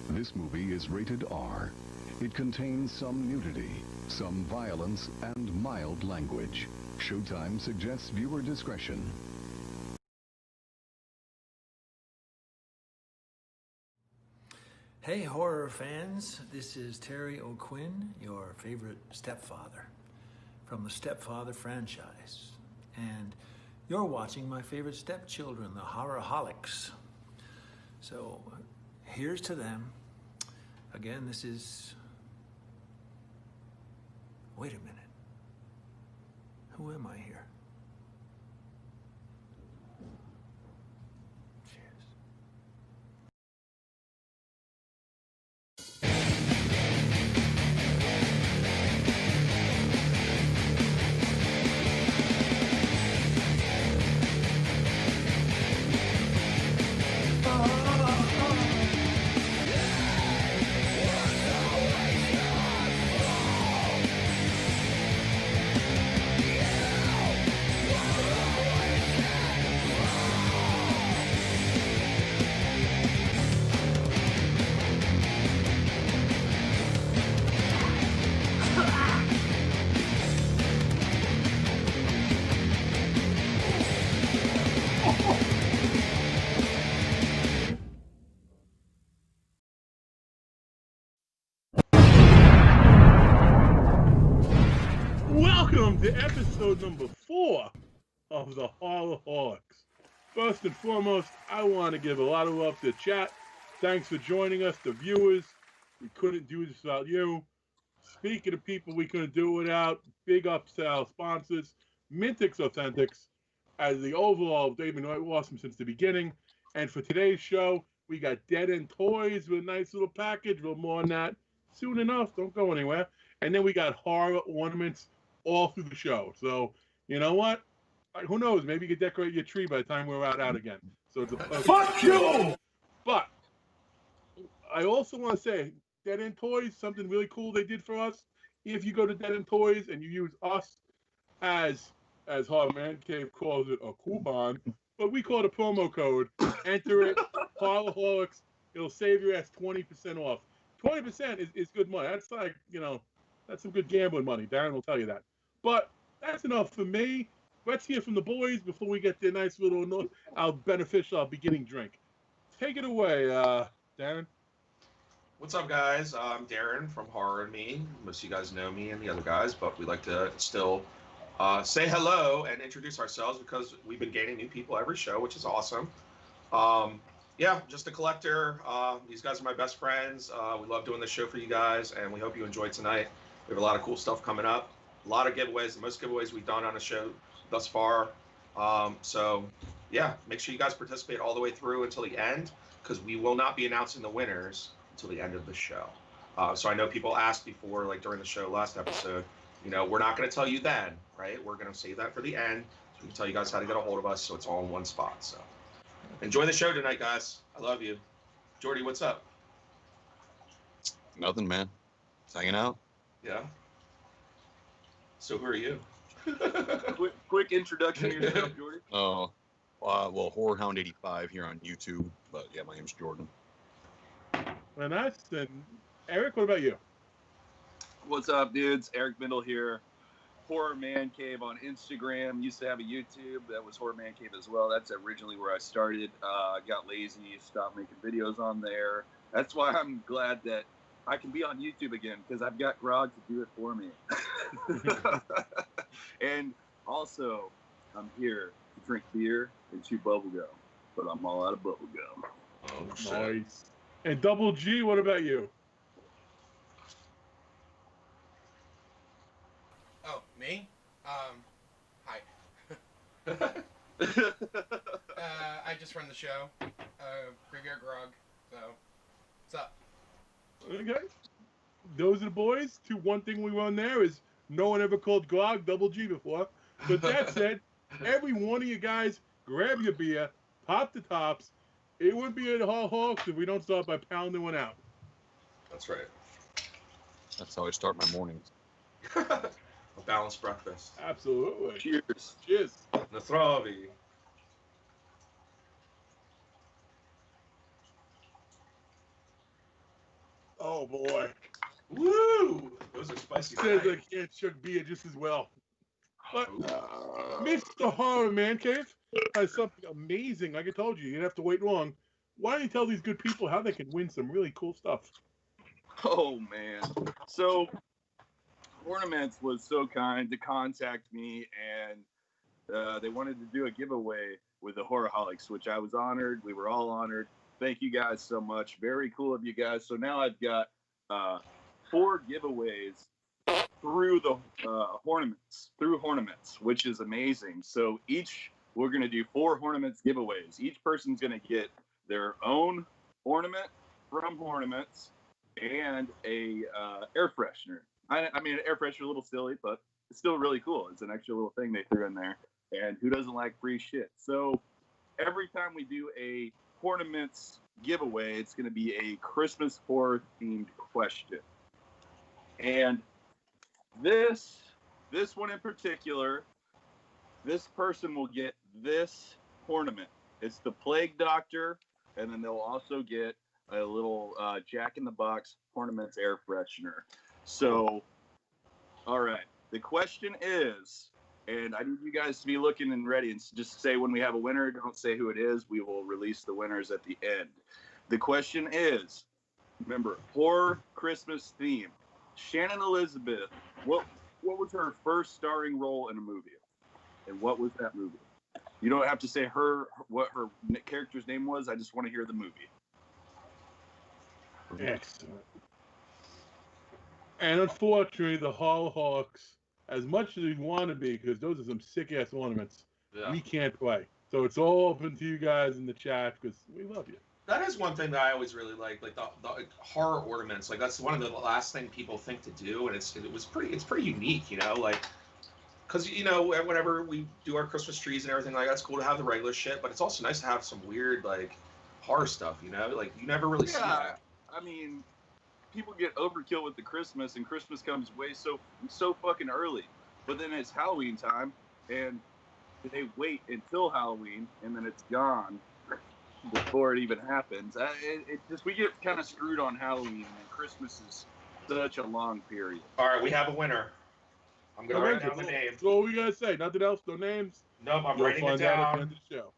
This movie is rated R. It contains some nudity, some violence, and mild language. Showtime suggests viewer discretion. Hey horror fans, this is Terry O'Quinn, your favorite stepfather from the Stepfather franchise. And you're watching my favorite stepchildren, the Horrorholics. So here's to them. Again, this is... Wait a minute. Who am I here? Welcome to episode number 4 of the Horrorholics. First and foremost, I want to give a lot of love to the chat. Thanks for joining us, the viewers. We couldn't do this without you. Speaking of people we couldn't do without, big ups to our sponsors, Mintix Authentics. As the overall, they've been awesome since the beginning. And for today's show, we got Dead End Toys with a nice little package. A little more on that soon enough. Don't go anywhere. And then we got horror ornaments all through the show. So, you know what? Who knows? Maybe you could decorate your tree by the time we're out again. So it's a Fuck you! But I also want to say, Dead End Toys, something really cool they did for us. If you go to Dead End Toys and you use us as Mancave calls it, a coupon, but we call it a promo code. Enter it, Horrorholics. It'll save your ass 20% off. 20% is good money. That's like, that's some good gambling money. Darren will tell you that. But that's enough for me. Let's hear from the boys before we get their nice little, our beneficial beginning drink. Take it away, Darren. What's up, guys? I'm Darren from Horror and Me. Most of you guys know me and the other guys, but we like to still say hello and introduce ourselves because we've been gaining new people every show, which is awesome. Yeah, just a collector. These guys are my best friends. We love doing this show for you guys, and we hope you enjoy tonight. We have a lot of cool stuff coming up. A lot of giveaways, the most giveaways we've done on the show thus far. So, yeah, make sure you guys participate all the way through until the end, because we will not be announcing the winners until the end of the show. So I know people asked before, like during the show last episode, we're not going to tell you then, right? We're going to save that for the end, so we can tell you guys how to get a hold of us, so it's all in one spot. So enjoy the show tonight, guys. I love you. Jordy, what's up? Nothing, man. Just hanging out. Yeah. So who are you? quick introduction to yourself, Jordy. Oh, well, HorrorHound85 here on YouTube, but yeah, my name's Jordan. And Eric, what about you? What's up, dudes? Eric Bindle here. Horror Mancave on Instagram. Used to have a YouTube that was Horror Mancave as well. That's originally where I started. Got lazy, stopped making videos on there. That's why I'm glad that I can be on YouTube again, because I've got Grog to do it for me. And also, I'm here to drink beer and chew bubble gum, but I'm all out of bubble gum. Oh, shit. Nice. And Double G, what about you? Oh, me? Hi. I just run the show. Graveyard Grog. So, what's up? Okay. Those are the boys. One thing we run there is no one ever called Grog Double G before. But that said, every one of you guys, grab your beer, pop the tops. It wouldn't be a Horrorholics if we don't start by pounding one out. That's right. That's how I start my mornings. A balanced breakfast. Absolutely. Cheers. Cheers. Nathravi. Oh boy. Woo! Those are spicy. Says I tonight. can't chug beer just as well. But Mr. Horror Mancave has something amazing. Like I told you, you didn't have to wait long. Why don't you tell these good people how they can win some really cool stuff? Oh man. So Ornaments was so kind to contact me, and they wanted to do a giveaway with the Horrorholics, which I was honored. We were all honored. Thank you guys so much. Very cool of you guys. So now I've got 4 giveaways through the Hornaments, which is amazing. So we're going to do 4 Hornaments giveaways. Each person's going to get their own ornament from Hornaments and a air freshener. I mean, an air freshener, a little silly, but it's still really cool. It's an extra little thing they threw in there. And who doesn't like free shit? So every time we do a Hornaments giveaway, it's going to be a Christmas horror themed question. And this one in particular, this person will get this ornament. It's the Plague Doctor, and then they'll also get a little Jack in the Box Ornaments air freshener. So, all right. The question is, and I need you guys to be looking and ready, and just say when we have a winner. Don't say who it is. We will release the winners at the end. The question is, remember, horror Christmas theme. Shannon Elizabeth, what was her first starring role in a movie? And what was that movie? You don't have to say what her character's name was. I just want to hear the movie. Excellent. And unfortunately, the Horrorholics, as much as we want to be, because those are some sick-ass ornaments, we can't play. So it's all open to you guys in the chat, because we love you. That is one thing that I always really like the horror ornaments. Like that's one of the last thing people think to do, and it's pretty unique, you know, like because you know whenever we do our Christmas trees and everything like that's cool to have the regular shit, but it's also nice to have some weird like horror stuff, you know, like you never really see that. I mean, people get overkill with the Christmas, and Christmas comes way so fucking early, but then it's Halloween time, and they wait until Halloween, and then it's gone before it even happens. We get kind of screwed on Halloween, and Christmas is such a long period. All right, we have a winner. I'm gonna write down the name. That's all we gotta say. Nothing else. No names. Nope, I'm You'll writing it find out at the down. end of the show.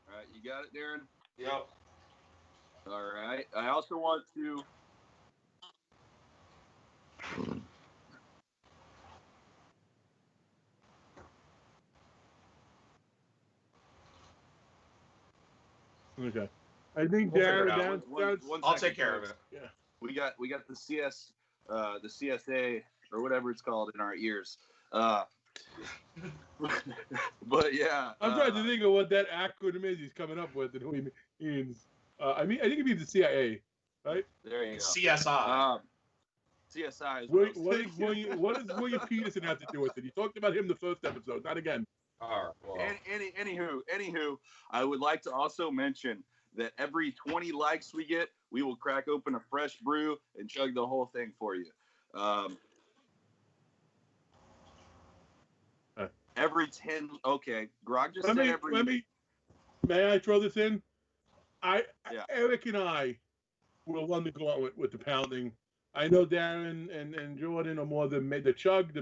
All right, you got it, Darren? Yep. All right. I also want to. Okay. I think We'll figure Darren it out. down. I'll take care of it. Yeah. We got the CSA or whatever it's called in our ears. But yeah. I'm trying to think of what that acronym is he's coming up with and who he means. I think it means the CIA, right? There you go. CSI. CSI is what does William Peterson have to do with it? You talked about him the first episode, not again. All right. Well. Anywho, I would like to also mention that every 20 likes we get, we will crack open a fresh brew and chug the whole thing for you. Every 10, okay. Grog just said every. May I throw this in? Eric and I will run the gauntlet with the pounding. I know Darren and Jordan are more the man chug.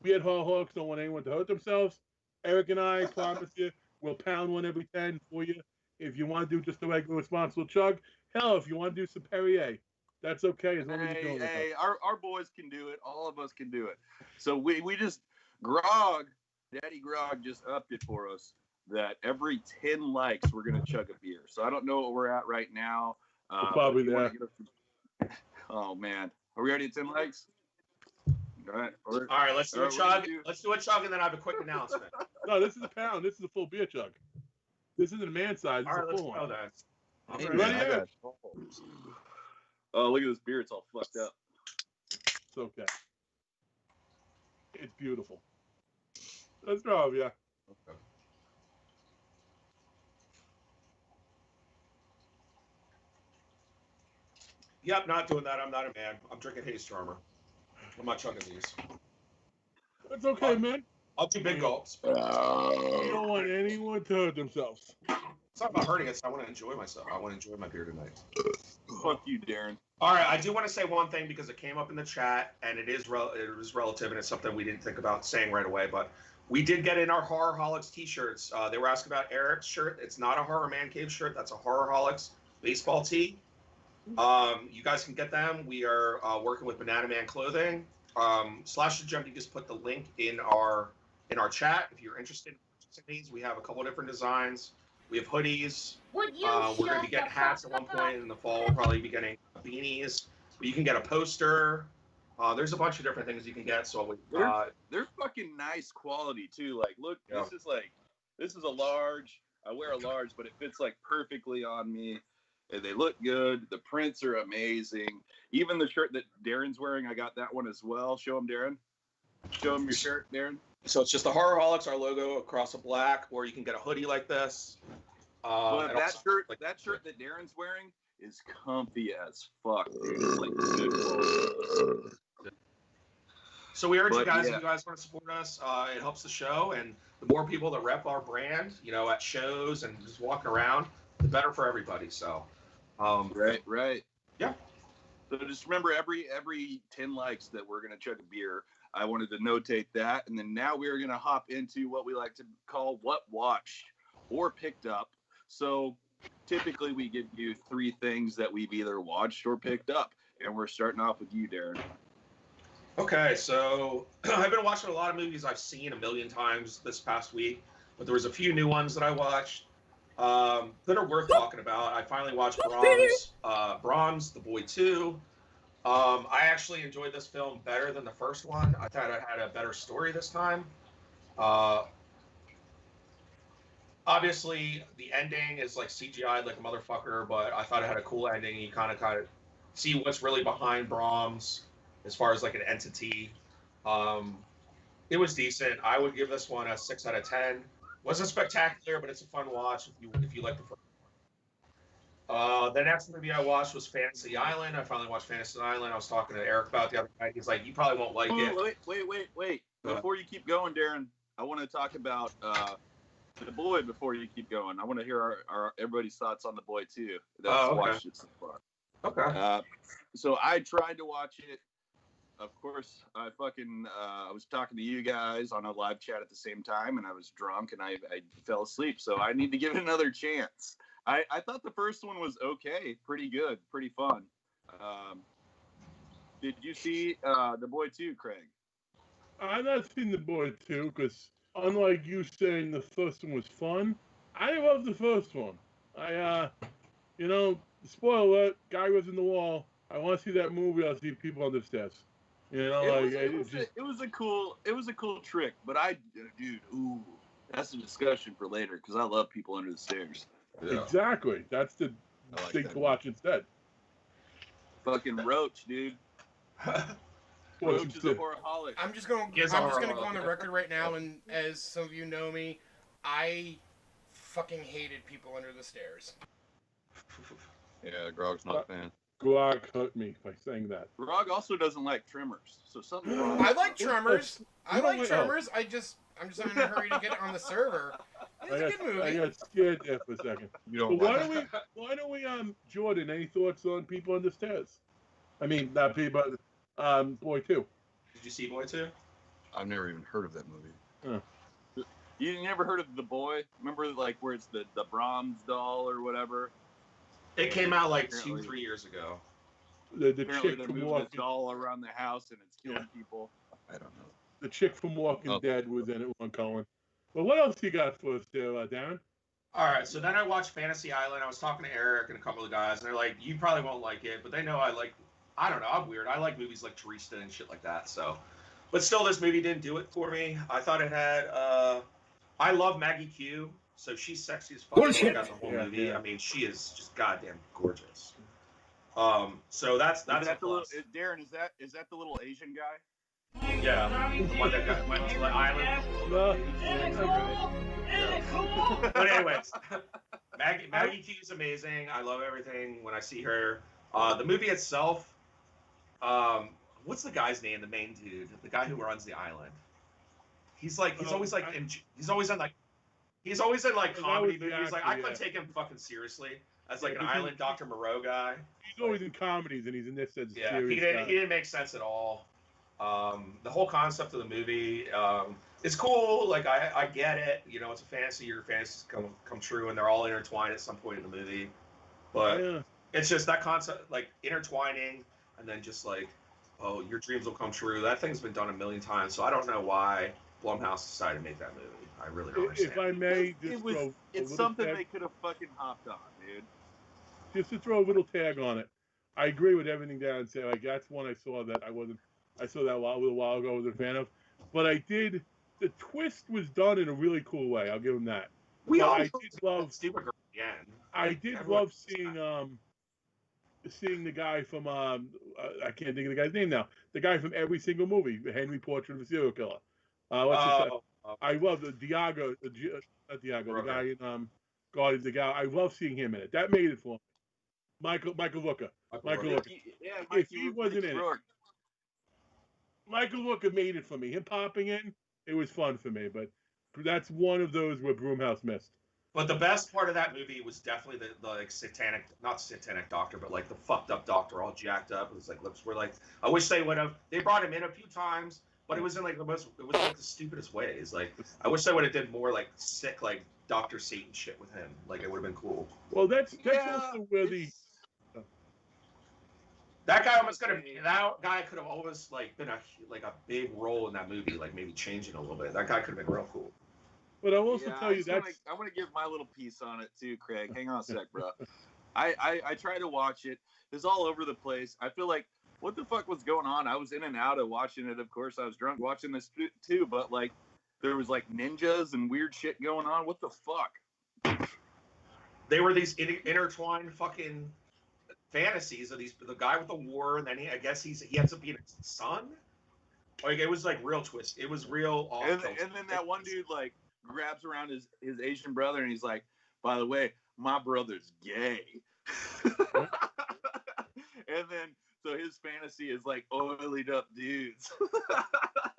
We had Horrorholics, don't want anyone to hurt themselves. Eric and I promise you, we'll pound one every 10 for you. If you want to do just a regular responsible chug, hell, if you want to do some Perrier, that's okay as long as you're doing it. Hey, our boys can do it. All of us can do it. So we just Grog, Daddy Grog just upped it for us. that every 10 likes, we're going to chug a beer. So I don't know what we're at right now. Probably but if you there. wanna get us- Oh, man. Are we already at 10 likes? All right. All right, let's do a chug. Let's do a chug, and then I have a quick announcement. No, this is a pound. This is a full beer chug. This isn't a man size. This All right, is a let's full go one. then. Hey, Ready? man, I Yeah. got Oh, look at this beer. It's all fucked up. It's okay. It's beautiful. Let's go, yeah. Okay. Yep, not doing that. I'm not a man. I'm drinking Haze Charmer. I'm not chugging these. It's okay, man. I'll do big gulps. You don't want anyone to hurt themselves. It's not about hurting. I want to enjoy myself. I want to enjoy my beer tonight. Fuck you, Darren. All right, I do want to say one thing because it came up in the chat, and it is relative, and it's something we didn't think about saying right away. But we did get in our Horrorholics T-shirts. They were asking about Eric's shirt. It's not a Horror Man Cave shirt. That's a Horrorholics baseball tee. You guys can get them. We are working with Banana Man Clothing. Slasher Junkie just put the link in our chat. If you're interested in purchasing these, we have a couple different designs. We have hoodies. We're going to be getting hats at one point in the fall. We'll probably be getting beanies. But you can get a poster. There's a bunch of different things you can get. So They're fucking nice quality too. Like, look, Yeah. this is a large. I wear a large, but it fits like perfectly on me. And they look good. The prints are amazing. Even the shirt that Darren's wearing, I got that one as well. Show him, Darren. Show him your shirt, Darren. So it's just the Horrorholics, our logo across a black, or you can get a hoodie like this. But and that also, shirt, like, that shirt that Darren's wearing is comfy as fuck, dude. It's like good quality. So we urge you But, guys, yeah. if you guys want to support us, it helps the show. And the more people that rep our brand, at shows and just walking around, the better for everybody. So, Right. Yeah. So just remember, every 10 likes that we're gonna chug a beer. I wanted to notate that, and then now we're gonna hop into what we like to call what watched or picked up. So typically we give you 3 things that we've either watched or picked up, and we're starting off with you, Darren. Okay, so I've been watching a lot of movies I've seen a million times this past week, but there was a few new ones that I watched that are worth talking about. I finally watched Brahms, The Boy 2. I actually enjoyed this film better than the first one. I thought it had a better story this time. Obviously, the ending is like CGI'd like a motherfucker, but I thought it had a cool ending. You kind of see what's really behind Brahms as far as like an entity. It was decent. I would give this one a 6 out of 10. Wasn't spectacular, but it's a fun watch if you like the first one. The next movie I watched was Fantasy Island. I finally watched Fantasy Island. I was talking to Eric about it the other night. He's like, you probably won't like it. Wait. Before you keep going, Darren, I want to talk about The Boy before you keep going. I want to hear our everybody's thoughts on The Boy too. That's watched it so far. Okay. So I tried to watch it. Of course, I was talking to you guys on a live chat at the same time, and I was drunk and I fell asleep. So I need to give it another chance. I thought the first one was okay, pretty good, pretty fun. Did you see The Boy 2, Craig? I've not seen The Boy 2 because, unlike you saying the first one was fun, I love the first one. Spoiler alert, guy was in the wall. I want to see that movie. I'll see people on the stairs. It was a cool trick, but that's a discussion for later because I love people under the stairs. Yeah. Exactly. That's the thing to watch instead. Fucking Roach, dude. Roach is a horrorholic. I'm just gonna go on the record right now, and as some of you know me, I fucking hated people under the stairs. Yeah, Grog's not a fan. Grog hurt me by saying that. Grog also doesn't like Tremors, so something's wrong. I like Tremors. I'm just in a hurry to get it on the server. It's a good movie. I got scared there for a second. You don't But like why don't we Jordan, any thoughts on people on the stairs? I mean, not people, Boy 2. Did you see Boy 2? I've never even heard of that movie. You never heard of The Boy? Remember, like, where it's the Brahms doll or whatever? It came out like 2-3 years ago. The Apparently chick they're from moving Walking this doll around the house and it's killing people. I don't know. The chick from Walking Oh. Dead was in it, one Colin. Well, what else you got for us there, Darren? All right, so then I watched Fantasy Island. I was talking to Eric and a couple of guys, and they're like, "You probably won't like it," but they know I like. I don't know. I'm weird. I like movies like Teresa and shit like that. So, but still, this movie didn't do it for me. I thought it had. I love Maggie Q, so she's sexy as fuck throughout the whole movie. Yeah. I mean, she is just goddamn gorgeous. So that's That a plus. Darren, is that the little Asian guy? Yeah, the one that went to the island. Well, But anyways, Maggie Q is amazing. I love everything when I see her. The movie itself, what's the guy's name? The main dude, the guy who runs the island. He's always in like comedy movies. Like I couldn't take him fucking seriously as like an island Dr. Moreau guy. He's always in comedies, and he's in this as a Yeah, serious he didn't make sense at all. The whole concept of the movie is cool. Like I get it. You know, it's a fantasy. Your fantasies come true, and they're all intertwined at some point in the movie. But it's just that concept, like intertwining, and then just like, oh, your dreams will come true. That thing's been done a million times. So I don't know why Blumhouse decided to make that movie. I really don't understand. If I may, It's something they could have fucking hopped on, dude. Just to throw a little tag on it, I agree with everything Darren said. Like that's one I saw that I saw that a little while ago. I was a fan of, but the twist was done in a really cool way. I'll give him that. I did love seeing the guy from I can't think of the guy's name now. The guy from every single movie, Henry Portrait of a Serial Killer. I love the Diago, not Diago, the guy in Guardians of the Galaxy. I love seeing him in it. That made it for me. Michael Rooker. If he wasn't in it, Michael Rooker made it for me. Him popping in, it was fun for me. But that's one of those where Broomhouse missed. But the best part of that movie was definitely the like satanic, not satanic doctor, but like the fucked up doctor, all jacked up. It was like lips were like. I wish they brought him in a few times, but it was in like it was like the stupidest ways. Like I wish they would have did more like sick like Dr. Satan shit with him. Like it would have been cool. Well, that's also where that guy could have almost like been a big role in that movie, like maybe changing a little bit. That guy could have been real cool. But I'll also tell you that I want to give my little piece on it too, Craig. Hang on a sec, bro. I tried to watch it. It's all over the place. I feel like what the fuck was going on? I was in and out of watching it. Of course, I was drunk watching this too. But like, there was like ninjas and weird shit going on. What the fuck? They were these intertwined fucking fantasies of the guy with the war, and then he ends up being a son. Like it was like real twist. It was real. And then that one dude like grabs around his Asian brother and he's like, by the way, my brother's gay. And then so his fantasy is like oiled up dudes.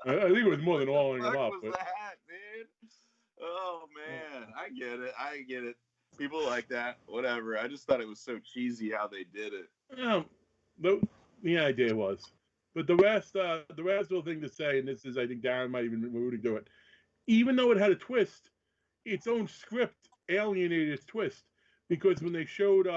I think it was more than oiling them up. What was that, dude? Oh man, I get it. People like that, whatever. I just thought it was so cheesy how they did it. Yeah, the idea was. But the rest of the thing to say, and this is, I think Darren might even alluding to it, even though it had a twist, its own script alienated its twist. Because when they showed,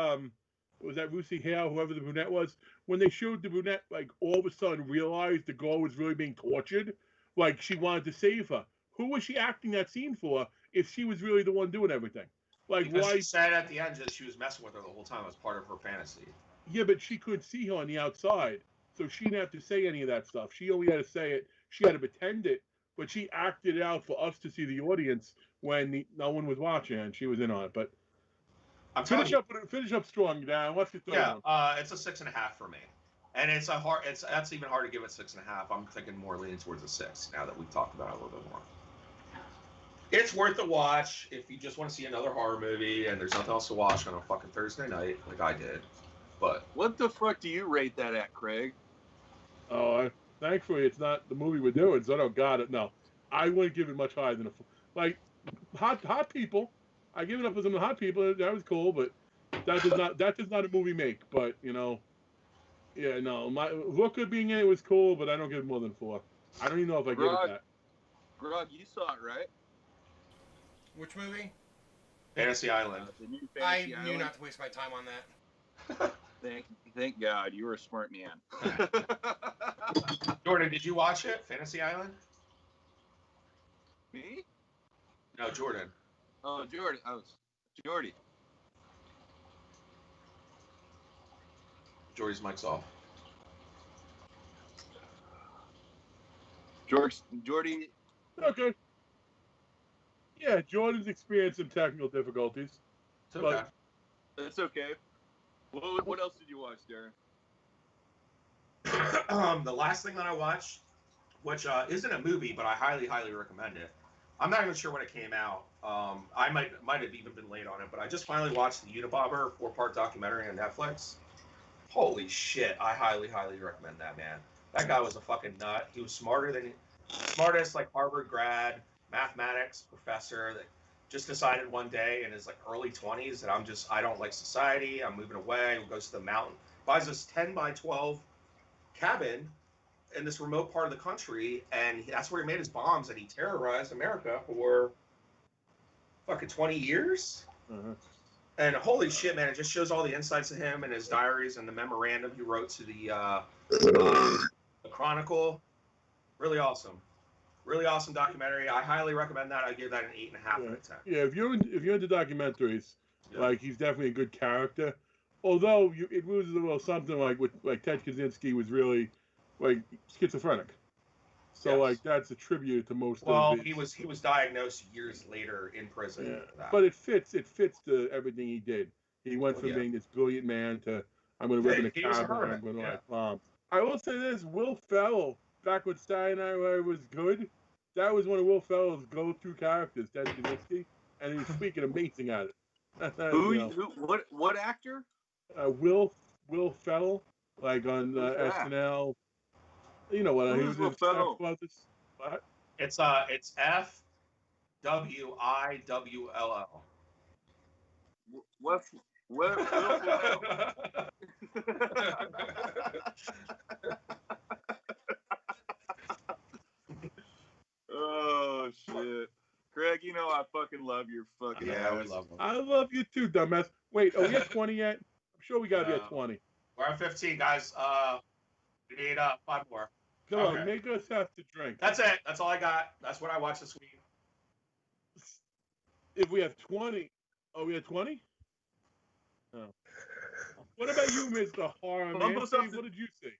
was that Lucy Hale, whoever the brunette was, when they showed the brunette, like, all of a sudden realized the girl was really being tortured, like, she wanted to save her. Who was she acting that scene for if she was really the one doing everything? Like, because why? She said at the end that she was messing with her the whole time as part of her fantasy. Yeah, but she couldn't see her on the outside. So she didn't have to say any of that stuff. She only had to say it. She had to pretend it, but she acted it out for us to see the audience when no one was watching, and she was in on it. But finish up strong, Dan. What's your third one? It's a 6.5 for me, and that's even hard to give it 6.5. I'm thinking more leaning towards a 6 now that we've talked about it a little bit more. It's worth a watch if you just want to see another horror movie and there's nothing else to watch on a fucking Thursday night, like I did. But what the fuck do you rate that at, Craig? Oh, thankfully it's not the movie we're doing, so I don't got it. No, I wouldn't give it much higher than like Hot People. I give it up as some Hot People. That was cool, but that does not a movie make. But you know, yeah, no, Rooker being in it was cool, but I don't give it more than 4. I don't even know if I give it that. Grog, you saw it, right? Which movie? Fantasy Island. The new Fantasy I Island. knew not to waste my time on that. Thank God, you were a smart man. Jordan, did you watch it, Fantasy Island? Me? No, Jordan. Oh, Jordan. Jordy. Jordy's mic's off. Jordy. Okay. Yeah, Jordan's experienced some technical difficulties. It's okay. That's okay. What else did you watch, Darren? The last thing that I watched, which isn't a movie, but I highly, highly recommend it. I'm not even sure when it came out. I might have even been late on it, but I just finally watched the Unabomber 4-part documentary on Netflix. Holy shit! I highly, highly recommend that, man. That guy was a fucking nut. He was smartest like Harvard grad, mathematics professor that just decided one day in his like early 20s that I don't like society. I'm moving away. He goes to the mountain, buys this 10 by 12 cabin in this remote part of the country, and that's where he made his bombs, and he terrorized America for fucking 20 years. Uh-huh. And holy shit, man, it just shows all the insights of him and his diaries and the memorandum he wrote to the Chronicle. Really awesome documentary. I highly recommend that. I give that an 8.5 out of 10. Yeah, if you're into documentaries, like he's definitely a good character. Although it was a little something like Ted Kaczynski was really like schizophrenic. So like that's a tribute to most of he was diagnosed years later in prison. Yeah. For that. But it fits to everything he did. He went from being this brilliant man to I'm going to live in a cabin. I'm going to like bombs. I will say this: Will Ferrell, back when Saturday Night Live was good, that was one of Will Ferrell's go-to characters, Ted Kaczynski, and he was freaking amazing at it. What actor? Will Ferrell, like on SNL. You know what? He was in Step Brothers. What? It's FWIWLL. What? Oh shit, Craig! You know I fucking love your fucking ass. We love him. I love you too, dumbass. Wait, are we at 20 yet? I'm sure we gotta be at 20. We're at 15, guys. We need 5 more. Come on, make us have to drink. That's it. That's all I got. That's what I watched this week. If we have 20, are we at 20? No. What about you, Mr. Horror Man? What did you see?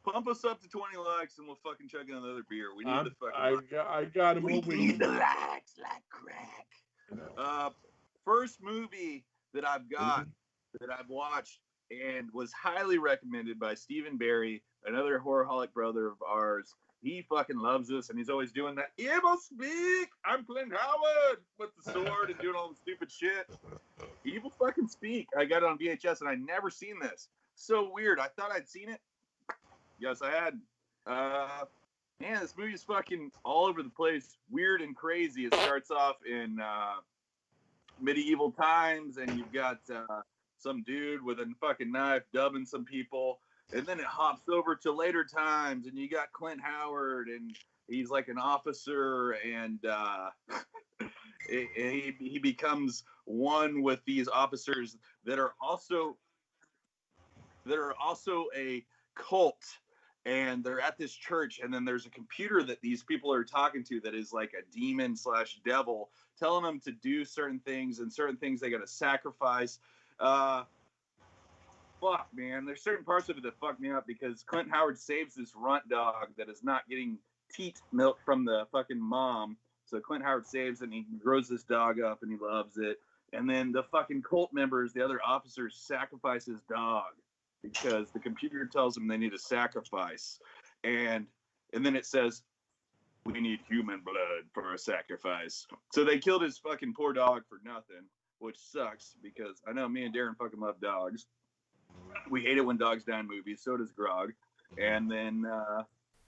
Pump us up to 20 likes and we'll fucking chug another beer. We need the fucking I got him. We need the likes like crack. First movie that I've got, that I've watched, and was highly recommended by Stephen Barry, another Horrorholic brother of ours. He fucking loves us, and he's always doing that. Evil speak! I'm Clint Howard! With the sword and doing all the stupid shit. Evil fucking speak. I got it on VHS, and I'd never seen this. So weird. I thought I'd seen it. Yes, I had. Man, this movie's fucking all over the place. Weird and crazy. It starts off in medieval times, and you've got some dude with a fucking knife dubbing some people. And then it hops over to later times, and you got Clint Howard, and he's like an officer, and he becomes one with these officers that are also a cult, and they're at this church, and then there's a computer that these people are talking to that is like a demon / devil, telling them to do certain things, and certain things they got to sacrifice. Fuck, man. There's certain parts of it that fuck me up because Clint Howard saves this runt dog that is not getting teat milk from the fucking mom. So Clint Howard saves it, and he grows this dog up, and he loves it. And then the fucking cult members, the other officers, sacrifice his dog because the computer tells them they need a sacrifice. And then it says, we need human blood for a sacrifice. So they killed his fucking poor dog for nothing, which sucks because I know me and Darren fucking love dogs. We hate it when dogs die in movies. So does Grog. And then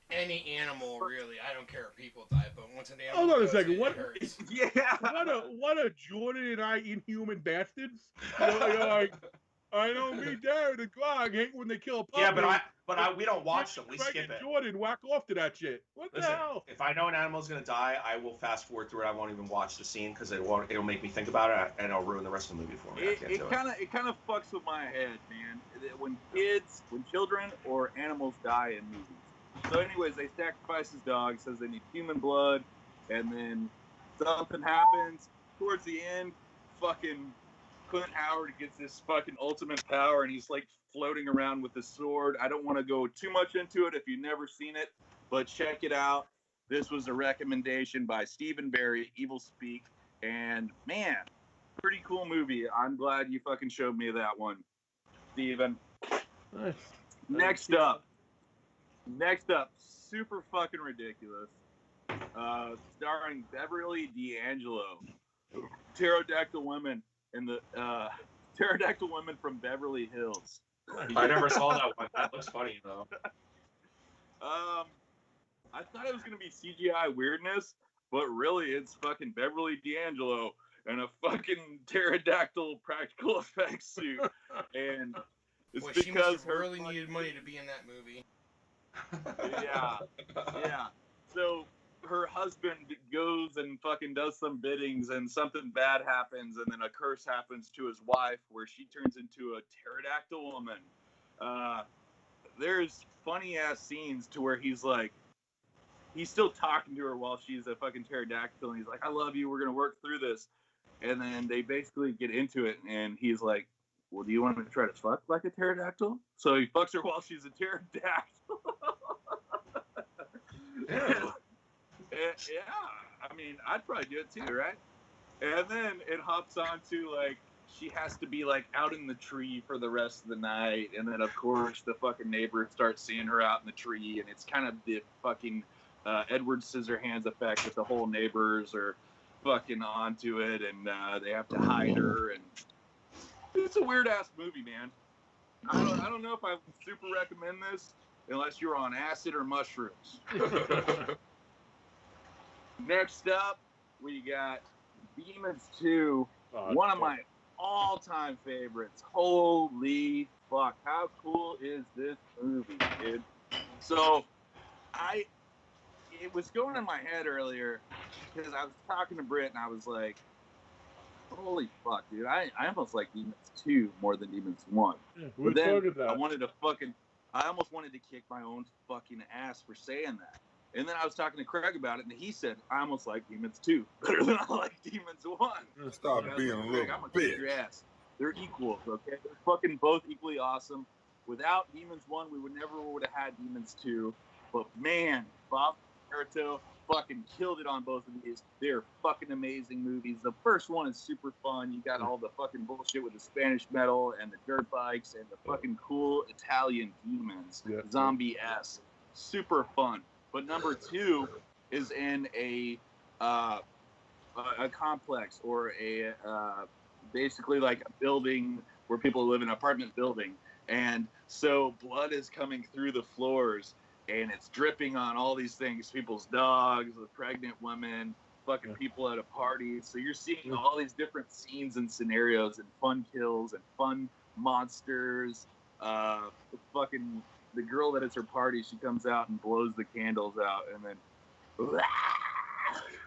any animal, really. I don't care if people die, but once an animal hold on a goes second. in, What? it hurts. Yeah. What a Jordan and I inhuman bastards. You're like, I know me, Darren, and Grog hate when they kill a puppy. Yeah, but we don't watch them. We Craig skip and it. Jordan whack off to that shit. What the hell? If I know an animal's gonna die, I will fast forward through it. I won't even watch the scene because it'll make me think about it, and it'll ruin the rest of the movie for me. It kind of fucks with my head, man. When children or animals die in movies. So anyways, they sacrifice his dog, says they need human blood, and then Something happens towards the end. Fucking Clint Howard gets this fucking ultimate power, and he's like floating around with the sword. I don't want to go too much into it if you've never seen it, but check it out. This was a recommendation by Stephen Barry, Evil Speak, and man, pretty cool movie. I'm glad you fucking showed me that one, Steven. Nice. Next up, super fucking ridiculous. Starring Beverly D'Angelo, Pterodactyl Women in the Pterodactyl Women from Beverly Hills. I never saw that one. That looks funny though. I thought it was gonna be CGI weirdness, but really it's fucking Beverly D'Angelo in a fucking pterodactyl practical effects suit, and it's Boy, because she must have her really needed money to be in that movie. yeah. So her husband goes and fucking does some biddings, and something bad happens, and then a curse happens to his wife, where she turns into a pterodactyl woman. There's funny ass scenes to where he's still talking to her while she's a fucking pterodactyl, and he's like, "I love you. We're gonna work through this." And then they basically get into it, and he's like, "Well, do you want to try to fuck like a pterodactyl?" So he fucks her while she's a pterodactyl. Yeah, I mean, I'd probably do it too, right? And then it hops on to, like, she has to be, like, out in the tree for the rest of the night. And then, of course, the fucking neighbors start seeing her out in the tree. And it's kind of the fucking Edward Scissorhands effect that the whole neighbors are fucking onto it. And they have to hide her. And it's a weird-ass movie, man. I don't know if I would super recommend this unless you're on acid or mushrooms. Next up, we got Demons 2, one of my all-time favorites. Holy fuck. How cool is this movie, dude? So, it was going in my head earlier because I was talking to Britt and I was like, holy fuck, dude. I almost like Demons 2 more than Demons 1. Yeah, but then I almost wanted to kick my own fucking ass for saying that. And then I was talking to Craig about it, and he said, I almost like Demons 2 better than I like Demons 1. Stop being a little I'm going to kick your ass. They're equals, okay? They're fucking both equally awesome. Without Demons 1, we would have had Demons 2. But, man, Bob Naruto fucking killed it on both of these. They're fucking amazing movies. The first one is super fun. You got all the fucking bullshit with the Spanish metal and the dirt bikes and the fucking cool Italian demons. Yeah. Zombie-esque. Super fun. But number 2 is in a complex or a basically like a building where people live in an apartment building. And so blood is coming through the floors and it's dripping on all these things, people's dogs, the pregnant women, fucking people at a party. So you're seeing all these different scenes and scenarios and fun kills and fun monsters. The girl that is her party, she comes out and blows the candles out, and then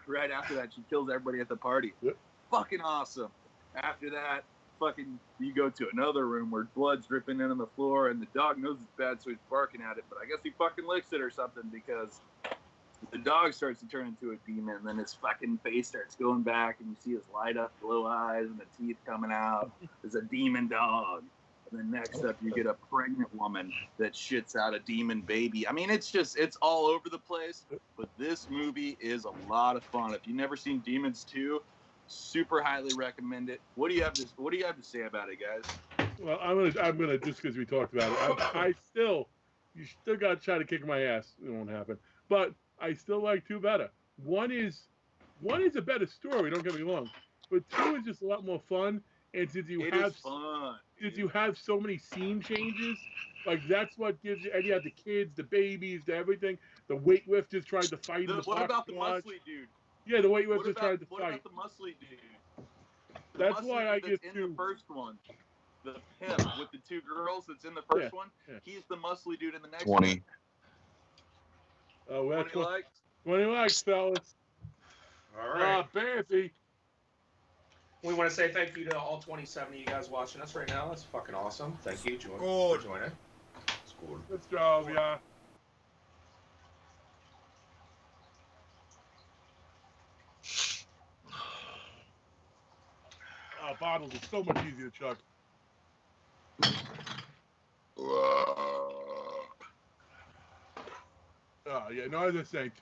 right after that, she kills everybody at the party. Yep. Fucking awesome. After that, fucking you go to another room where blood's dripping in on the floor, and the dog knows it's bad, so he's barking at it, but I guess he fucking licks it or something because the dog starts to turn into a demon, and then his fucking face starts going back, and you see his light up blue eyes and the teeth coming out. There's a demon dog. And then next up, you get a pregnant woman that shits out a demon baby. I mean, it's all over the place. But this movie is a lot of fun. If you've never seen Demons 2, super highly recommend it. What do you have to say about it, guys? Well, I'm gonna just because we talked about it. You still got to try to kick my ass. It won't happen. But I still like 2 better. One is a better story. Don't get me wrong. But 2 is just a lot more fun. And since you have so many scene changes, like that's what gives you. And you have the kids, the babies, the everything. The weightlifters tried to fight. What about the muscly dude? Yeah, the weightlifters tried to fight. What about the muscly dude? That's why I give 2. In the first one, the pimp with the 2 girls that's in the first one. Yeah. He's the muscly dude in the next 20. one. Oh, that's 20 likes. 20 likes, fellas. All right. Baby. We want to say thank you to all 27 of you guys watching us right now. That's fucking awesome. Thank you for joining. It's cool. Good job, yeah. bottles is so much easier to chug. Yeah, no, as I was saying,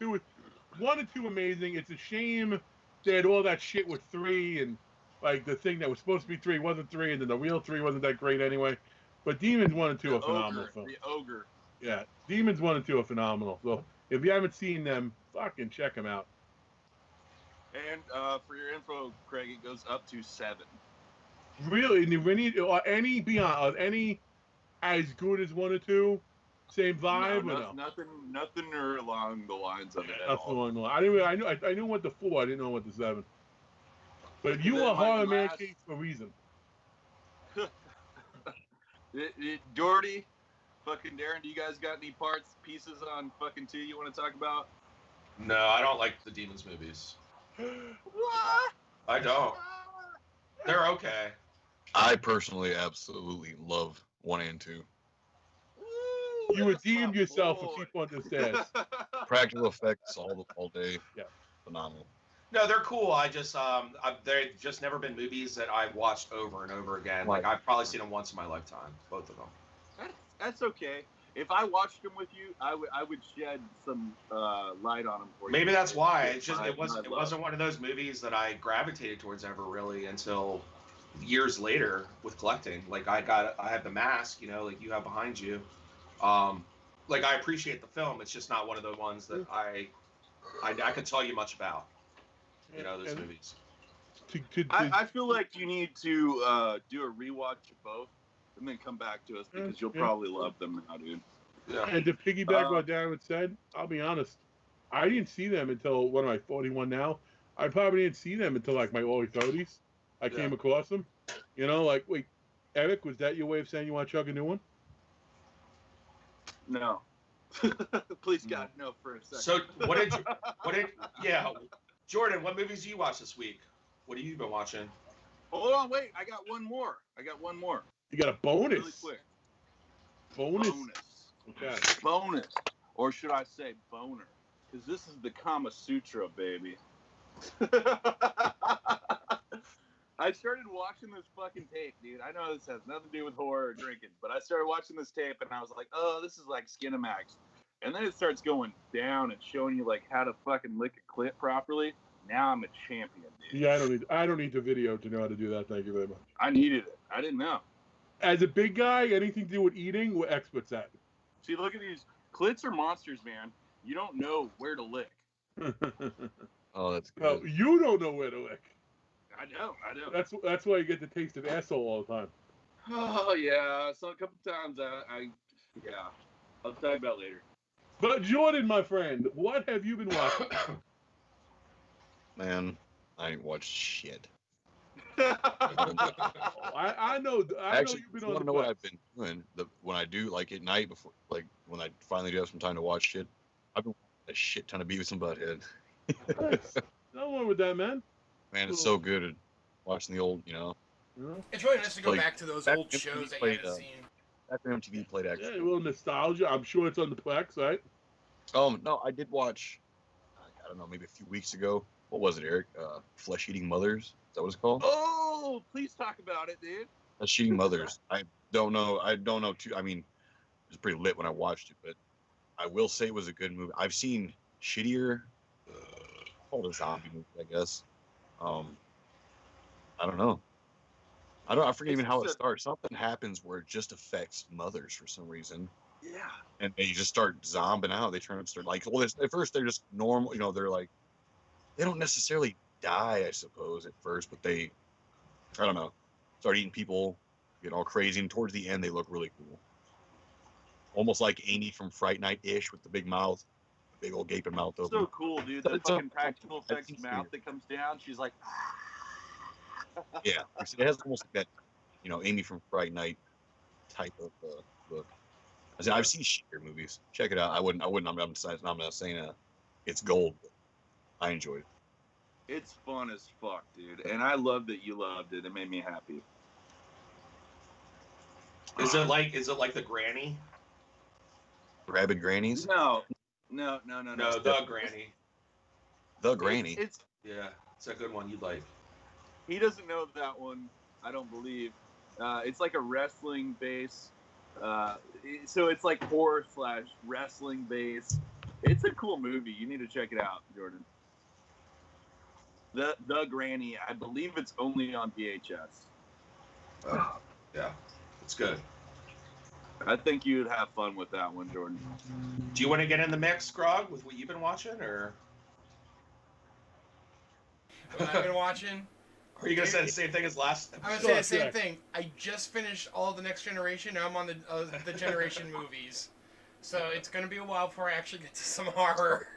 1 and 2 amazing. It's a shame they had all that shit with 3, and like the thing that was supposed to be 3 wasn't 3, and then the real 3 wasn't that great anyway. But Demons 1 and 2 are phenomenal films. The Ogre. Yeah, Demons 1 and 2 are phenomenal. So if you haven't seen them, fucking check them out. And for your info, Craig, it goes up to 7. Really, any as good as 1 or 2? Same vibe or no? Nothing along the lines of it at That's all. the one. I knew what the 4. I didn't know what the 7. But you are Horror Mancave for a reason. Jordy, fucking Darren, do you guys got any pieces on fucking 2 you want to talk about? No, I don't like the Demons movies. What? I don't. They're okay. I personally absolutely love 1 and 2. You redeemed yourself if people understand. Practical effects all day. Yeah. Phenomenal. No, they're cool. They've just never been movies that I've watched over and over again. Like, I've probably seen them once in my lifetime, both of them. That's okay. If I watched them with you, I would shed some light on them for you. Maybe that's why. It wasn't one of those movies that I gravitated towards ever really until years later with collecting. Like, I have the mask, like you have behind you. Like, I appreciate the film. It's just not one of the ones that I could tell you much about. Those movies. I feel like you need to do a rewatch of both and then come back to us because you'll probably love them now, dude. Yeah. And to piggyback what Darren said, I'll be honest. I didn't see them until, what am I, 41 now? I probably didn't see them until like my early 30s. I came across them. Wait, Eric, was that your way of saying you want to chug a new one? No. Please God, no for a second. So Jordan, what movies do you watch this week? What have you been watching? Hold on, wait. I got one more. You got a bonus? Really quick. Bonus? Okay. Bonus. Or should I say boner? Because this is the Kama Sutra, baby. I started watching this fucking tape, dude. I know this has nothing to do with horror or drinking, but I started watching this tape and I was like, oh, this is like Skinamax. And then it starts going down and showing you like how to fucking lick a clit properly. Now I'm a champion, dude. Yeah, I don't need the video to know how to do that. Thank you very much. I needed it. I didn't know. As a big guy, anything to do with eating, we're experts at. See, look at these. Clits are monsters, man. You don't know where to lick. Oh, that's good. Well, you don't know where to lick. I know. That's why you get the taste of asshole all the time. Oh, yeah. So a couple times I'll talk about later. But Jordan, my friend, what have you been watching? Man, I ain't watched shit. I know. Actually, you've been you on want to know what I've been doing? When I do, like at night before, like when I finally do have some time to watch shit, I've been watching a shit ton of Beavis and Butthead. Nice. No one with that, man. Man, it's so good at watching the old, It's really nice to go Like, back to those back old when shows MTV that you played, haven't seen. Back when MTV played Yeah, actually. a little nostalgia. I'm sure it's on the Plex, right? No, I did watch. I don't know, maybe a few weeks ago. What was it, Eric? Flesh-Eating Mothers. Is that what it's called? Oh, please talk about it, dude. Flesh-Eating Mothers. I don't know too. I mean, it was pretty lit when I watched it, but I will say it was a good movie. I've seen shittier, called a zombie movie, I guess. I don't know. I forget even how it starts. Something happens where it just affects mothers for some reason. Yeah. And they just start zombing out. They turn up, start like, well, at first they're just normal. They're like, they don't necessarily die, I suppose, at first, but they, I don't know, start eating people, get all crazy. And towards the end, they look really cool. Almost like Amy from Fright Night-ish with the big mouth, the big old gaping mouth open. So cool, dude. The fucking practical effects mouth that comes down. She's like, yeah, it has almost like that, Amy from Fright Night type of look. I said, I've seen shittier movies. Check it out. I'm not saying it's gold, but I enjoyed it. it's fun as fuck, dude. And I love that you loved it. It made me happy. Is it like the Granny? Rabid Grannies? No, No, the Granny. The Granny. It's Yeah, it's a good one you'd like. He doesn't know that one, I don't believe. It's like a wrestling base. So it's like horror / wrestling base. It's a cool movie. You need to check it out, Jordan. The Granny. I believe it's only on VHS. Yeah, it's good. I think you'd have fun with that one, Jordan. Do you want to get in the mix, Grog, with what you've been watching, or? What I've been watching. Or are you gonna say the same thing as last? I'm gonna say the same thing. I just finished all the Next Generation. Now I'm on the Generation movies, so it's gonna be a while before I actually get to some horror.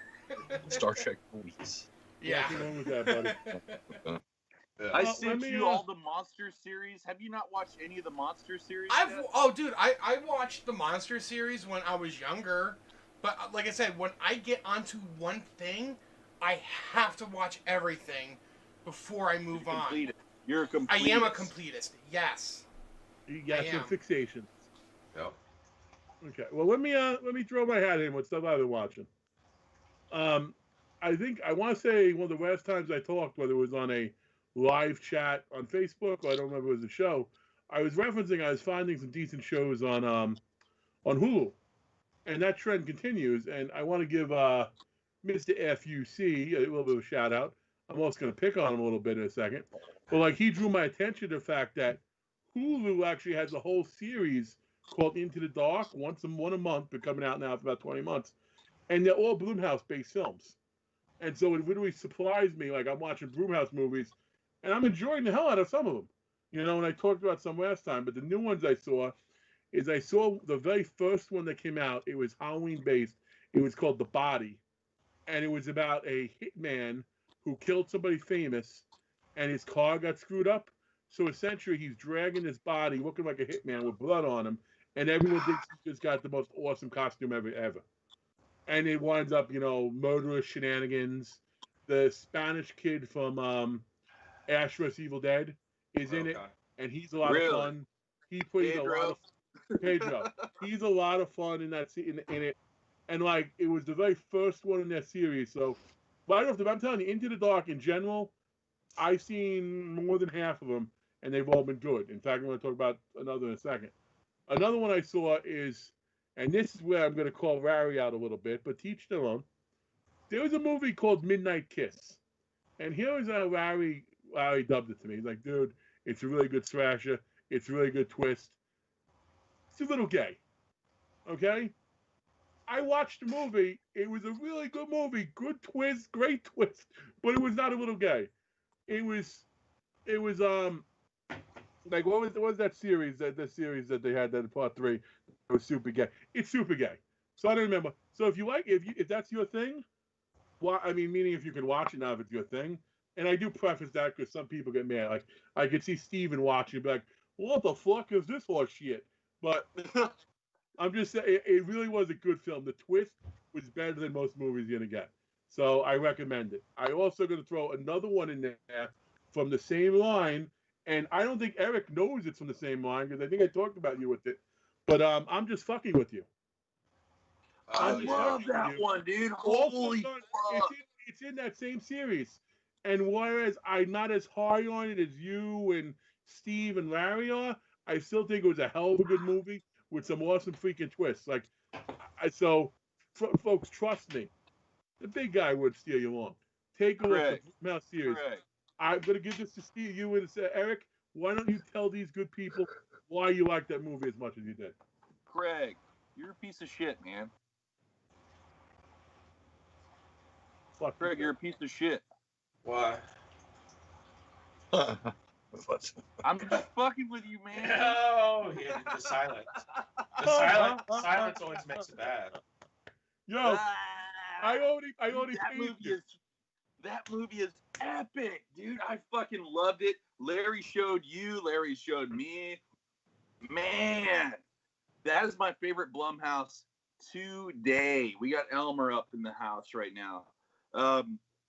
Star Trek movies. Yeah. Nothing wrong with that, buddy. I sent you all the Monster series. Have you not watched any of the Monster series yet? Dude, I watched the Monster series when I was younger, but like I said, when I get onto one thing, I have to watch everything before I move on. You're a completist. I am a completist. Yes. You got some fixations. Yep. Okay. Well, let me throw my hat in with stuff I've been watching. I think I want to say one of the last times I talked, whether it was on a live chat on Facebook or I don't remember if it was a show, I was referencing I was finding some decent shows on Hulu, and that trend continues. And I want to give Mr. F.U.C. a little bit of a shout out. I'm also going to pick on him a little bit in a second. But like he drew my attention to the fact that Hulu actually has a whole series called Into the Dark, one a month. They're coming out now for about 20 months. And they're all Blumhouse-based films. And so it literally surprised me. Like I'm watching Blumhouse movies, and I'm enjoying the hell out of some of them. You know, and I talked about some last time, but the new ones I saw the very first one that came out. It was Halloween-based. It was called The Body. And it was about a hitman who killed somebody famous, and his car got screwed up. So essentially, he's dragging his body, looking like a hitman with blood on him, and everyone thinks he's just got the most awesome costume ever. And it winds up, murderous shenanigans. The Spanish kid from Ash vs. Evil Dead is in it, and he's a lot of fun. He plays a lot of Pedro. He's a lot of fun in that in it, and like it was the very first one in that series. So. But I'm telling you, Into the Dark in general, I've seen more than half of them, and they've all been good. In fact, I'm going to talk about another in a second. Another one I saw is, and this is where I'm going to call Larry out a little bit, but teach their own. There was a movie called Midnight Kiss, and here is how Larry dubbed it to me. He's like, dude, it's a really good slasher. It's a really good twist. It's a little gay, okay? I watched the movie. It was a really good movie. Good twist, great twist, but it was not a little gay. It was like what was that series? The series that they had that in part 3 was super gay. It's super gay. So I don't remember. So if that's your thing, well, I mean, meaning if you can watch it now, if it's your thing. And I do preface that because some people get mad. Like I could see Steven watching, and be like, "What the fuck is this horse shit?" But I'm just saying, it really was a good film. The twist was better than most movies you're going to get. So I recommend it. I also going to throw another one in there from the same line. And I don't think Eric knows it's from the same line because I think I talked about you with it. But I'm just fucking with you. I love that one, dude. Holy fuck. It's in that same series. And whereas I'm not as high on it as you and Steve and Larry are, I still think it was a hell of a good movie. With some awesome freaking twists, folks, trust me, the big guy would steer you along. Take a look at the Mouse series. I'm gonna give this to Steve, you and Eric. Why don't you tell these good people why you like that movie as much as you did? Craig, you're a piece of shit, man. Fuck Craig, you're a piece of shit. Why? I'm just fucking with you, man. No, the silence. The silence always makes it bad. Yo, I only that movie is epic, dude. I fucking loved it. Larry showed you. Larry showed me. Man, that is my favorite Blumhouse today. We got Elmer up in the house right now.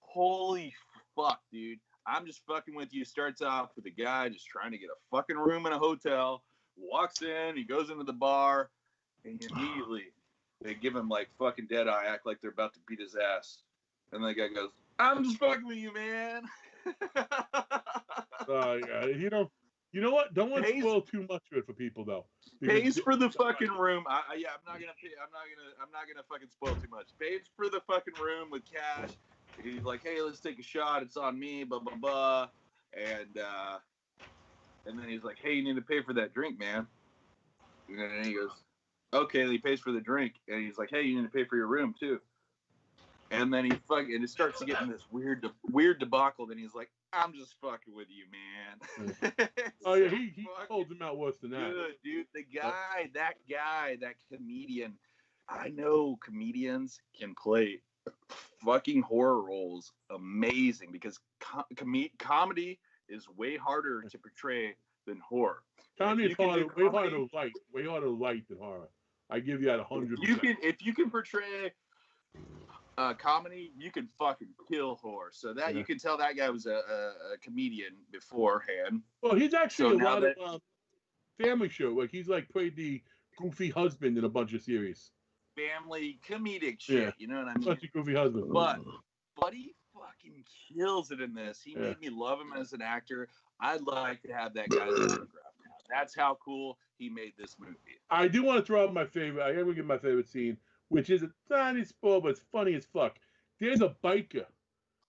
Holy fuck, dude. I'm just fucking with you. Starts off with a guy just trying to get a fucking room in a hotel. Walks in, he goes into the bar, and immediately they give him like fucking dead eye, act like they're about to beat his ass. And the guy goes, "I'm just fucking with you, man." Yeah, you know what? Don't want to Pays- spoil too much of it for people though. Pays for the fucking room. Yeah, I'm not gonna fucking spoil too much. Pays for the fucking room with cash. He's like, hey, let's take a shot. It's on me. Blah blah blah. And then he's like, hey, you need to pay for that drink, man. And then he goes, okay. And he pays for the drink. And he's like, hey, you need to pay for your room too. And then it starts to get in this weird debacle. Then he's like, I'm just fucking with you, man. Oh yeah, he holds him out worse than that. Good, dude. That comedian. I know comedians can play fucking horror roles amazing because comedy is way harder to portray than horror. Comedy is harder, way harder to write than horror. I give you that 100%. If you can portray comedy, you can fucking kill horror. So that you can tell that guy was a comedian beforehand. Well, he's actually a lot of family show. Like he's like played the goofy husband in a bunch of series. Family comedic shit, you know what I mean? Such a goofy husband. But he fucking kills it in this. He made me love him as an actor. I'd like to have that guy's autograph now. That's how cool he made this movie. I do want to throw out my favorite. I am gonna give my favorite scene, which is a tiny spoil, but it's funny as fuck. There's a biker,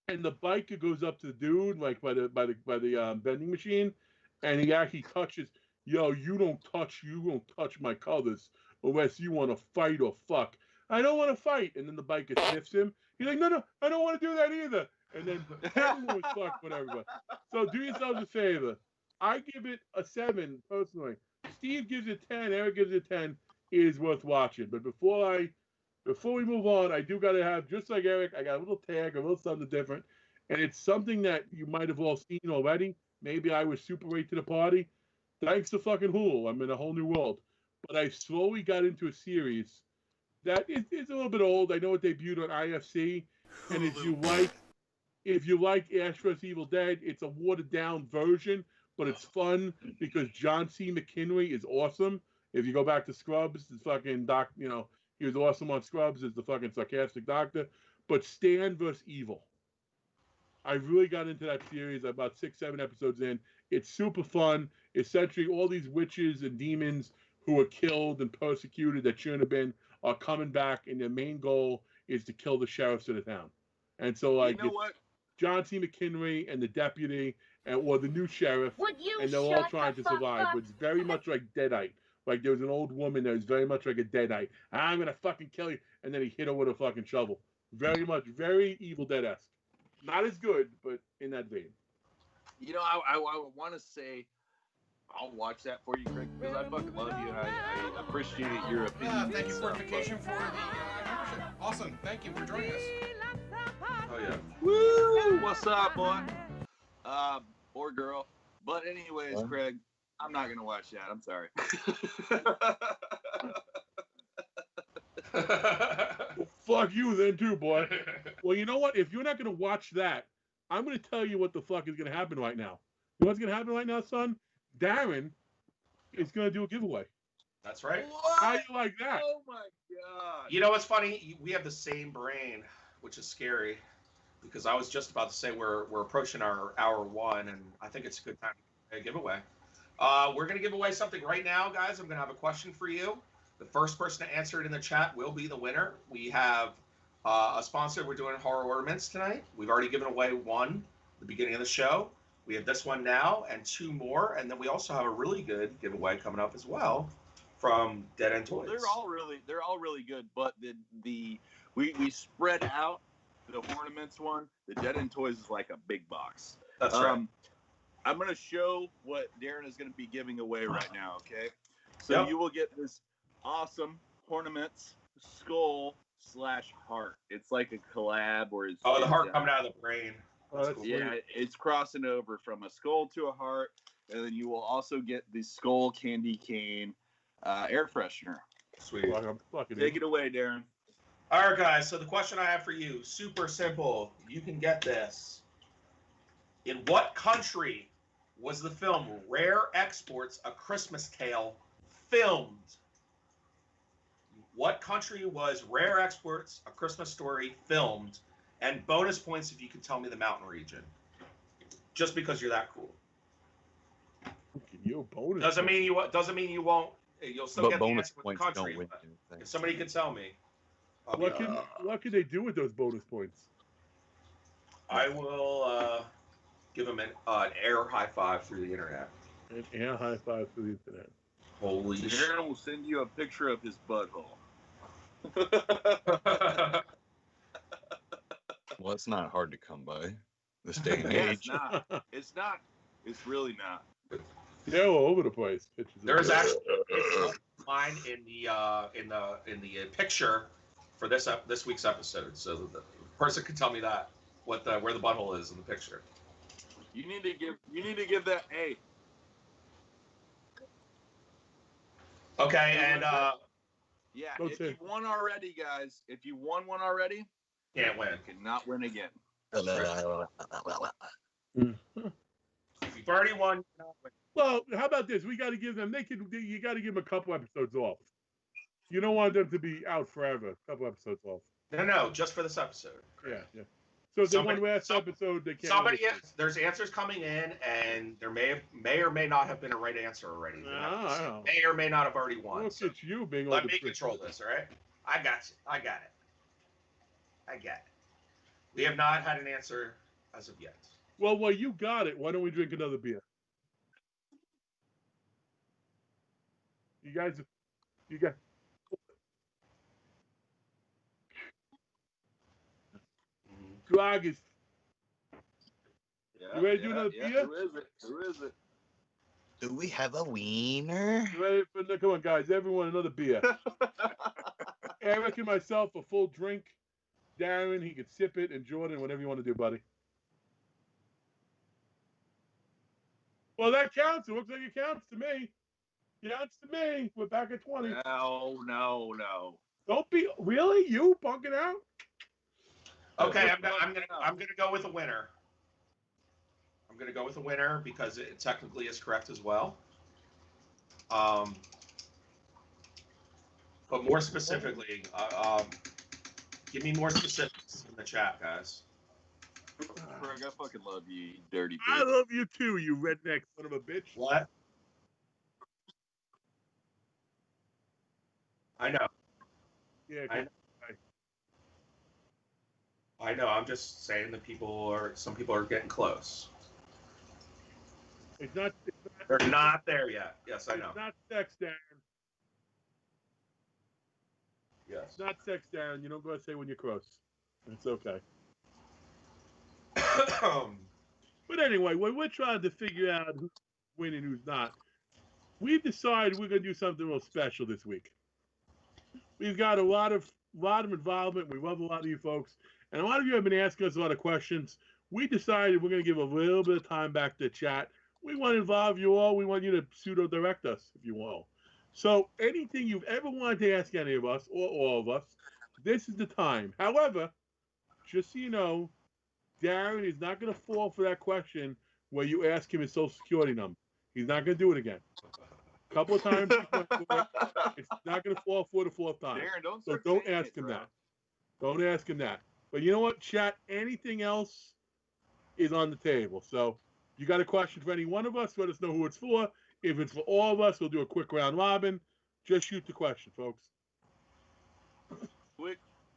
and the biker goes up to the dude like by the vending machine, and he actually touches. Yo, you don't touch my colors unless you want to fight or fuck. I don't want to fight. And then the biker sniffs him. He's like, no, I don't want to do that either. And then everyone was fucked with everybody. So do yourselves a favor. I give it a 7 personally. Steve gives it 10. Eric gives it 10. It is worth watching. But before we move on, I do got to have, just like Eric, I got a little tag, a little something different. And it's something that you might have all seen already. Maybe I was super late to the party. Thanks to fucking Hulu. I'm in a whole new world. But I slowly got into a series that is a little bit old. I know it debuted on IFC. And if you like Ash vs. Evil Dead, it's a watered down version, but it's fun because John C. McKinley is awesome. If you go back to Scrubs, the fucking he was awesome on Scrubs as the fucking sarcastic doctor. But Stan vs. Evil. I really got into that series about 6-7 episodes in. It's super fun. Essentially, all these witches and demons who were killed and persecuted that shouldn't have been are coming back, and their main goal is to kill the sheriffs of the town. And so, like, you know what? John C. McKinley and the deputy, or the new sheriff, and they're all trying to survive. But it's very much like Deadite. Like, there was an old woman that was very much like a Deadite. I'm going to fucking kill you. And then he hit her with a fucking shovel. Very Evil Dead-esque. Not as good, but in that vein. You know, I want to say I'll watch that for you, Craig, because I fucking love you. I appreciate your opinion. Thank you, Fortification, for the membership. Awesome. Thank you for joining us. Oh, yeah. Woo! What's up, boy? Or girl. But anyways, Craig, I'm not going to watch that. I'm sorry. Well, fuck you then too, boy. Well, you know what? If you're not going to watch that, I'm going to tell you what the fuck is going to happen right now. You know what's going to happen right now, son? Darren is going to do a giveaway. That's right. What? How you like that? Oh my god. You know what's funny? We have the same brain, which is scary, because I was just about to say we're approaching our hour 1, and I think it's a good time to give a giveaway. We're going to give away something right now, guys. I'm going to have a question for you. The first person to answer it in the chat will be the winner. We have a sponsor. We're doing horror ornaments tonight. We've already given away one at the beginning of the show. We have this one now and 2 more, and then we also have a really good giveaway coming up as well from Dead End Toys. They're all really good, but we spread out the ornaments one. The Dead End Toys is like a big box. That's right. I'm gonna show what Darren is gonna be giving away right now. Okay, so you will get this awesome ornaments skull/heart. It's like a collab where it's the heart coming out of the brain. Oh, that's yeah, it's crossing over from a skull to a heart, and then you will also get the skull candy cane air freshener. Sweet. Take it away, Darren. All right, guys. So the question I have for you, super simple. You can get this. In what country was the film Rare Exports: A Christmas Tale filmed? What country was Rare Exports: A Christmas Story filmed? And bonus points if you can tell me the mountain region. Just because you're that cool. You bonus. Doesn't mean you won't. You'll still But get the bonus answer with the points country. don't win but anything. If somebody can tell me, What can they do with those bonus points? I will give them an air high five through the internet. An air high five through the internet. Holy shit! Darren will send you a picture of his butthole. Well, it's not hard to come by this day and Yeah, age. it's not. It's not. It's really not. They're all over the place. There's actually mine in the picture for this week's episode, so the person can tell me that where the butthole is in the picture. You need to give that A. Okay, and Yeah, Go if to- you won already, guys, if you won one already, can't win. you cannot win again. If you've already won, you cannot win. Well, how about this? We got to give them. You got to give them a couple episodes off. You don't want them to be out forever. A couple episodes off. No, just for this episode. Yeah. So if they won last episode, they can't. There's answers coming in, and there may or may not have been a right answer already. I know. May or may not have already won. Look So at you being. let me control this, all right? I got you. I got it. We have not had an answer as of yet. Well, you got it. Why don't we drink another beer? You got. Grog is. Yeah, You ready to do another beer? Who is it? Do we have a wiener? You ready for? Come on, guys! Everyone, another beer. Eric and myself a full drink. Darren, he could sip it, and Jordan, whatever you want to do, buddy. Well, that counts. It looks like it counts to me. Counts to me. We're back at 20. No. Don't be really you bunking out. Okay, I'm gonna go with a winner. I'm gonna go with a winner because it technically is correct as well. But more specifically, give me more specifics in the chat, guys. Greg, I fucking love you, you dirty I bitch. love you too, you redneck son of a bitch. What? I know. Yeah. I know. I'm just saying that some people are getting close. It's not. They're not there yet. Yes, I know. It's not sex, Darren. Yes. It's not sex, Darren. You don't go to say when you're close. It's okay. But anyway, when we're trying to figure out who's winning, who's not, we've decided we're going to do something real special this week. We've got a lot of involvement. We love a lot of you folks. And a lot of you have been asking us a lot of questions. We decided we're going to give a little bit of time back to chat. We want to involve you all. We want you to pseudo-direct us, if you will. So anything you've ever wanted to ask any of us, or all of us, this is the time. However, just so you know, Darren is not going to fall for that question where you ask him his social security number. He's not going to do it again. A couple of times, it's not going to fall for the fourth time. Darren, So don't ask him that. Don't ask him that. But you know what, chat? Anything else is on the table. So you got a question for any one of us, let us know who it's for. If it's for all of us, we'll do a quick round robin. Just shoot the question, folks.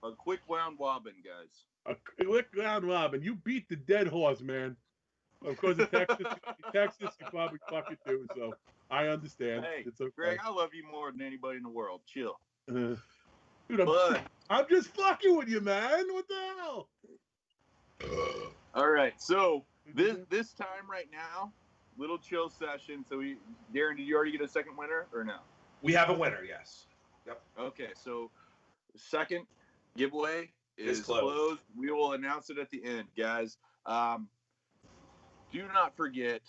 A quick round robin, guys. A quick round robin. You beat the dead horse, man. Of course, in Texas, you probably fuck it too. So I understand. Hey, it's okay. Greg, I love you more than anybody in the world. Chill. Dude, But I'm just fucking with you, man. What the hell? all right, so this time right now, little chill session. So Darren, did you already get a second winner or no? We have a winner, yes. Yep. Okay, so the second giveaway is It's closed. We will announce it at the end, guys. Do not forget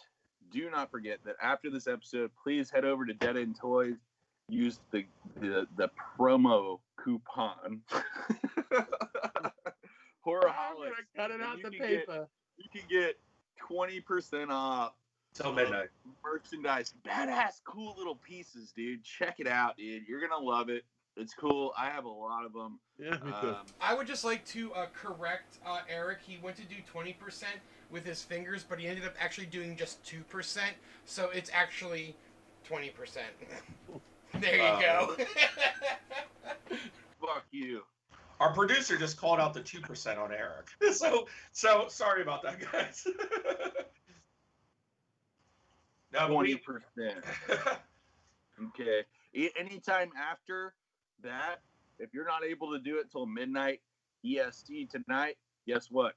that after this episode, please head over to Dead End Toys. Use the promo coupon Horrorholics. Cut it out You the can paper. You can get 20% off Till midnight. merchandise. Badass, cool little pieces, dude. Check it out, dude. You're gonna love it. It's cool. I have a lot of them. Yeah, me too. I would just like to correct Eric. He went to do 20% with his fingers, but he ended up actually doing just 2%. So it's actually 20%. There you go. Fuck you. Our producer just called out the 2% on Eric. So sorry about that, guys. No, 20%. Okay. Anytime after that, if you're not able to do it till midnight EST tonight, guess what?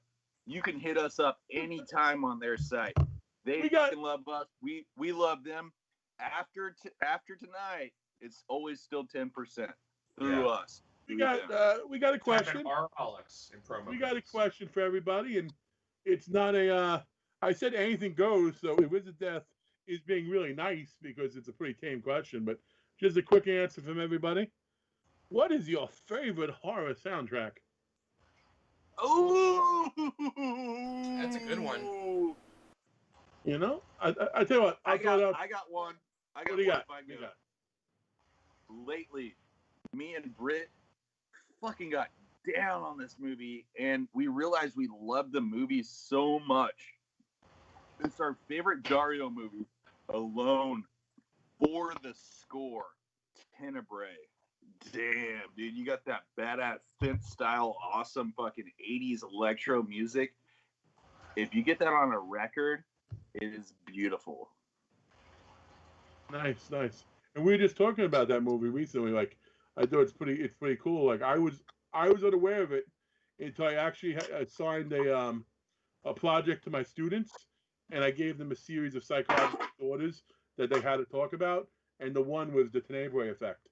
You can hit us up anytime on their site. They fucking love us. We love them. After tonight, it's always still 10% through us. We got a question. Horrorholics in promo. We got a question for everybody, and it's not a. I said anything goes, so if it's a death, is being really nice because it's a pretty tame question, but just a quick answer from everybody. What is your favorite horror soundtrack? Oh, that's a good one. You know, I tell you what. I got one. I got what do you one. got? If I You got? Lately, me and Britt fucking got down on this movie, and we realized we loved the movie so much. It's our favorite Dario movie, Alone, for the score, Tenebrae. Damn, dude, you got that badass synth style, awesome fucking 80s electro music. If you get that on a record, it is beautiful. Nice. And we were just talking about that movie recently. Like, I thought it's pretty cool. Like, I was unaware of it until I actually assigned a project to my students, and I gave them a series of psychological disorders that they had to talk about, and the one was the Tenebrae effect.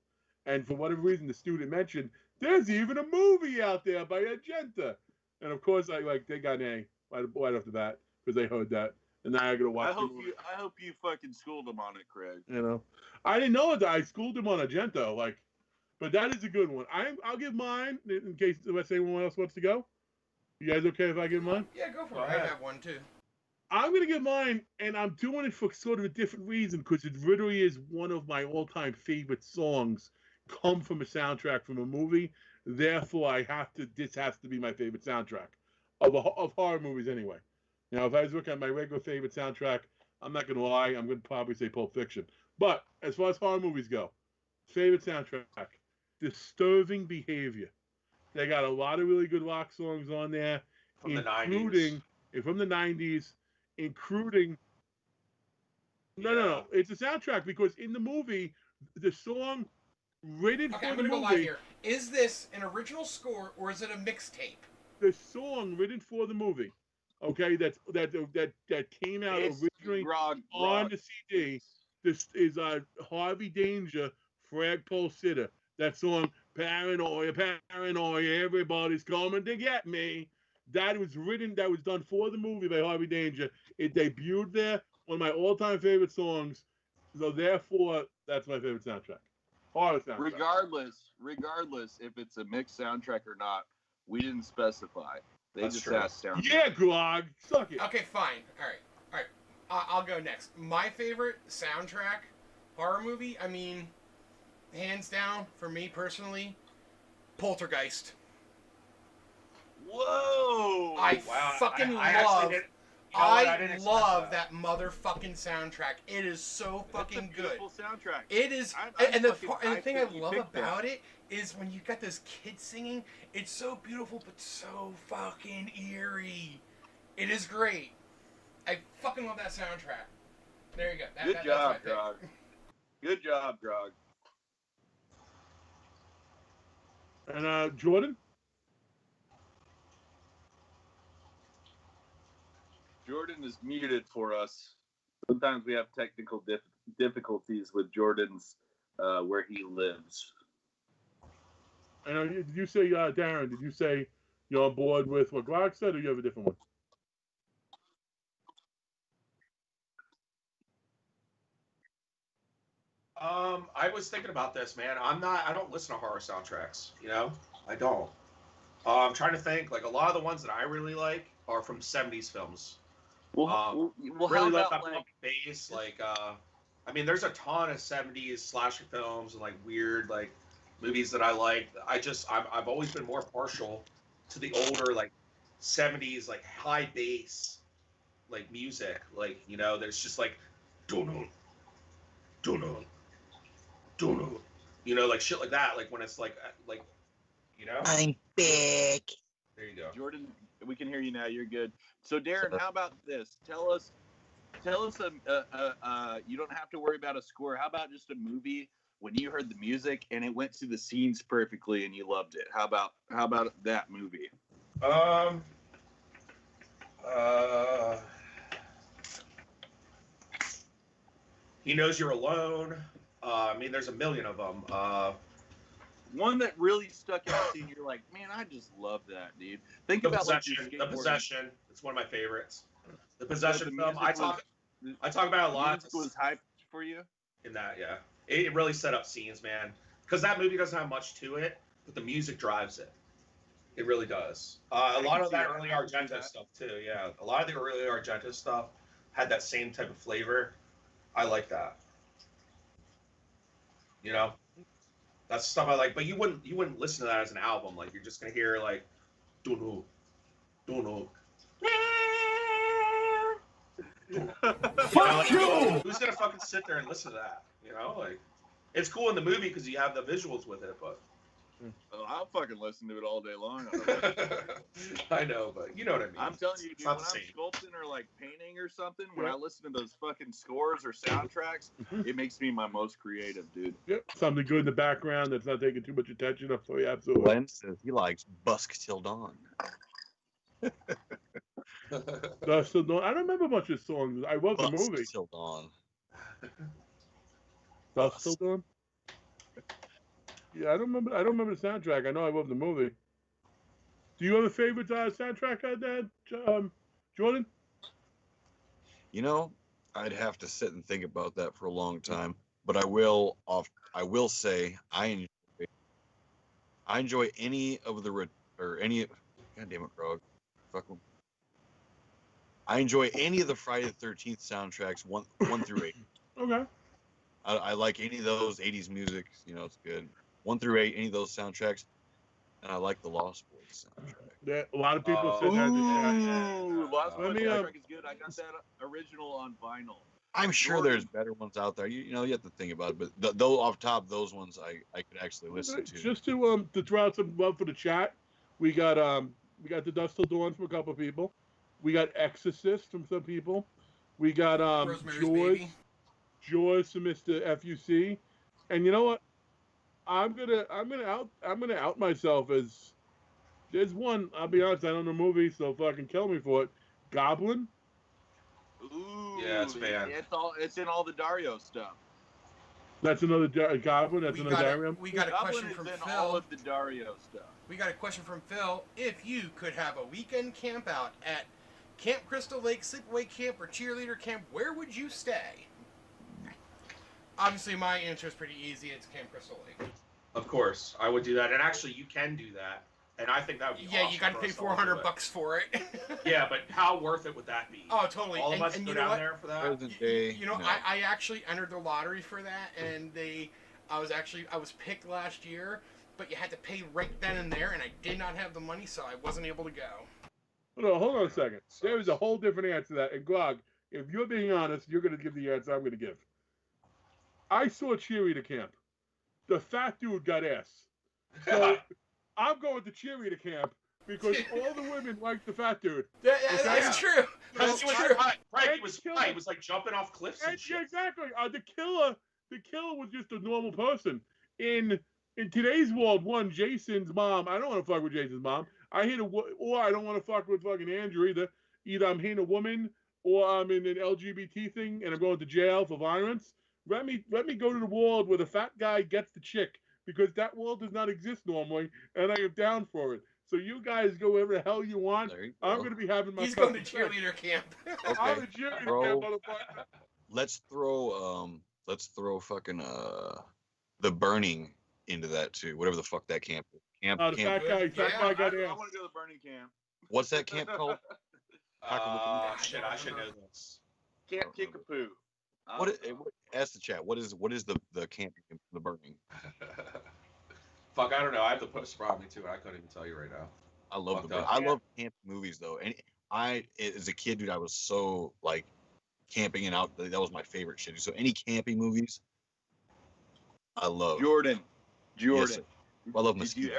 And for whatever reason, the student mentioned there's even a movie out there by Argenta, and of course, they got an A right off the bat because they heard that, and now I got to watch. I hope you fucking schooled them on it, Craig. You know, I didn't know that. I schooled him on Argento, but that is a good one. I'll give mine in case unless anyone else wants to go. You guys okay if I give mine? Yeah, go for it. I have one too. I'm going to give mine, and I'm doing it for sort of a different reason because it really is one of my all-time favorite songs come from a soundtrack from a movie. Therefore, this has to be my favorite soundtrack of horror movies anyway. Now, if I was looking at my regular favorite soundtrack, I'm not going to lie, I'm going to probably say Pulp Fiction. But as far as horror movies go, favorite soundtrack, Disturbing Behavior. They got a lot of really good rock songs on there, From the from the 90s, including no, it's a soundtrack because in the movie, the song written Okay, for I'm the gonna go movie. live here. Is this an original score or is it a mixtape? The song written for the movie, okay, that came out originally on the CD. This is Harvey Danger, Flagpole Sitter. That song, Paranoia, Paranoia, everybody's coming to get me. That was done for the movie by Harvey Danger. It debuted there, one of my all-time favorite songs. So therefore, that's my favorite soundtrack. Horror soundtrack. Regardless if it's a mixed soundtrack or not, we didn't specify. They That's just true. asked soundtrack. Yeah, Grog, suck it. Okay, fine. All right. I'll go next. My favorite soundtrack horror movie, I mean, hands down, for me personally, Poltergeist. Whoa! I love that motherfucking soundtrack. It is so fucking good. Beautiful soundtrack. It is, and the thing I love about it is when you got this kid singing. It's so beautiful, but so fucking eerie. It is great. I fucking love that soundtrack. There you go. Good job, Grog. Good job, Grog. And Jordan? Jordan is muted for us. Sometimes we have technical difficulties with Jordan's where he lives. And did you say, Darren, did you say you're on board with what Grog said, or you have a different one? I was thinking about this, man. I don't listen to horror soundtracks, you know? I don't. I'm trying to think, like, a lot of the ones that I really like are from 70s films. Well, really how love about that bass, I mean, there's a ton of 70s slasher films and, like, weird, like, movies that I like. I've always been more partial to the older like 70s like high bass like music. Like, you know, there's just like dun dun dun, you know, like shit like that. Like when it's like you know. I'm back. There you go. Jordan, we can hear you now. You're good. So Darren, how about this? Tell us you don't have to worry about a score. How about just a movie when you heard the music and it went to the scenes perfectly and you loved it? How about that movie? He Knows You're Alone. I mean, there's a million of them. One that really stuck out to you, you're like, man, I just love that, dude. Think The about Possession. like The Possession. It's one of my favorites. The Possession the film. I talk about it a lot. Music was hyped for you. In that, yeah, it really set up scenes, man. Because that movie doesn't have much to it, but the music drives it. It really does. A lot of that early Argento stuff too. Yeah, a lot of the early Argento stuff had that same type of flavor. I like that. You know, that's stuff I like. But you wouldn't listen to that as an album. Like you're just gonna hear like, don't know. Fuck you! Who's gonna fucking sit there and listen to that? You know, like it's cool in the movie because you have the visuals with it, but. Oh, I'll fucking listen to it all day long. I know, but you know what I mean. I'm telling you, dude, when I'm sculpting or like painting or something, when I listen to those fucking scores or soundtracks, it makes me my most creative, dude. Yep, something good in the background that's not taking too much attention. So yeah, absolutely. Glenn says he likes Busk Till Dawn. Dusk Till Dawn. I don't remember much of the songs. I love the movie. Till Dawn. Dusk Till Dawn. Yeah, I don't remember the soundtrack. I know I love the movie. Do you have a favorite soundtrack on that, Jordan? You know, I'd have to sit and think about that for a long time, but I will say I enjoy any of the God damn it, Grog. Fuck them. I enjoy any of the Friday the 13th soundtracks, one through 8. Okay. I like any of those 80s music. You know, it's good. 1 through 8, any of those soundtracks, and I like the Lost Boys soundtrack. Yeah, a lot of people said that. Lost Boys soundtrack is good. I got that original on vinyl. I'm sure there's better ones out there. You know, you have to think about it, but though off top, those ones I could actually listen to. Just to throw out some love for the chat, we got the Dusk Till Dawn from a couple of people. We got Exorcist from some people. We got Jaws from Mr. F.U.C. And you know what? I'm gonna out myself as there's one. I'll be honest, I don't know movies, so fucking kill me for it. Goblin. Ooh, yeah, it's banned. It's in all the Dario stuff. That's another Goblin. That's another Dario. We got a question from Phil. All of the Dario stuff. We got a question from Phil. If you could have a weekend camp out at Camp Crystal Lake, sleepaway camp, or cheerleader camp, where would you stay? Obviously, my answer is pretty easy. It's Camp Crystal Lake. Of course, I would do that, and actually, you can do that, and I think that would be awesome. You got to pay $400 for it. Yeah, but how worth it would that be? Oh, totally. All of us go down there for that. I actually entered the lottery for that, and I was picked last year, but you had to pay right then and there, and I did not have the money, so I wasn't able to go. No, hold on a second. There is a whole different answer to that. And Grog, if you're being honest, you're going to give the answer I'm going to give. I saw cheerleader camp. The fat dude got ass. So I'm going to cheerleader camp because all the women like the fat dude. That's true. That's true. Right, he was like jumping off cliffs and shit. Exactly. The killer was just a normal person. In today's world, Jason's mom. I don't want to fuck with Jason's mom. I don't want to fuck with fucking Andrew either. Either I'm hitting a woman or I'm in an LGBT thing and I'm going to jail for violence. Let me go to the world where the fat guy gets the chick because that world does not exist normally, and I am down for it. So you guys go wherever the hell you want. I'm going to be having my. He's going to cheerleader camp. Okay. I'm a cheerleader camp, motherfucker. Let's throw fucking the Burning into that too. Whatever the fuck that camp is. The fat guy got ass. I want to go to the Burning camp. What's that camp called? Shit, I should know this. Camp Kickapoo. Ask the chat. What is the camp, the Burning? Fuck, I don't know. I have the poster behind me too, and I couldn't even tell you right now. I love Fucked up. I love camp movies though, and as a kid, dude, I was so like camping and out. That was my favorite shit. So any camping movies, I love. Jordan. Yes, I love Did mosquitoes.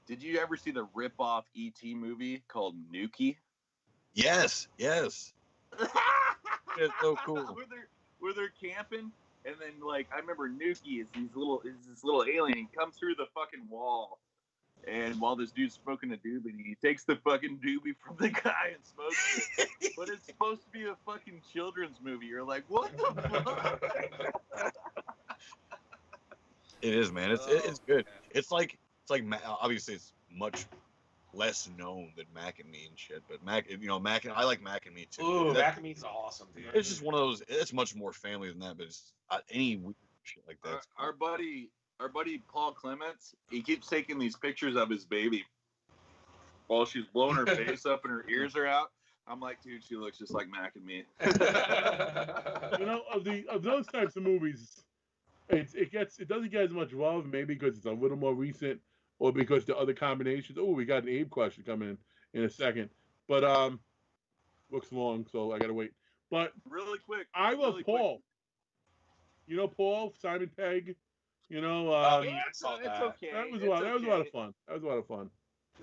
Did you ever see the rip-off E.T. movie called Nuki? Yes. It's so cool. where they're camping, and then like I remember Nuki is this little alien. He comes through the fucking wall, and while this dude's smoking a doobie, he takes the fucking doobie from the guy and smokes it. But it's supposed to be a fucking children's movie. You're like, what the fuck? It is, man. It's good. It's like obviously it's much less known than Mac and Me and shit, but I like Mac and Me too. Ooh, Mac and Me's awesome, dude. It's just one of those. It's much more family than that, but it's any weird shit like that. Our buddy Paul Clements, he keeps taking these pictures of his baby while she's blowing her face up and her ears are out. I'm like, dude, she looks just like Mac and Me. Of those types of movies, it doesn't get as much love, maybe because it's a little more recent, or because the other combinations. Oh, we got an Abe question coming in a second, but looks long, so I gotta wait. But really quick, I love Paul. Quick. You know Paul, Simon Pegg. Yeah, it's okay. That was a lot of fun.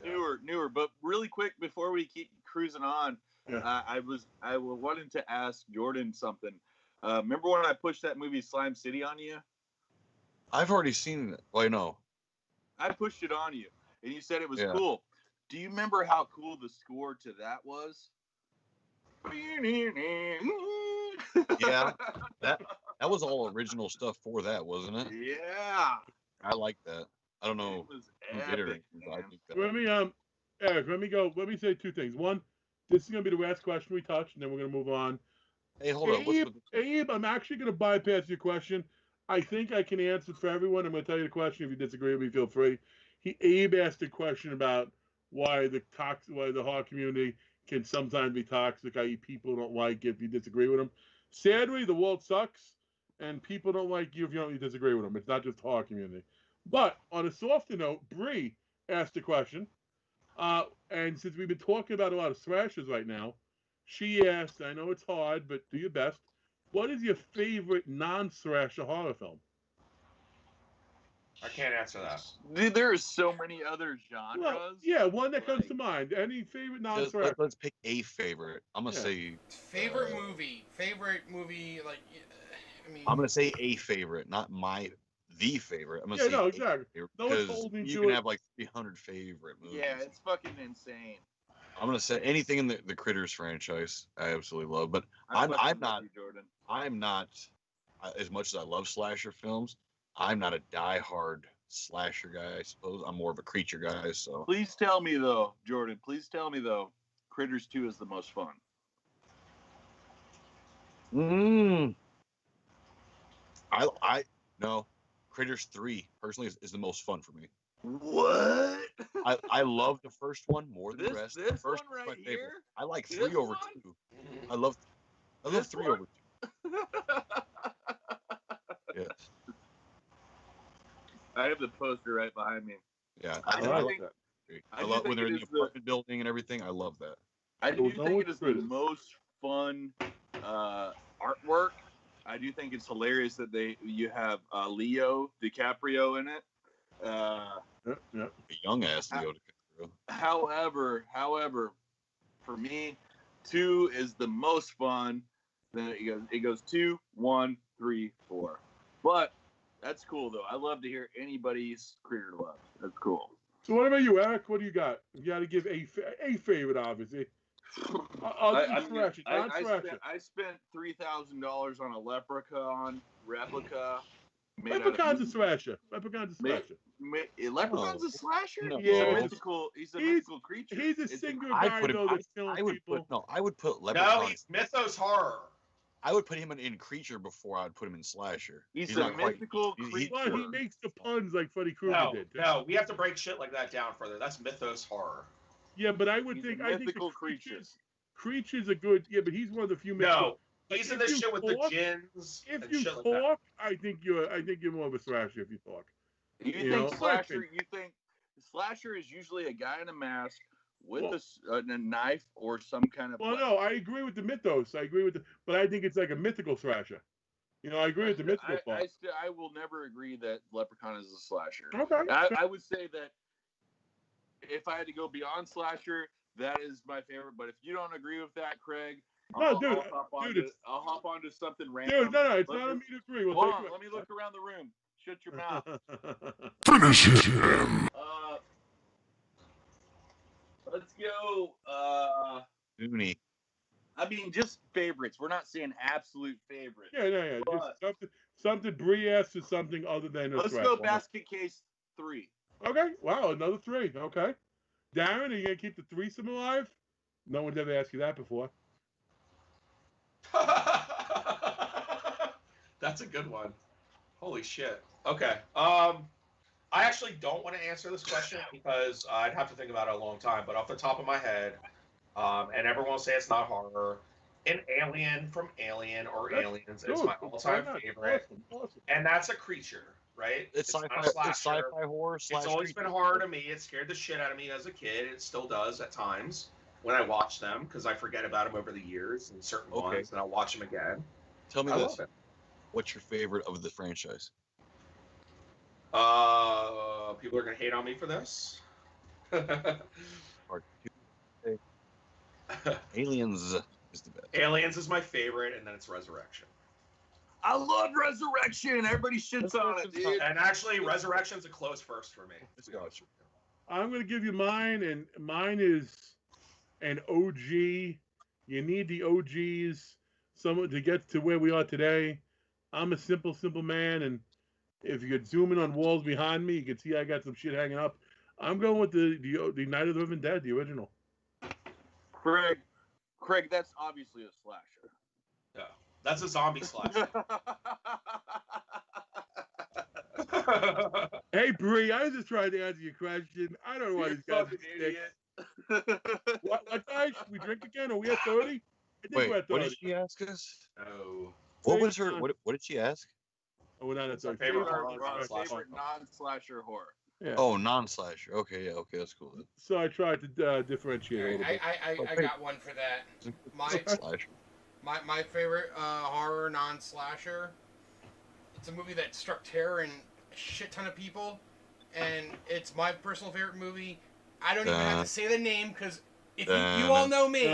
Newer, but really quick before we keep cruising on, yeah. I wanted to ask Jordan something. Remember when I pushed that movie Slime City on you? I've already seen it. Well, no. I pushed it on you, and you said it was cool. Do you remember how cool the score to that was? Yeah, that was all original stuff for that, wasn't it? Yeah. I like that. I don't know. It was epic, Eric, let me say two things. One, this is gonna be the last question we touch, and then we're gonna move on. Hey, hold on. Abe, I'm actually gonna bypass your question. I think I can answer for everyone. I'm going to tell you the question. If you disagree with me, feel free. Abe asked a question about why the horror community can sometimes be toxic, i.e. people don't like it if you disagree with them. Sadly, the world sucks, and people don't like you if you don't disagree with them. It's not just the horror community. But on a softer note, Bree asked a question, and since we've been talking about a lot of slashers right now, she asked, I know it's hard, but do your best, what is your favorite non-slasher horror film? I can't answer that. Dude, there are so many other genres. Well, yeah, one that comes to mind. Any favorite non-slasher? Let's pick a favorite. I'm gonna say favorite movie. Like, I mean, I'm gonna say a favorite, not the favorite. I'm gonna say exactly. Because you can have like 300 favorite movies. Yeah, it's fucking insane. I'm gonna say anything in the Critters franchise. I absolutely love, but I'm not as much as I love slasher films. I'm not a diehard slasher guy. I suppose I'm more of a creature guy. So please tell me though, Jordan. Please tell me though, Critters 2 is the most fun. I no, Critters 3 personally is the most fun for me. What? I love the first one more than the rest. This the first one right my favorite. here? I like 3 over 2. I love 3 over 2. Yes. I have the poster right behind me. Yeah, I love that. I love when they're in the apartment building and everything. I love that. I do think it is the most fun artwork. I do think it's hilarious that you have Leo DiCaprio in it. A young ass Leo DiCaprio. However, for me, 2 is the most fun. Then it goes 2, 1, 3, 4. But that's cool though. I love to hear anybody's Critter love. That's cool. So what about you, Eric? What do you got? You got to give a favorite, obviously. I spent $3,000 on a Leprechaun replica. Leprechaun's a slasher. Leprechaun's a slasher? No. Yeah, he's a mythical creature. He's a single guy though that's killing people. I would put Leprechaun. No, he's Mythos horror. I would put him in creature before I would put him in slasher. He's a mythical creature. Well, he makes the puns like Freddy Krueger did. No, we have to break shit like that down further. That's Mythos horror. Yeah, but I think mythical creatures. Creatures are good. Yeah, but he's one of the few. No, he's in this shit with the gins. If you talk, I think you're more of a slasher if you talk. You think slasher? You think slasher is usually a guy in a mask with a knife or some kind of. Well, no, I agree with the mythos. But I think it's like a mythical slasher. I agree with the mythical part. I will never agree that Leprechaun is a slasher. Okay. I would say that if I had to go beyond slasher, that is my favorite. But if you don't agree with that, Craig, I'll hop onto something random. Dude, no, it's not on me to agree. Hold on, let me look around the room. Shut your mouth. Finish him. Let's go. Dooney. I mean, just favorites. We're not saying absolute favorites. Yeah. Just something Brie-esque or something other than a Let's go basket case 3. Okay. Wow, another 3. Okay. Darren, are you going to keep the threesome alive? No one's ever asked you that before. That's a good one. Holy shit. Okay. I actually don't want to answer this question because I'd have to think about it a long time. But off the top of my head, and everyone will say it's not horror, an Alien from Alien or Aliens is my all-time favorite. Awesome. And that's a creature, right? It's sci-fi horror. It's always been horror to me. It scared the shit out of me as a kid. It still does at times when I watch them because I forget about them over the years and certain ones, and I'll watch them again. Tell me this. What's your favorite of the franchise? People are gonna hate on me for this. Aliens is the best. Aliens is my favorite, and then it's Resurrection. I love Resurrection. Everybody shits on it, dude. And actually, Resurrection's a close first for me. I'm gonna give you mine, and mine is an OG. You need the OGs, someone to get to where we are today. I'm a simple man, and if you could zoom in on walls behind me, you can see I got some shit hanging up. I'm going with the Night of the Living Dead, the original. Craig, that's obviously a slasher. Yeah, that's a zombie slasher. Hey, Bree, I was just trying to answer your question. I don't know why these guys are idiot. What guys? We drink again? Are we at 30? I think we're at 30. What did she ask us? Oh. What was her? What did she ask? Oh, we're not at 30. Favorite non-slasher horror. Yeah. Oh, non-slasher. Okay, yeah, okay, that's cool. So I tried to differentiate a little bit. I got one for that. My favorite horror non-slasher. It's a movie that struck terror in a shit ton of people, and it's my personal favorite movie. I don't even have to say the name because if you all know me,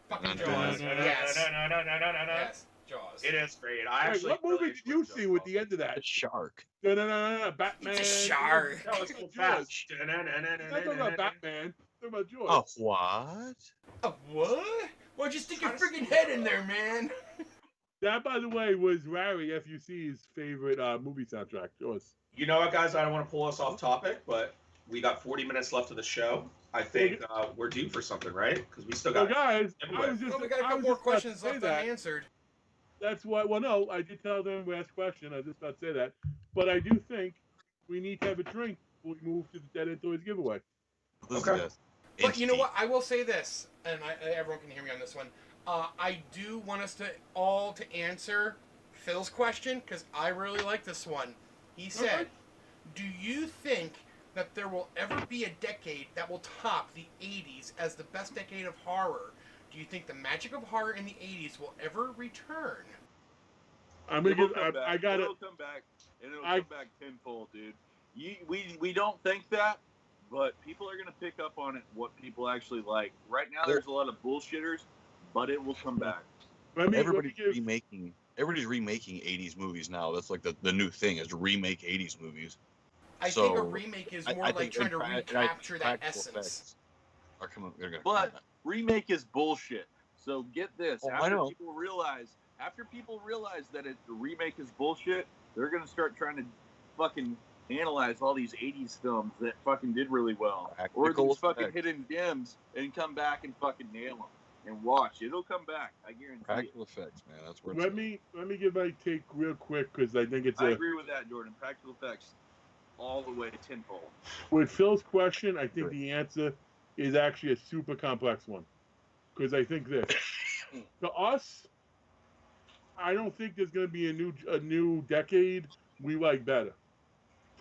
fucking Jaws. Yes, Jaws. It is great. What movie did you see with the end of that? A shark. No, Batman. It's a shark. That was so fast. I'm not talking about Batman. I'm talking about Jaws. Oh, what? A what? Well, just stick your freaking head in there, man. That, by the way, was Larry F.U.C.'s favorite movie soundtrack. Jaws. You know what, guys? I don't want to pull us off topic, but we got 40 minutes left of the show. I think we're due for something, right? Because we still got. Well, guys, we got a couple more questions left unanswered. That's why. Well, no, I did tell them to ask a question. I was just about to say that, but I do think we need to have a drink before we move to the Dead End Toys giveaway. Okay. But you know what? I will say this, and everyone can hear me on this one. I do want us to answer Phil's question because I really like this one. He said, "Do you think that there will ever be a decade that will top the 80s as the best decade of horror? Do you think the magic of horror in the 80s will ever return?" I'm gonna give. I got it. It'll come back, and it'll come back tenfold, dude. We don't think that, but people are gonna pick up on it. What people actually like. Right now, there's a lot of bullshitters, but it will come back. Everybody's remaking 80s movies now. That's like the new thing is to remake 80s movies. I think a remake is more like trying to recapture that essence. But remake is bullshit. So get this. After people realize that the remake is bullshit, they're going to start trying to fucking analyze all these 80s films that fucking did really well. Or these fucking hidden gems and come back and fucking nail them. And watch. It'll come back. I guarantee Practical effects, man. That's where let me give my take real quick because I think I agree with that, Jordan. Practical effects all the way to tenfold. With Phil's question, I think the answer is actually a super complex one. Because I think this. To us, I don't think there's going to be a new decade we like better.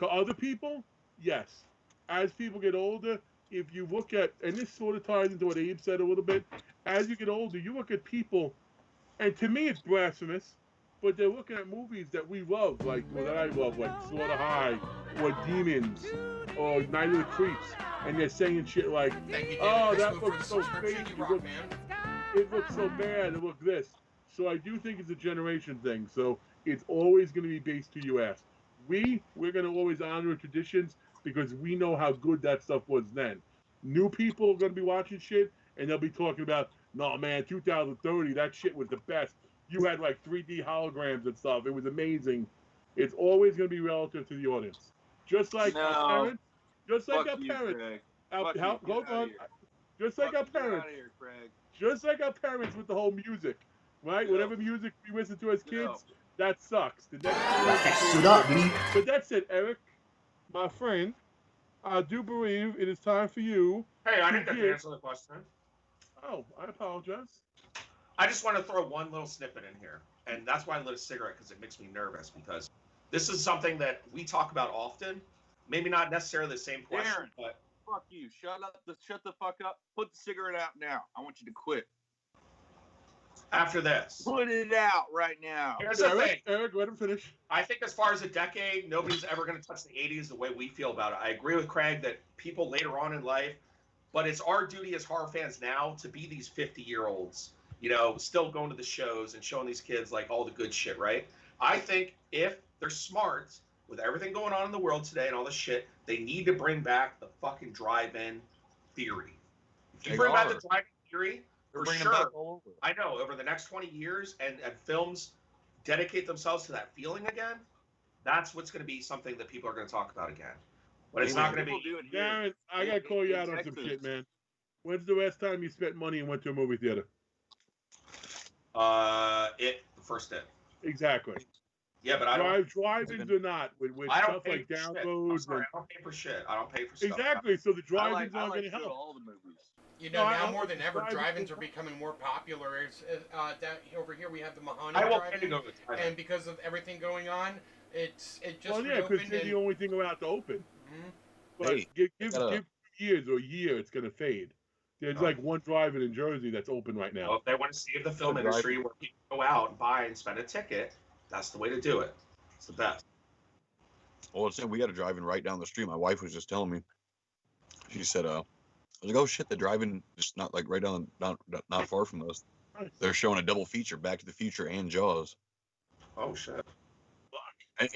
To other people, yes. As people get older, if you look at, and this sort of ties into what Abe said a little bit, as you get older, you look at people, and to me it's blasphemous, but they're looking at movies that we love, like, well, that I love, like Slaughter High, or Demons, or Night of the Creeps, and they're saying shit like, oh, that looks so fake, it looks so bad, it looks this. So I do think it's a generation thing, so it's always going to be based to you ask. We're going to always honor traditions because we know how good that stuff was then. New people are going to be watching shit, and they'll be talking about, no, man, 2030, that shit was the best. You had, like, 3D holograms and stuff. It was amazing. It's always going to be relative to the audience. Just like our parents. Just like our parents. Hold on. Just like our parents. Just like our parents with the whole music, right? Yeah. Whatever music we listen to as kids, that sucks. The next but that's it, Eric, my friend. I do believe it is time for you. Hey, I didn't get to answer the question. Oh, I apologize. I just want to throw one little snippet in here, and that's why I lit a cigarette, because it makes me nervous, because this is something that we talk about often. Maybe not necessarily the same question, Aaron, but fuck you. Shut the fuck up. Put the cigarette out now. I want you to quit. After this. Put it out right now. Here's the thing. Eric, let him finish. I think as far as a decade, nobody's ever going to touch the 80s the way we feel about it. I agree with Craig that people later on in life, but it's our duty as horror fans now to be these 50-year-olds, you know, still going to the shows and showing these kids like all the good shit, right? I think if they're smart with everything going on in the world today and all this shit, they need to bring back the fucking drive-in theory. If you bring back the drive-in theory, for sure, I know, over the next 20 years and films dedicate themselves to that feeling again, that's what's going to be something that people are going to talk about again. But it's not going to be... Darren, I got to call you out on some shit, man. When's the last time you spent money and went to a movie theater? The first day. Exactly. Yeah, but I don't... Drive-ins or not, with stuff like downloads. I don't pay for shit. I don't pay for stuff. Exactly, so the drive-ins aren't going to help. All the movies. You know, now more than ever, drive-ins are becoming more popular. Down over here, we have the Mahoney drive-in, and because of everything going on, it just because they're the only thing allowed to open. Mm-hmm. But give 2 years or a year, it's going to fade. There's like one drive-in in Jersey that's open right now. Well, if they want to save the film industry where people go out and buy and spend a ticket, that's the way to do it. It's the best. Well, we got a drive-in right down the street. My wife was just telling me. She said, I was like, oh shit, the drive-in just not like right down, not far from us. They're showing a double feature, Back to the Future and Jaws. Oh shit! And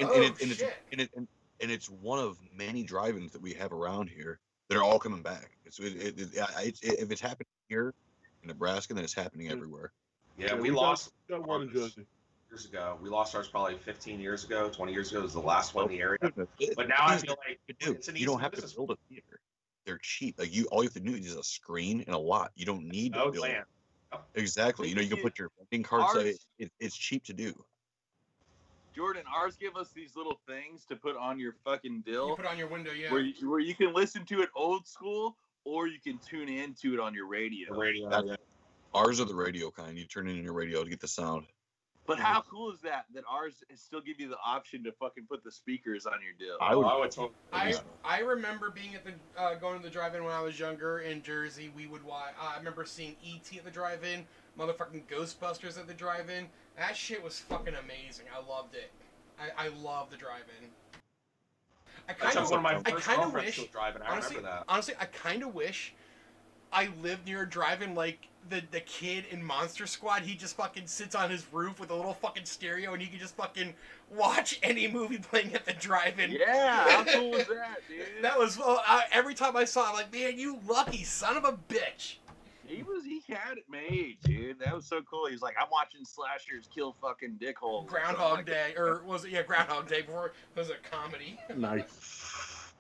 it's one of many drive-ins that we have around here that are all coming back. If it's happening here in Nebraska, then it's happening everywhere. Yeah, we lost one in Jersey years ago. We lost ours probably 15 years ago, 20 years ago. It was the last one in the area. But now I feel like it's an easy don't have to build a theater. They're cheap. Like all you have to do is a screen and a lot. You don't need to build. Land. Exactly. You know, you can put your vending cards. It's cheap to do. Jordan, ours give us these little things to put on your fucking dill. You put on your window, yeah. Where you can listen to it old school, or you can tune into it on your radio. Ours are the radio kind. You turn it in your radio to get the sound. But how cool is that ours still give you the option to fucking put the speakers on your dill? I would totally. I remember being at the going to the drive-in when I was younger in Jersey. We would watch. I remember seeing E.T. at the drive-in, motherfucking Ghostbusters at the drive-in. That shit was fucking amazing. I loved it. I love the drive-in. I kind of wish. Honestly, I kind of wish I lived near a drive-in like the kid in Monster Squad. He just fucking sits on his roof with a little fucking stereo, and he can just fucking watch any movie playing at the drive-in. Yeah, how cool was that, dude? That was every time I saw it, I'm like, man, you lucky son of a bitch. He had it made, dude. That was so cool. He was like, I'm watching slashers kill fucking dickholes. Groundhog Day, or was it? Yeah, Groundhog Day before it was a comedy. Nice.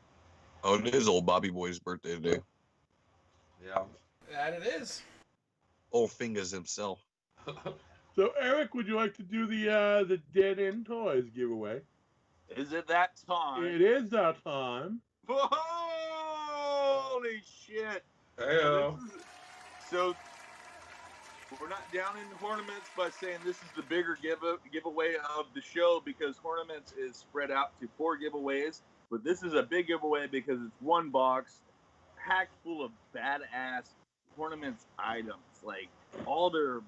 Oh, it is old Bobby Boy's birthday today. Yeah. That it is. Old Fingers himself. So, Eric, would you like to do the Dead End Toys giveaway? Is it that time? It is that time. Holy shit! Hey-o. So, we're not down in ornaments by saying this is the bigger giveaway of the show because ornaments is spread out to 4 giveaways, but this is a big giveaway because it's one box packed full of badass ornaments items, like all their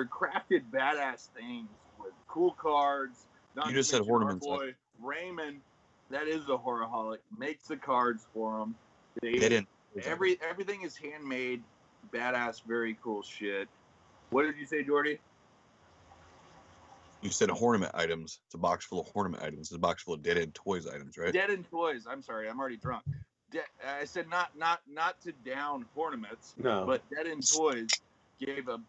crafted badass things with cool cards. Not You just said ornaments. Our boy Raymond, that is a horrorholic, makes the cards for them. They didn't. Everything is handmade, badass, very cool shit. What did you say, Jordy? You said ornament items. It's a box full of ornament items. It's a box full of dead end toys items, right? Dead end toys. I'm sorry, I'm already drunk. I said not to down ornaments, but dead end toys gave a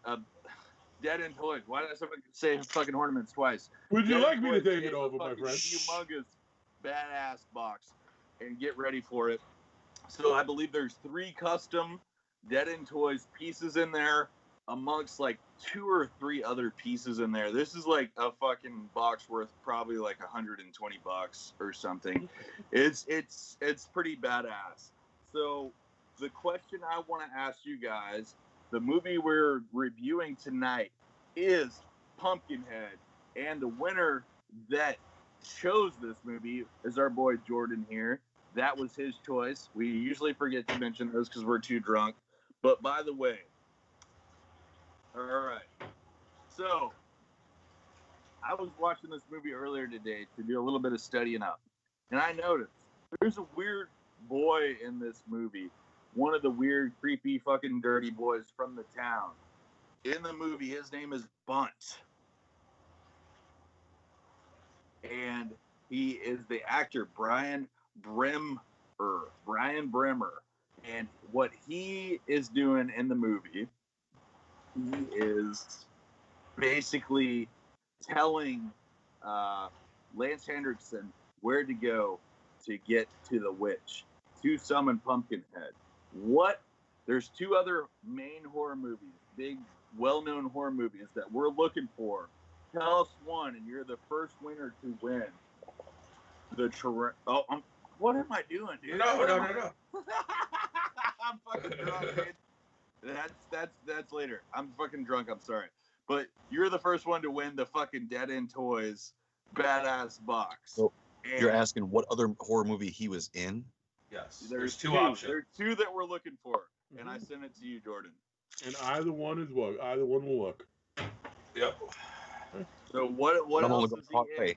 dead end toys. Why did I say fucking ornaments twice? Would you Dead like End me to Toys take gave it a over, my fucking friend? Humongous, badass box, and get ready for it. So I believe there's 3 custom Dead End Toys pieces in there, amongst like 2 or 3 other pieces in there. This is like a fucking box worth probably like $120 or something. It's pretty badass. So the question I want to ask you guys, the movie we're reviewing tonight is Pumpkinhead, and the winner that chose this movie is our boy Jordan here. That was his choice. We usually forget to mention those because we're too drunk. But by the way, all right. So I was watching this movie earlier today to do a little bit of studying up, and I noticed there's a weird boy in this movie. One of the weird, creepy, fucking dirty boys from the town. In the movie, his name is Bunt. And he is the actor Brian Bremer. And what he is doing in the movie, he is basically telling Lance Hendrickson where to go to get to the witch, to summon Pumpkinhead. There's 2 other main horror movies, big, well-known horror movies that we're looking for. Tell us one, and you're the first winner to win. What am I doing, dude? No. I'm fucking drunk, dude. That's later. I'm fucking drunk. I'm sorry, but you're the first one to win the fucking Dead End Toys badass box. So you're asking what other horror movie he was in? Yes. There's 2 options. There's 2 that we're looking for, and I sent it to you, Jordan. And either one will work. Yep. So what else is he in?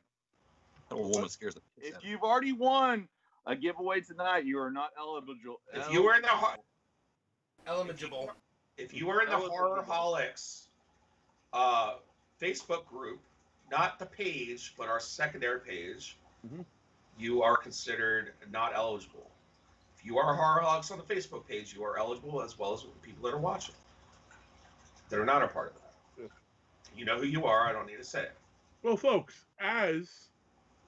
That old woman scares the piss If out of me. you've already won a giveaway tonight, you are not eligible. If you were in the Eligible. If you were in the Horrorholics Facebook group, not the page, but our secondary page, you are considered not eligible. If you are Horrorholics on the Facebook page, you are eligible, as well as the people that are watching that are not a part of that. You know who you are. I don't need to say it. Well, folks, as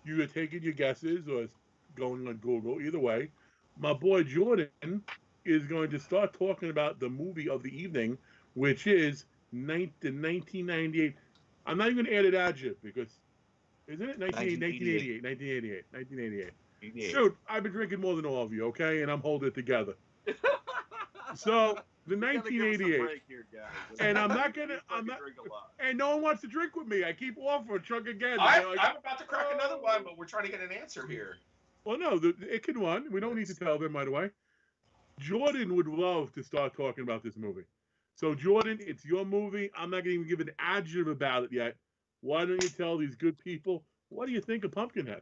you are taking your guesses or going on Google, either way, my boy Jordan is going to start talking about the movie of the evening, which is the 1998. I'm not even going to add an adjective because, isn't it 1988? Dude, I've been drinking more than all of you, okay? And I'm holding it together. So, the 1988. Here, and I'm not, and no one wants to drink with me. I keep offering chug again. I'm about to crack another one, but we're trying to get an answer here. Well, no, it can run. We don't need to tell them right away. Jordan would love to start talking about this movie. So, Jordan, it's your movie. I'm not going to even give an adjective about it yet. Why don't you tell these good people, what do you think of Pumpkinhead?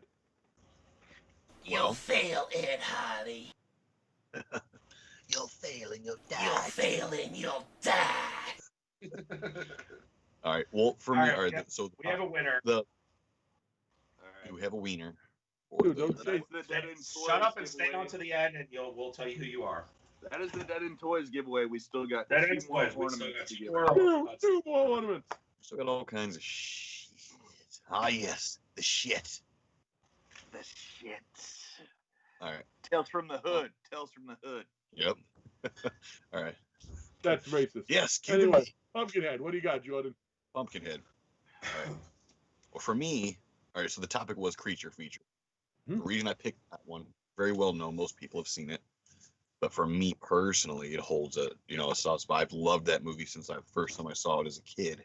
You'll fail, Ed Hardy. You'll fail and you'll die. You'll fail and you'll die. All right. Well, for me, all right. So we have a winner. You have a wiener. Dude, don't say Shut up and stay on to the end, and we'll tell you who you are. That is the Dead End Toys giveaway. We still got Dead 2 End more Toys. We still ornaments got to 2 give more. Two more ornaments. Still got all kinds of shit. Ah, yes, the shit. The shit. All right. Tales from the Hood. Tales from the Hood. Yep. All right. That's racist. Yes. Anyway, Pumpkinhead. What do you got, Jordan? Pumpkinhead. All right. Well, for me, all right. So the topic was creature feature. The reason I picked that one, very well known, most people have seen it. But for me personally, it holds a soft spot. I've loved that movie since the first time I saw it as a kid.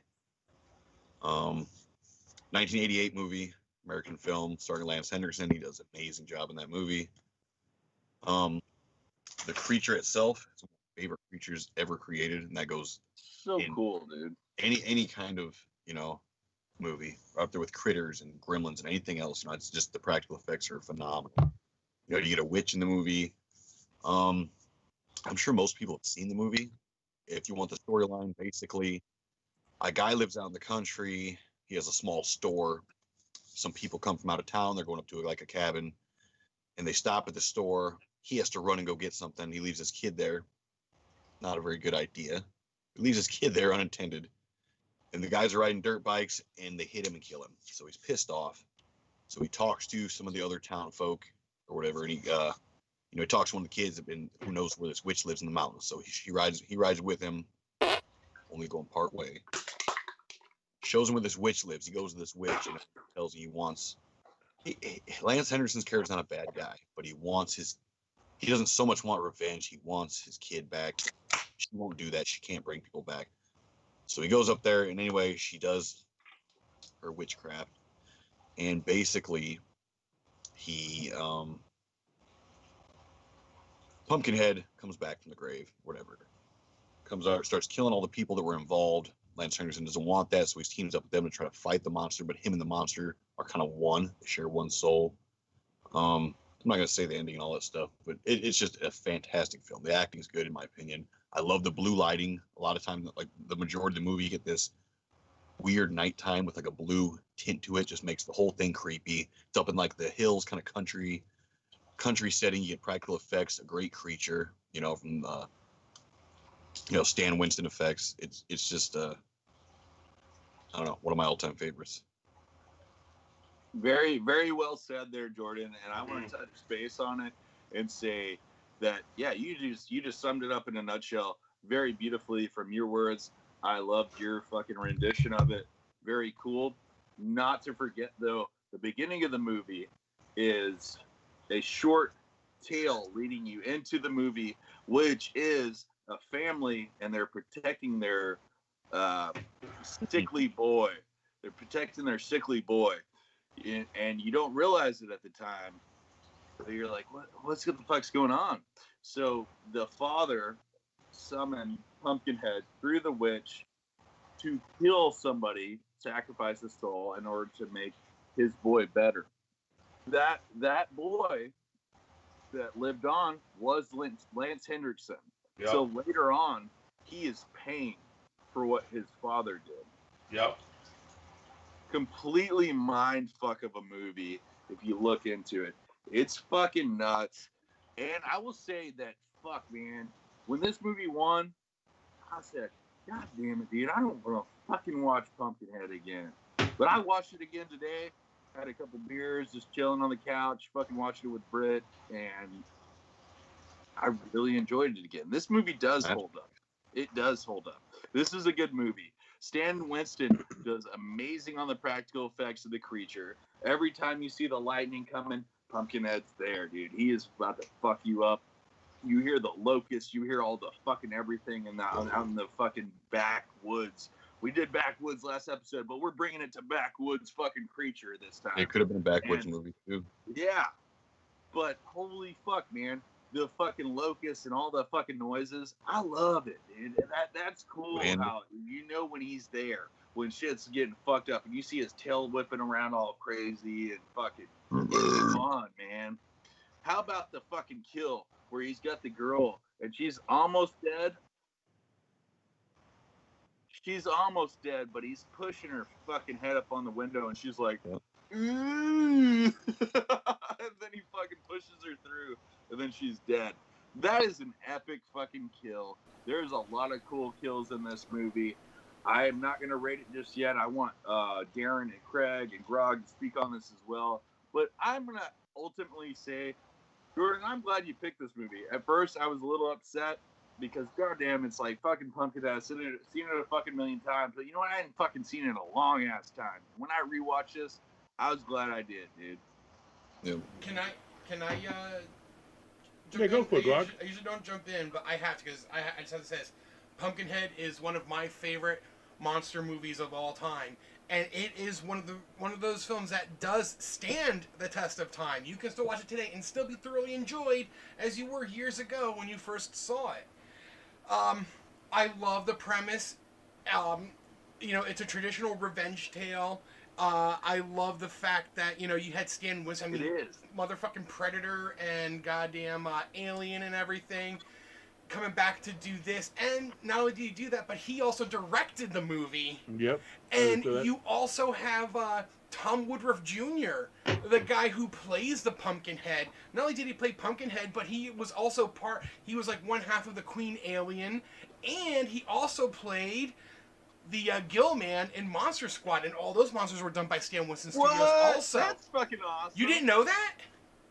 1988 movie, American film, starring Lance Henriksen. He does an amazing job in that movie. The creature itself is one of my favorite creatures ever created, and that goes so cool, dude. Any kind of movie up there with Critters and Gremlins and anything else. It's just the practical effects are phenomenal. You get a witch in the movie. I'm sure most people have seen the movie. If you want the storyline, basically, a guy lives out in the country. He has a small store. Some people come from out of town. They're going up to like a cabin, and they stop at the store. He has to run and go get something. He leaves his kid there. Not a very good idea. He leaves his kid there unattended. And the guys are riding dirt bikes, and they hit him and kill him. So he's pissed off. So he talks to some of the other town folk or whatever, and he talks to one of the kids who knows where this witch lives in the mountains. So he rides with him, only going part way. Shows him where this witch lives. He goes to this witch and tells him Lance Henderson's character's not a bad guy, but he doesn't so much want revenge. He wants his kid back. She won't do that. She can't bring people back. So he goes up there, and anyway, she does her witchcraft. And basically, he, Pumpkinhead comes back from the grave, whatever. Comes out, starts killing all the people that were involved. Lance Henderson doesn't want that, so he teams up with them to try to fight the monster, but him and the monster are kind of one. They share one soul. I'm not going to say the ending and all that stuff, but it's just a fantastic film. The acting's good, in my opinion. I love the blue lighting. A lot of times, like the majority of the movie, you get this weird nighttime with like a blue tint to it. Just makes the whole thing creepy. It's up in like the hills, kind of country setting. You get practical effects, a great creature, from Stan Winston effects. It's just I don't know, one of my all-time favorites. Very, very well said there, Jordan. And I want to touch base on it and say that, yeah, you just summed it up in a nutshell very beautifully from your words. I loved your fucking rendition of it. Very cool. Not to forget, though, the beginning of the movie is a short tale leading you into the movie, which is a family, and they're protecting their sickly boy. They're protecting their sickly boy. And you don't realize it at the time. So you're like, what's the fuck's going on? So the father summoned Pumpkinhead through the witch to kill somebody, sacrifice a soul in order to make his boy better. That boy that lived on was Lance Henriksen. Yep. So later on, he is paying for what his father did. Yep. Completely mind fuck of a movie if you look into it. It's fucking nuts. And I will say that, fuck, man, when this movie won, I said, God damn it, dude, I don't want to fucking watch Pumpkinhead again. But I watched it again today. Had a couple beers, just chilling on the couch, fucking watching it with Britt, and I really enjoyed it again. This movie does hold up. It does hold up. This is a good movie. Stan Winston does amazing on the practical effects of the creature. Every time you see the lightning coming, Pumpkinhead's there, dude. He is about to fuck you up. You hear the locusts. You hear all the fucking everything out in the fucking backwoods. We did backwoods last episode, but we're bringing it to backwoods fucking creature this time. It could have been a backwoods movie, too. Yeah. But holy fuck, man. The fucking locusts and all the fucking noises. I love it, dude. That's cool how you know when he's there, when shit's getting fucked up and you see his tail whipping around all crazy and fucking come on, man. How about the fucking kill where he's got the girl and she's almost dead? She's almost dead, but he's pushing her fucking head up on the window and she's like, and then he fucking pushes her through. And then she's dead. That is an epic fucking kill. There's a lot of cool kills in this movie. I am not going to rate it just yet. I want Darren and Craig and Grog to speak on this as well. But I'm going to ultimately say, Jordan, I'm glad you picked this movie. At first, I was a little upset because, goddamn, it's like fucking Pumpkinhead. I've seen it a fucking million times. But you know what? I hadn't fucking seen it in a long-ass time. When I rewatched this, I was glad I did, dude. Yeah. Can I Yeah, go for it, Grog. I usually don't jump in, but I have to because I just have to say this. Pumpkinhead is one of my favorite monster movies of all time, and it is one of those films that does stand the test of time. You can still watch it today and still be thoroughly enjoyed as you were years ago when you first saw it. I love the premise. It's a traditional revenge tale. I love the fact that, you had Stan Winston, motherfucking Predator and goddamn Alien and everything, coming back to do this. And not only did he do that, but he also directed the movie. Yep. And you also have Tom Woodruff Jr., the guy who plays the Pumpkinhead. Not only did he play Pumpkinhead, but he was also he was like one half of the Queen Alien, and he also played the Gill Man in Monster Squad, and all those monsters were done by Stan Winston Studios also. That's fucking awesome. You didn't know that?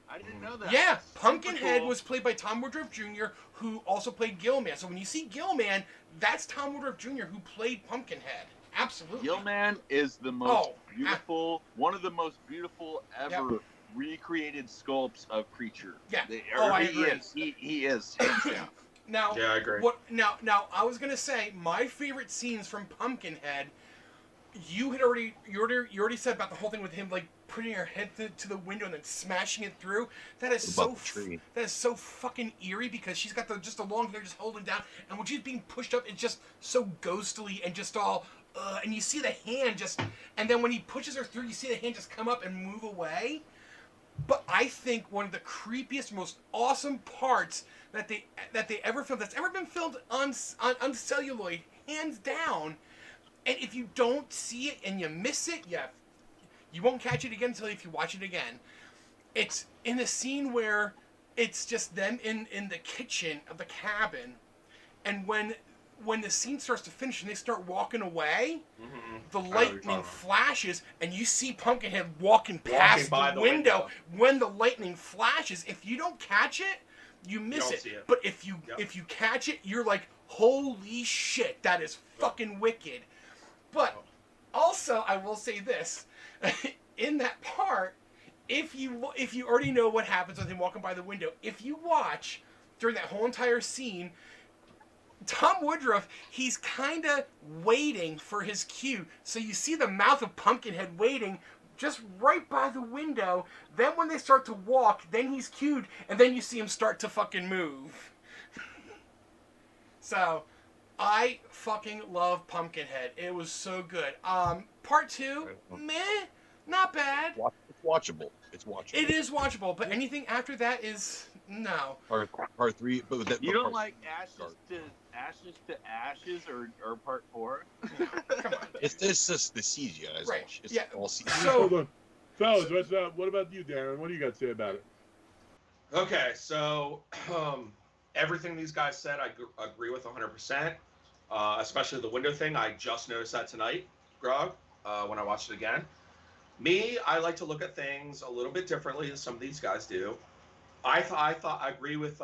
I didn't know that. Yeah, That's Pumpkinhead cool. was played by Tom Woodruff Jr., who also played Gill Man. So when you see Gill Man, that's Tom Woodruff Jr., who played Pumpkinhead. Absolutely. Gilman is the most beautiful, one of the most beautiful ever recreated sculpts of creature. Yeah. I agree. He is hands down. Now, yeah, I agree. Now, I was gonna say my favorite scenes from Pumpkinhead. You already said about the whole thing with him like putting her head to the window and then smashing it through. That is so fucking eerie because she's got just the long hair just holding down, and when she's being pushed up, it's just so ghostly and just all. And you see the hand and then when he pushes her through, you see the hand just come up and move away. But I think one of the creepiest, most awesome parts that they ever filmed, that's ever been filmed on celluloid, hands down. And if you don't see it and you miss it, you won't catch it again until if you watch it again. It's in a scene where it's just them in the kitchen of the cabin, and when the scene starts to finish and they start walking away, the lightning flashes and you see Pumpkinhead walking past the window. When the lightning flashes, if you don't catch it, you miss it. But if you catch it, you're like, holy shit, that is fucking wicked. But also, I will say this, in that part, if you already know what happens with him walking by the window, if you watch during that whole entire scene, Tom Woodruff, he's kind of waiting for his cue. So you see the mouth of Pumpkinhead waiting just right by the window. Then when they start to walk, then he's cued, and then you see him start to fucking move. So, I fucking love Pumpkinhead. It was so good. Part 2, meh, not bad. It's watchable. It is watchable, but anything after that is no. Part 3, but with that, you don't like Ashes to Ashes or Part 4? Come on. It's just the CGI. Right. It's yeah. all CGI. So, hold on, fellas. What about you, Darren? What do you got to say about it? Okay, so everything these guys said, I agree with 100%. Especially the window thing. I just noticed that tonight, Grog, when I watched it again. Me, I like to look at things a little bit differently than some of these guys do. I agree with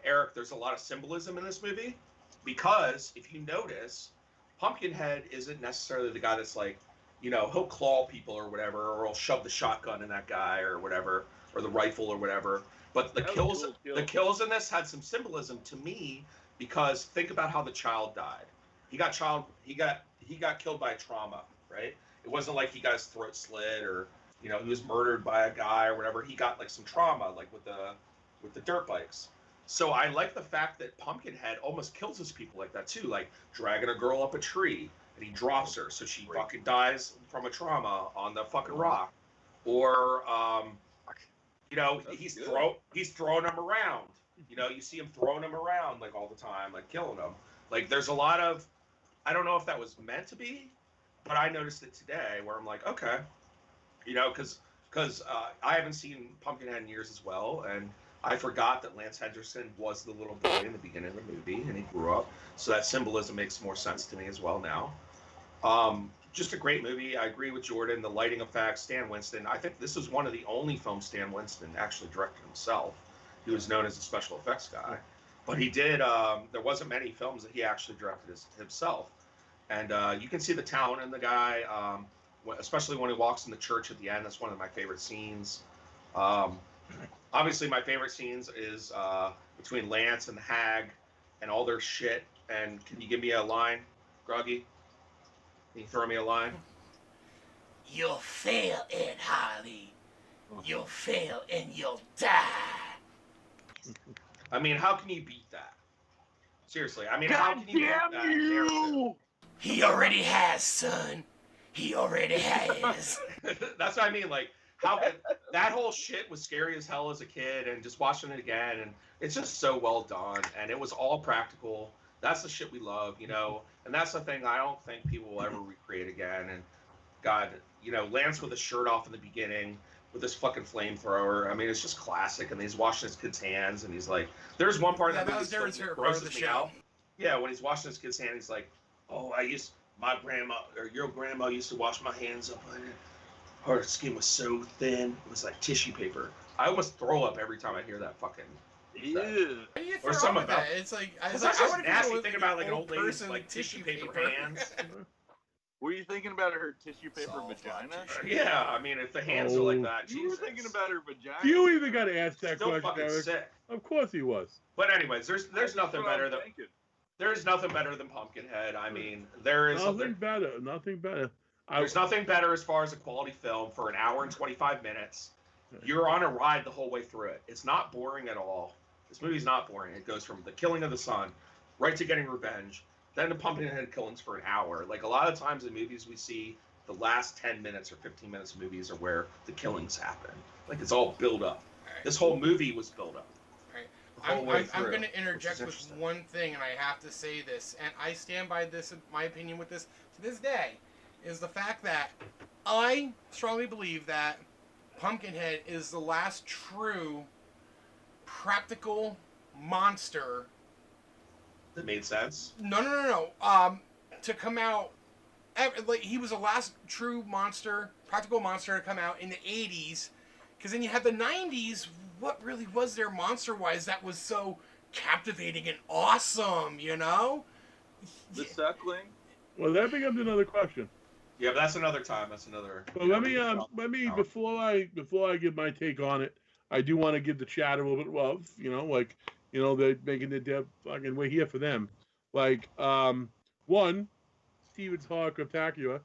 Eric. There's a lot of symbolism in this movie because if you notice, Pumpkinhead isn't necessarily the guy that's like, he'll claw people or whatever, or he'll shove the shotgun in that guy or whatever, or the rifle or whatever. But the kills in this had some symbolism to me because think about how the child died. He got killed by a trauma, right? It wasn't like he got his throat slit or he was murdered by a guy or whatever. He got like some trauma, like with the dirt bikes. So I like the fact that Pumpkinhead almost kills his people like that too, like dragging a girl up a tree and he drops her so she fucking dies from a trauma on the fucking rock, or he's throwing them around. You see him throwing them around like all the time, like killing them. Like there's a lot of, I don't know if that was meant to be, but I noticed it today where I'm like, okay, because I haven't seen Pumpkinhead in years as well, and I forgot that Lance Henderson was the little boy in the beginning of the movie, and he grew up, so that symbolism makes more sense to me as well now. Just a great movie. I agree with Jordan. The lighting effects, Stan Winston. I think this is one of the only films Stan Winston actually directed himself. He was known as a special effects guy, but he did. There wasn't many films that he actually directed himself, and you can see the talent in the guy, especially when he walks in the church at the end. That's one of my favorite scenes. Obviously, my favorite scenes is between Lance and the Hag and all their shit. And can you give me a line, Groggy? Can you throw me a line? You'll fail, Ed Harley. You'll fail and you'll die. I mean, how can you beat that? Seriously, I mean, how can you beat that narrative? He already has, son. He already has. That's what I mean. Like, how could that whole shit was scary as hell as a kid, and just watching it again, and it's just so well done, and it was all practical. That's the shit we love, you know. And that's the thing I don't think people will ever recreate again. And God, you know, Lance with his shirt off in the beginning with this fucking flamethrower. I mean, it's just classic. And he's washing his kid's hands, and he's like, there's one part Yeah, of that that was movie Darren's that favorite part of grosses the me show. out. Yeah, when he's washing his kid's hand, he's like, oh, my grandma, or your grandma used to wash my hands up on it. Her skin was so thin, it was like tissue paper. I almost throw up every time I hear that fucking. Ew. How do you Or throw some up with about- that? It's like, That's I just would nasty. Think about like an old lady's person like with tissue paper hands. Were you thinking about her tissue paper Soft vagina? Yeah, I mean, if the hands are like that, You were Jesus. thinking about her vagina. You even got to ask that Still question, fucking Eric. sick. Of course he was. But anyways, there's That's nothing what better I'm than thinking. there's nothing better than Pumpkinhead. I mean, there is Nothing better. Nothing better. there's nothing better as far as a quality film for an hour and 25 minutes. You're on a ride the whole way through it. It's not boring at all. This movie's not boring. It goes from the killing of the son right to getting revenge, then to Pumpkinhead killings for an hour. Like a lot of times in movies we see the last 10 minutes or 15 minutes of movies are where the killings happen. Like it's all build up. This whole movie was built up. I'm going to interject with one thing, and I have to say this, and I stand by this, my opinion with this to this day, is the fact that I strongly believe that Pumpkinhead is the last true practical monster. That made sense. No. To come out, like he was the last true monster, practical monster to come out in the 80s, because then you had the 90s. What really was there monster-wise that was so captivating and awesome, you know? The Suckling? Well, that becomes another question. Yeah, but that's another time. That's another. But let me before I give my take on it, I do want to give the chat a little bit of love. You know, like, you know, they're making the dev fucking we're here for them. Like, one, Steven's Hard Craptacular,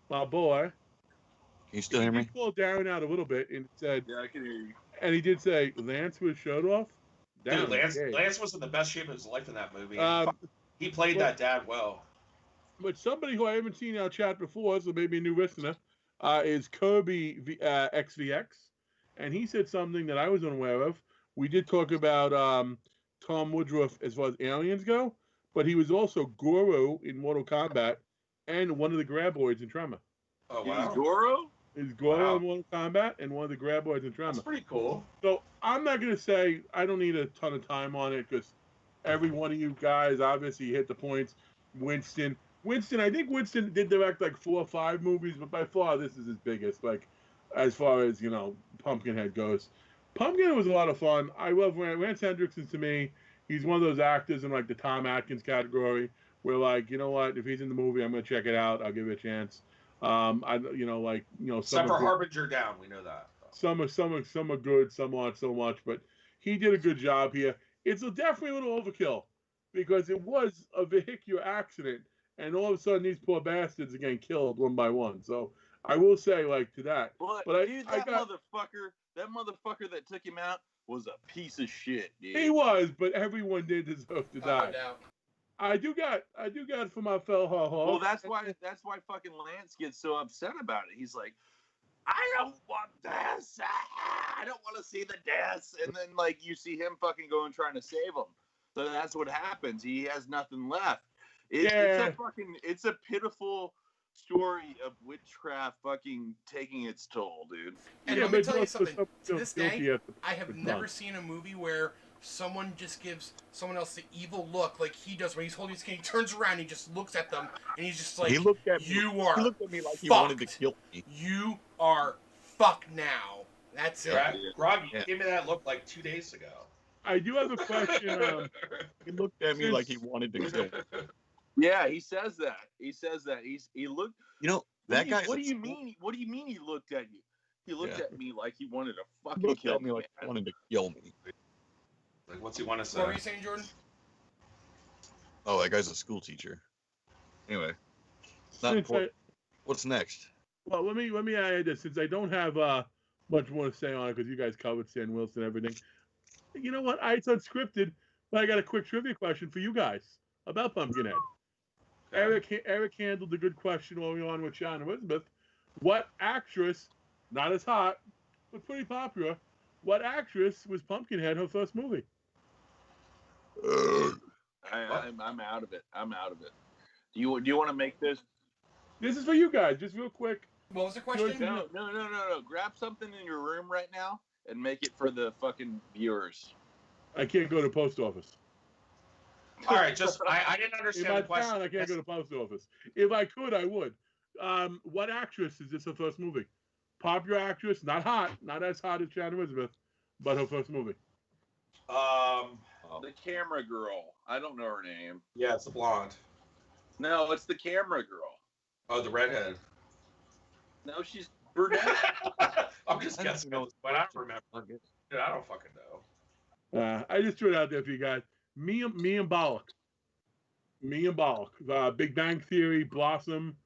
my boy. Can you still hear me? He called Darren out a little bit and said, Yeah, I can hear you. and he did say Lance with his shirt off. Dude, Darren, Lance was in the best shape of his life in that movie. He played well- that dad well. But somebody who I haven't seen in our chat before, so maybe a new listener, is Kirby XVX. And he said something that I was unaware of. We did talk about Tom Woodruff as far as aliens go, but he was also Goro in Mortal Kombat and one of the graboids in Tremor. Oh, He's wow. Goro? Is Goro Wow. in Mortal Kombat and one of the graboids in Tremor. That's pretty cool. So I'm not going to say I don't need a ton of time on it because every one of you guys obviously hit the points. Winston, I think Winston did direct like 4 or 5 movies, but by far this is his biggest, like, as far as, you know, Pumpkinhead goes. Pumpkinhead was a lot of fun. I love Lance Hendrickson. To me, he's one of those actors in, like, the Tom Atkins category where, like, you know what, if he's in the movie, I'm going to check it out. I'll give it a chance. Except for Harbinger Down, we know that. Some are good, some aren't so much, but he did a good job here. It's definitely a little overkill because it was a vehicular accident, and all of a sudden these poor bastards are getting killed one by one. So I will say, like, to that. But dude, that motherfucker that took him out was a piece of shit, dude. He was, but everyone did deserve to die. No doubt. I do got for my fellow Horrorholics. Well, that's why fucking Lance gets so upset about it. He's like, I don't want this. I don't want to see the deaths. And then, like, you see him fucking going trying to save him. So that's what happens. He has nothing left. It's a pitiful story of witchcraft fucking taking its toll, dude. And Yeah, let me but tell you also something. To this guilty day, at the I have time. never seen a movie where someone just gives someone else the evil look like he does when he's holding his skin. He turns around and he just looks at them and he's just like, He looked at me. you are He looked at me like he fucked. wanted to kill me. You are fucked now. That's it. Grog, you gave me that look like 2 days ago. I do have a question. He looked at me like he wanted to kill me. Yeah, he says that. He looked. You know, that guy. What do you mean? What do you mean he looked at you? He looked Yeah. at me like he wanted to fucking Looked kill at me like he man. wanted to kill me. Like, what's he want to say? What were you saying, Jordan? Oh, that guy's a school teacher. Anyway, not Since important. What's next? Well, let me add this, since I don't have much more to say on it because you guys covered Stan Wilson and everything. You know what? It's unscripted, but I got a quick trivia question for you guys about Pumpkinhead. Okay. Eric handled a good question while we were on with Sean Elizabeth. What actress, not as hot, but pretty popular, what actress was Pumpkinhead her first movie? I'm out of it. I'm out of it. Do you want to make this? This is for you guys, just real quick. What was the question? No. Grab something in your room right now and make it for the fucking viewers. I can't go to the post office. All right, just I didn't In understand my the question. town, I can't go to the post office. If I could, I would. What actress is this her first movie? Popular actress, not hot, not as hot as Shannon Elizabeth, but her first movie. The camera girl. I don't know her name. Yeah, it's the blonde. No, it's the camera girl. Oh, the redhead. No, she's brunette. I'm just guessing, but I don't remember. Dude, I don't fucking know. I just threw it out there for you guys. Me and Bollock. Big Bang Theory, Blossom.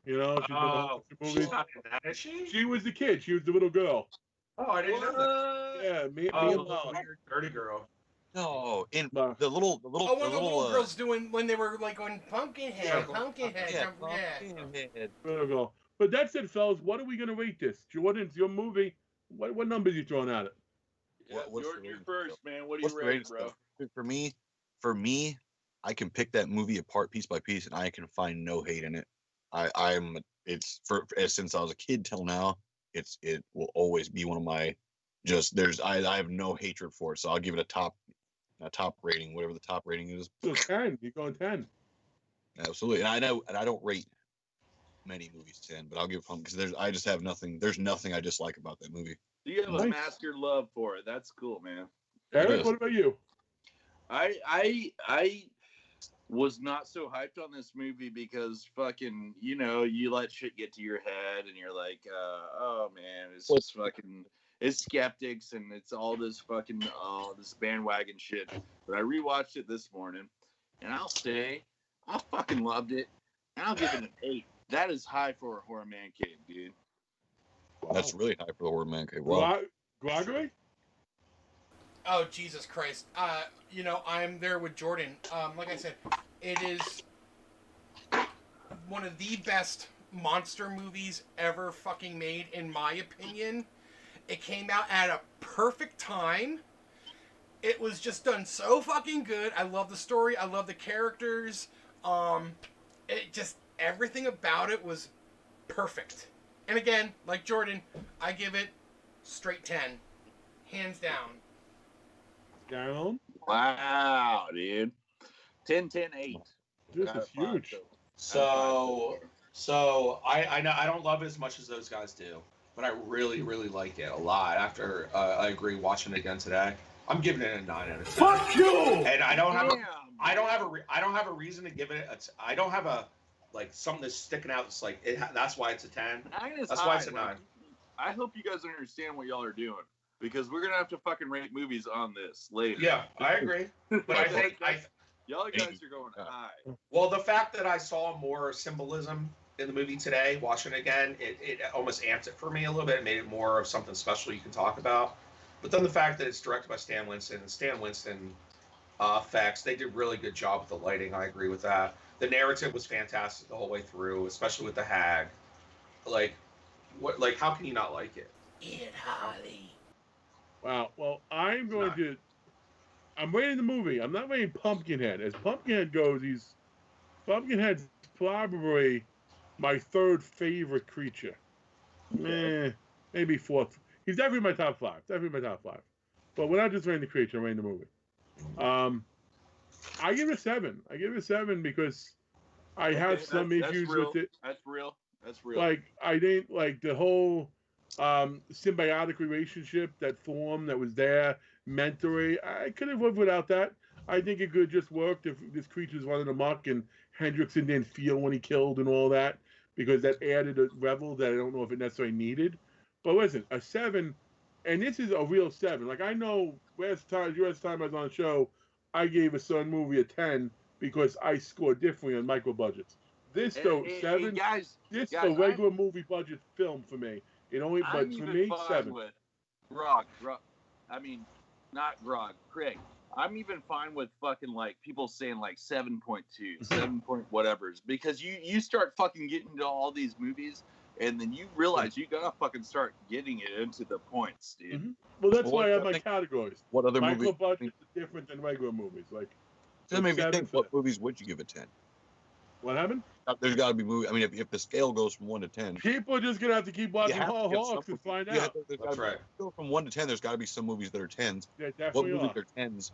You know, she's been in a bunch of movies. She's not in that, is she? She was the kid. She was the little girl. Oh, I didn't know that. Yeah, me and Bollock. Weird, dirty girl. No, in No. the little. Oh, one of the little girls doing when they were like on Pumpkinhead. Yeah. Pumpkinhead. Yeah, Yeah. Little girl. But that's it, fellas. What are we going to rate this? Jordan, it's your movie. What numbers are you throwing at it? What's Jordan, the you're rating first, man. What are What's you the rating, rating bro? stuff? For me, I can pick that movie apart piece by piece, and I can find no hate in it. Since I was a kid till now, it will always be one of my I have no hatred for it, so I'll give it a top rating, whatever the top rating is. So 10. You're going 10. Absolutely, and I don't rate many movies 10, but I'll give Pumpkin because I just have nothing. There's nothing I dislike about that movie. You have a Nice. master love for it. That's cool, man. Eric, is. what about you? I was not so hyped on this movie because fucking, you let shit get to your head and you're like, oh man, it's just fucking, it's skeptics and it's all this fucking, this bandwagon shit. But I rewatched it this morning and I'll say, I fucking loved it and I'll give it an 8. That is high for a horror man cave, dude. That's really high for the Horror Mancave. Wow. Gregory? Oh, Jesus Christ. I'm there with Jordan. Like I said, it is one of the best monster movies ever fucking made, in my opinion. It came out at a perfect time. It was just done so fucking good. I love the story. I love the characters. Everything about it was perfect. And again, like Jordan, I give it straight 10. Hands down. Down. Wow, dude. 10, 10, 8. This is huge. So I know I don't love it as much as those guys do, but I really, really like it a lot. After I agree watching it again today, I'm giving it a 9 out of 10. Fuck you! And I don't have Damn, I don't have a reason to give it I don't have a something that's sticking out. It's like that's why it's a 10. 9 is That's high. why it's a 9. I hope you guys understand what y'all are doing because we're gonna have to fucking rate movies on this later. Yeah, I agree. But I think y'all guys are going high. well, the fact that I saw more symbolism in the movie today, watching it again, it almost amped it for me a little bit. It made it more of something special you can talk about. But then the fact that it's directed by Stan Winston and Stan Winston effects, they did a really good job with the lighting. I agree with that. The narrative was fantastic the whole way through, especially with the hag. How can you not like it? Ian Harley. Wow. Well, I'm rating the movie. I'm not rating Pumpkinhead. As Pumpkinhead goes, Pumpkinhead's probably my third favorite creature. Maybe fourth. He's definitely my top 5. But we're not just rating the creature, I'm rating the movie. I give it a 7. I give it a 7 because I have some issues with it. That's real. Like, I didn't like the whole symbiotic relationship that formed that was there, mentoring. I could have lived without that. I think it could have just worked if this creature's running amok and Hendrickson didn't feel when he killed and all that, because that added a level that I don't know if it necessarily needed. But listen, a 7, and this is a real 7. Like I know last time I was on the show, I gave a certain movie a 10 because I scored differently on micro budgets. This though 7. guys, This guys, is a regular movie budget film for me. It only, I'm but for even me, fine 7. with Grog. I mean, not Grog. Craig. I'm even fine with fucking like people saying like 7.2, 7 point whatevers, because you start fucking getting into all these movies, and then you realize you gotta fucking start getting it into the points, dude. Mm-hmm. Well, that's why I have my think- categories. What other Micro movies? budget is different than regular movies. Like, That made me 7 think. for What that. movies would you give a 10? What happened? There's got to be movies. I mean, if the scale goes from 1 to 10, People are just gonna have to keep watching have to get Horrorholics some and find yeah, out. there's That's gotta right. go from 1 to 10. There's got to be some movies that are 10s. Yeah, What definitely movies are. are 10s?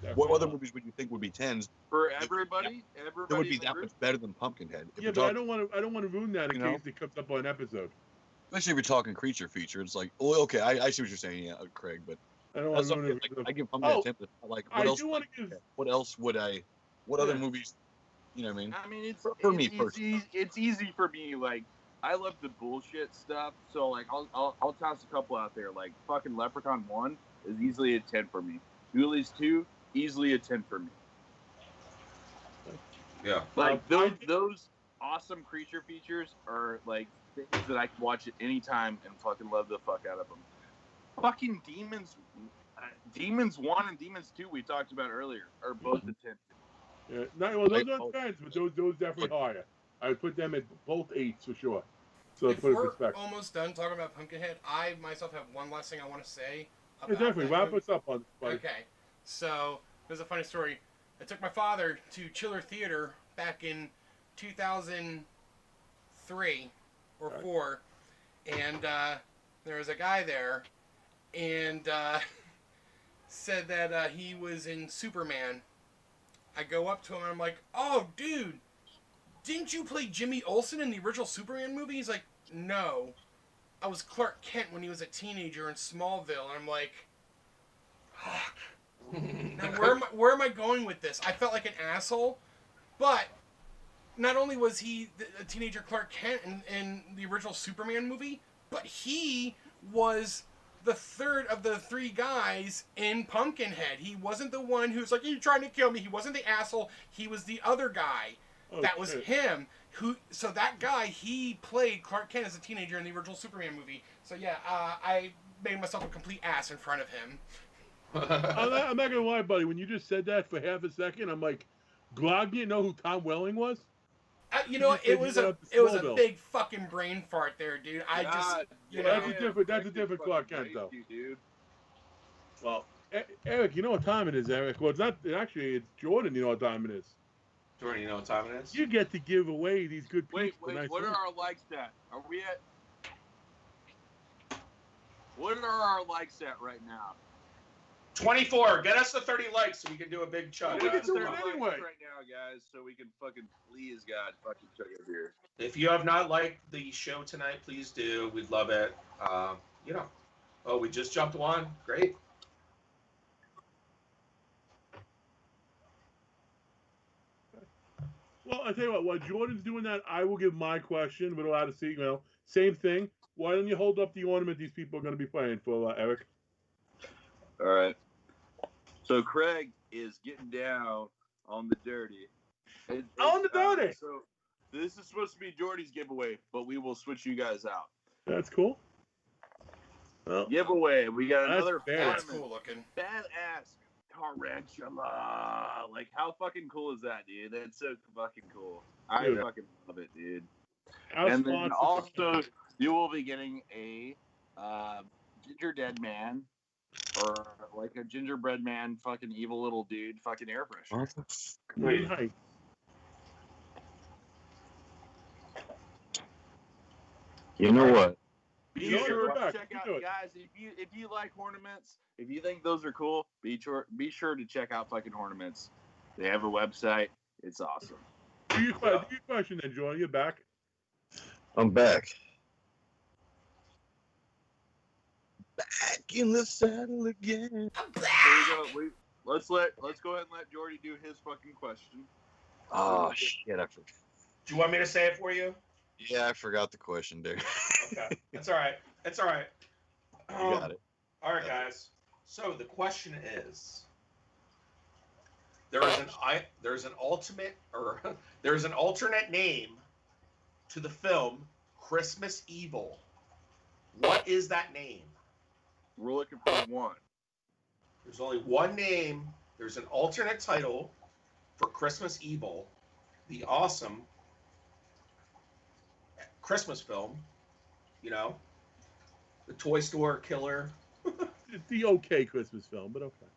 Definitely What other are. movies would you think would be 10s? For everybody, That would be in the that group? much better than Pumpkinhead. If Yeah, we're but I talking, don't want to ruin that in You know? case it comes up on an episode. especially if you're talking creature feature. It's like, well, okay, I see what you're saying, yeah, Craig, but I don't that's want to ruin something it. like, I give Pumpkinhead Oh, 10. But like, I what else? do want to give. What else would I? What other Yeah. movies? You know what I mean? I mean, it's For me it's personally. easy, it's easy for me. Like, I love the bullshit stuff, so like I'll toss a couple out there. Like fucking Leprechaun 1 is easily a 10 for me. Ghoulies 2 easily a 10 for me. Yeah. Like I- those awesome creature features are like things that I can watch at any time and fucking love the fuck out of them. Fucking Demons 1 and Demons 2 we talked about earlier are both a 10. Yeah, well, those Like, aren't 10s, but those definitely higher. I would put them at both 8s for sure. So If put it in we're perspective. almost done talking about Pumpkinhead, I myself have one last thing I want to say. Yeah, About definitely. that Wrap movie. us up on buddy. Okay, so there's a funny story. I took my father to Chiller Theater back in 2003 or Right. 4, and there was a guy there, and said that he was in Superman. I go up to him and I'm like, "Oh, dude, didn't you play Jimmy Olsen in the original Superman movie?" He's like, "No, I was Clark Kent when he was a teenager in Smallville." And I'm like, fuck. Now where am I going with this? I felt like an asshole, but not only was he a teenager Clark Kent in the original Superman movie, but he was the third of the 3 guys in Pumpkinhead. He wasn't the one who's like, "You're trying to kill me." He wasn't the asshole. He was the other guy. Oh, That was shit. him. So that guy, he played Clark Kent as a teenager in the original Superman movie. So yeah, I made myself a complete ass in front of him. I'm not gonna lie, buddy. When you just said that for half a second, I'm like, Grog, you know who Tom Welling was? You know, just it said was you a went up to it was a Smallville. big fucking brain fart there, dude. I just you Yeah, know. that's a different Clark Kent, though. Dude. Well, Eric, you know what time it is, Eric? Well, it's not actually. It's Jordan. You know what time it is. Jordan, you know what time it is? You get to give away these good Wait, pieces. Nice what are ones. our likes at? Are we at? What are our likes at right now? 24. Get us to 30 likes so we can do a big chug. We can Guys, do it there's likes anyway. right now, guys, so we can fucking please God fucking chug a beer. If you have not liked the show tonight, please do. We'd love it. You know. Oh, we just jumped one. Great. Well, I tell you what. While Jordan's doing that, I will give my question. We're allowed to see. Same thing. Why don't you hold up the ornament these people are going to be playing for, Eric? All right. So Craig is getting down on the dirty. On the dirty. So this is supposed to be Jordy's giveaway, but we will switch you guys out. That's cool. Well, Giveaway. We got That's another fair. That's ornament. cool looking. Badass tarantula. Like, how fucking cool is that, dude? That's so fucking cool. I Dude. fucking love it, dude. our And then sponsor- also, you will be getting a ginger dead man, or like a gingerbread man, fucking evil little dude, fucking air freshener. Nice. You know what? Be You know sure what, to Rebecca, check you out, do it. guys. If you like ornaments, if you think those are cool, be sure to check out fucking ornaments. They have a website. It's awesome. Do your question then, Jordan. You're back. I'm back. Back in the saddle again. Here we go. Let's go ahead and let Jordy do his fucking question. Oh shit! I forgot. Do you want me to say it for you? Yeah, I forgot the question, Derek. Okay, that's all right. That's all right. You got it. All right, guys. So the question is: there's an alternate name to the film Christmas Evil. What is that name? We're looking for one. There's only one name. There's an alternate title for Christmas Evil, the awesome Christmas film. You know, the toy store killer. It's the okay Christmas film, but okay.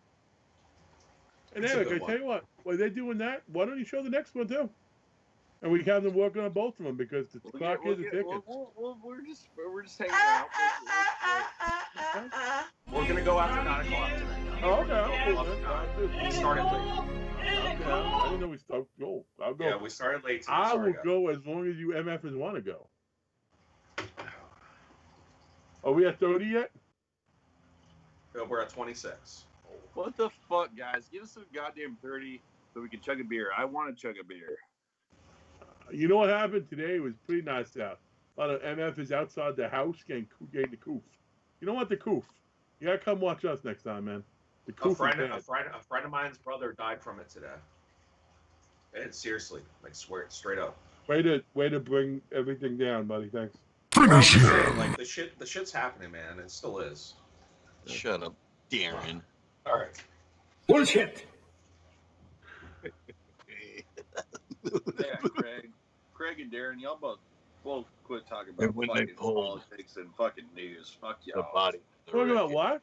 And It's a Eric, good I tell you what, while they're doing that, why don't you show the next one too? And we have them working on both of them because the clock is a ticket. We're just hanging out. We're gonna go after 9 o'clock tonight. Oh, okay. I'll do that. We started late. Okay. I didn't know we started. Go. I'll go. Yeah, we started late tonight. I Sorry, will guys. go as long as you MFers want to go. Are we at 30 yet? No, we're at 26. What the fuck, guys? Give us some goddamn 30 so we can chug a beer. I want to chug a beer. You know what happened today? It was pretty nice out. A lot of MFers outside the house getting the coof. You don't want the coof. You gotta come watch us next time, man. The coof A friend is bad. of mine's brother died from it today. And seriously, like swear straight up. Way to bring everything down, buddy. Thanks. Finish him. Like the shit's happening, man. It still is. Shut up, Darren. All right. Bullshit. Yeah, Craig and Darren, y'all both quit talking about And when they fucking pulled politics and fucking news. Fuck the y'all. body. Talking about what?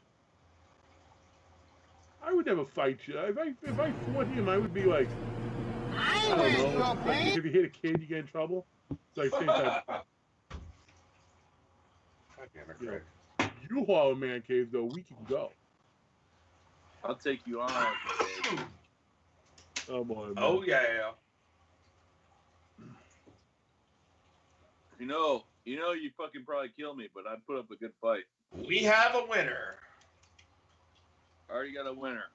I would never fight you. If I fought him, I would be like, I don't know. Like, if you hit a kid, you get in trouble. It's like same type of thing. God damn it, Craig. You haul a man cave though, we can go. I'll take you on. Craig. Oh boy. Man. Oh yeah. You know, you fucking probably kill me, but I'd put up a good fight. We have a winner. Already got a winner.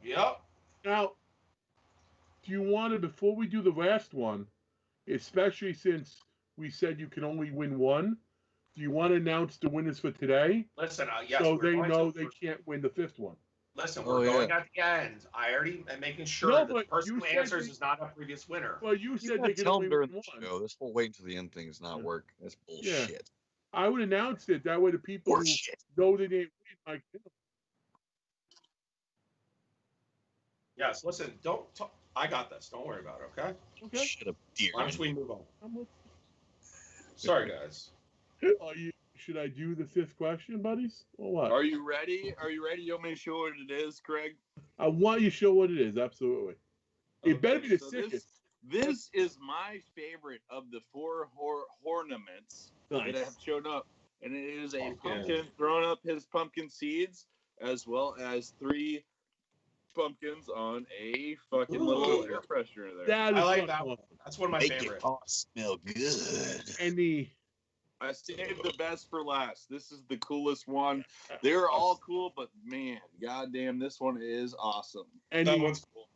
Yep. Now, do you want to, before we do the last one, especially since we said you can only win one, do you want to announce the winners for today? Listen, yes, so we're they going know to, they can't win the fifth one. Listen, we're going at the end. I already am making sure that the person who answers is not a previous winner. Well, you said they they could tell only them win during the one. show. This whole wait until the end thing does not work. That's bullshit. Yeah. I would announce it. That way the people who know they didn't win might kill them. Yes, listen, don't talk. I got this. Don't worry about it, okay? Okay. Shut up, dear. Why don't we move on? Sorry, guys. Should I do the fifth question, buddies? Or what? Are you ready? You want me to show what it is, Craig? I want you to show what it is, absolutely. It better be the sickest. This is my favorite of the 4 ornaments that have shown up. And it is a pumpkin throwing up his pumpkin seeds, as well as 3 pumpkins on a fucking little air freshener there. I like that one. That's one of my favorites. Oh, smell good. And I saved the best for last. This is the coolest one. They're all cool, but man, goddamn, this one is awesome. And that one's cool.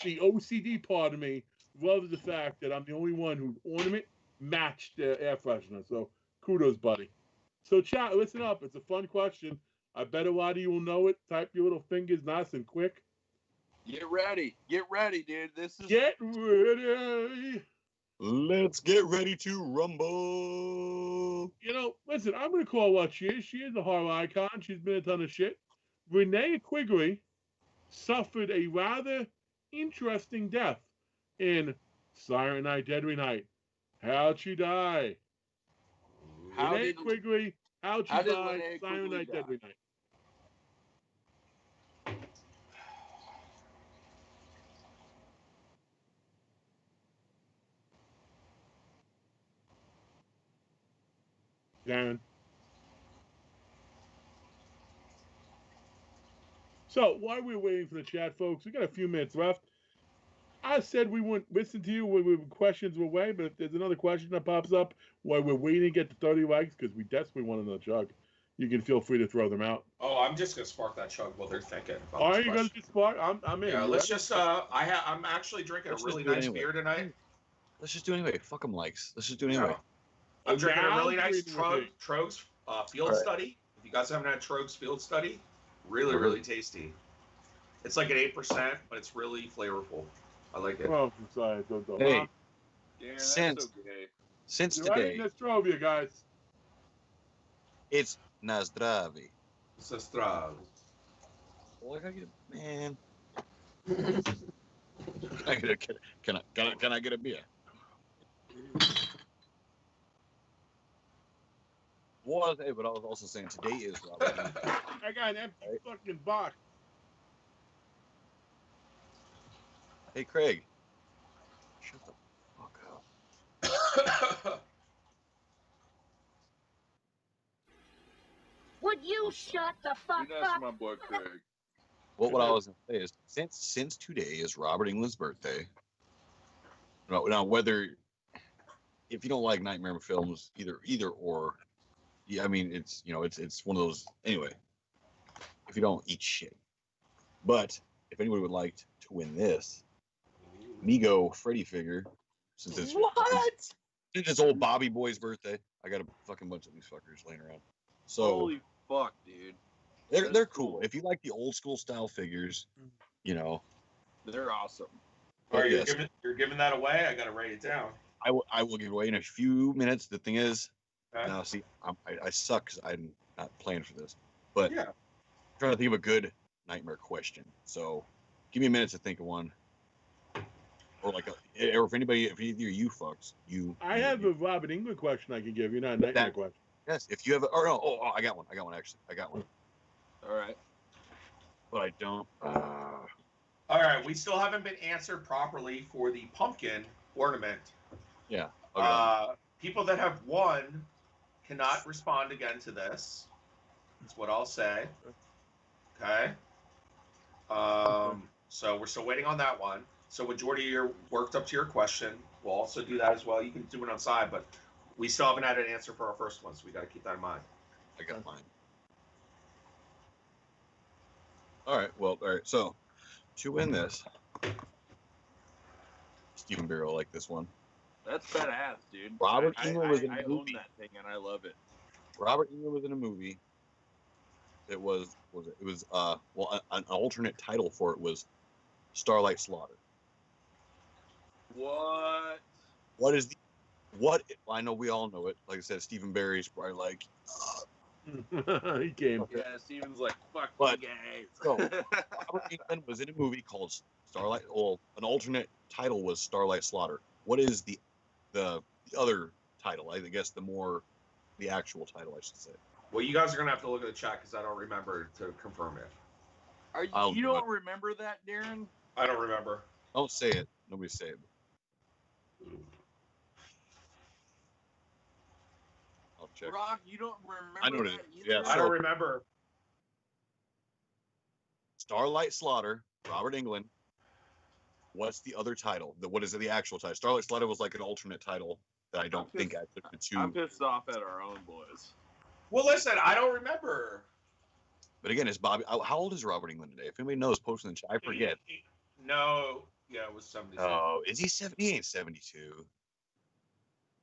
The OCD part of me loves the fact that I'm the only one whose ornament matched the air freshener. So kudos, buddy. So chat, listen up. It's a fun question. I bet a lot of you will know it. Type your little fingers nice and quick. Get ready, dude. This is Get ready. Let's get ready to rumble. You know, listen, I'm going to call what she is. She is a horror icon. She's been a ton of shit. Renee Quigley suffered a rather interesting death in Silent Night, Deadly Night. How'd she die? Renee Quigley, how'd she die? Silent Night, Deadly Night. Darren. So while we're waiting for the chat, folks, we got a few minutes left. I said we wouldn't listen to you when questions were away, but if there's another question that pops up while we're waiting to get to 30 likes, because we desperately want another chug, you can feel free to throw them out. Oh, I'm just gonna spark that chug while they're thinking. Are you gonna just spark? I'm in. Yeah, let's just. I'm actually drinking a really nice beer tonight. Let's just do it anyway. Fuck them likes. Let's just do it anyway. I'm drinking a really Now nice reading with Trogs Field All right. Study. If you guys haven't had Trogs Field Study, really, Mhm. really tasty. It's like an 8%, but it's really flavorful. I like it. Oh, I'm sorry. Don't. Hey, Darren, that's Since- so gay. since You're right in today, Nostrovia, guys. it's Nazdravi. Sestral. Well, I gotta get, man. Can I get a beer? Well, hey, but I was also saying today is Robert. I got an empty fucking box. Hey, Craig. Shut the fuck up. Would you shut the fuck You're nice to up? my boy Craig. What I was gonna say is since today is Robert Englund's birthday. Now whether if you don't like nightmare films, either or, yeah, I mean it's it's one of those anyway. If you don't eat shit, but if anybody would like to win this Mego Freddy figure, since it's old Bobby Boy's birthday, I got a fucking bunch of these fuckers laying around. So Holy fuck, dude. they're cool. If you like the old school style figures, They're awesome. All right, yes. you're giving that away? I got to write it down. I will give away in a few minutes. The thing is, Okay. now see, I suck because I'm not playing for this, but Yeah. I'm trying to think of a good nightmare question. So give me a minute to think of one, or or if either you fucks I have a Robert Englund question I can give you, not a nightmare question. yes, if you have I got one actually, I got one, All right. but I don't. All right, we still haven't been answered properly for the pumpkin ornament. Yeah. Okay. People that have won cannot respond again to this. That's what I'll say. Okay. So we're still waiting on that one. So when Jordy, you're worked up to your question, we'll also do that as well. You can do it on side, but we still haven't had an answer for our first one, so we got to keep that in mind. I got mine. All right. Well, all right. So to win this, Stephen Barrow will like this one. That's badass, dude. Robert Englund was in a I own movie. that thing and I love it. Robert Englund was in a movie. It was an alternate title for it was Starlight Slaughter. What? I know we all know it. Like I said, Stephen Barry's probably like, He came. Yeah, Steven's like, fuck But- you guys. So, Robert Englund was in a movie called Starlight. Well, an alternate title was Starlight Slaughter. What is the other title? I guess the actual title, I should say. Well, you guys are going to have to look at the chat because I don't remember to confirm it. You don't remember that, Darren? I don't remember. Don't say it. Nobody say it. I'll check. Rock, you don't remember I know what that it is. either? Yeah, I don't remember. Starlight Slaughter, Robert Englund. What's the other title? What is the actual title? Starlight Slaughter was like an alternate title that I don't think I took the two. I'm pissed off at our own boys. Well, listen, I don't remember. But again, it's Bobby. How old is Robert Englund today? If anybody knows, post in the chat. I forget. No. Yeah, it was 72. Oh, is he 70? He ain't 72.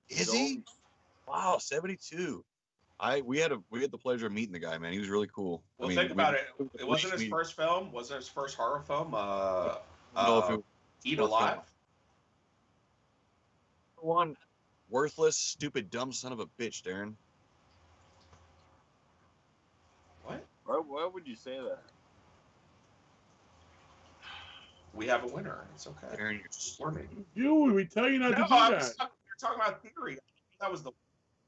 Is he? Don't- Wow, 72. We had the pleasure of meeting the guy, man. He was really cool. Well, think about it. It wasn't his first film. Wasn't his first horror film. Eat Alive. One worthless, stupid, dumb son of a bitch, Darren. What? Why would you say that? We have a winner. It's okay. Darren, you're just Warning. You, we tell you not to do I that. was talking about theory. That was the.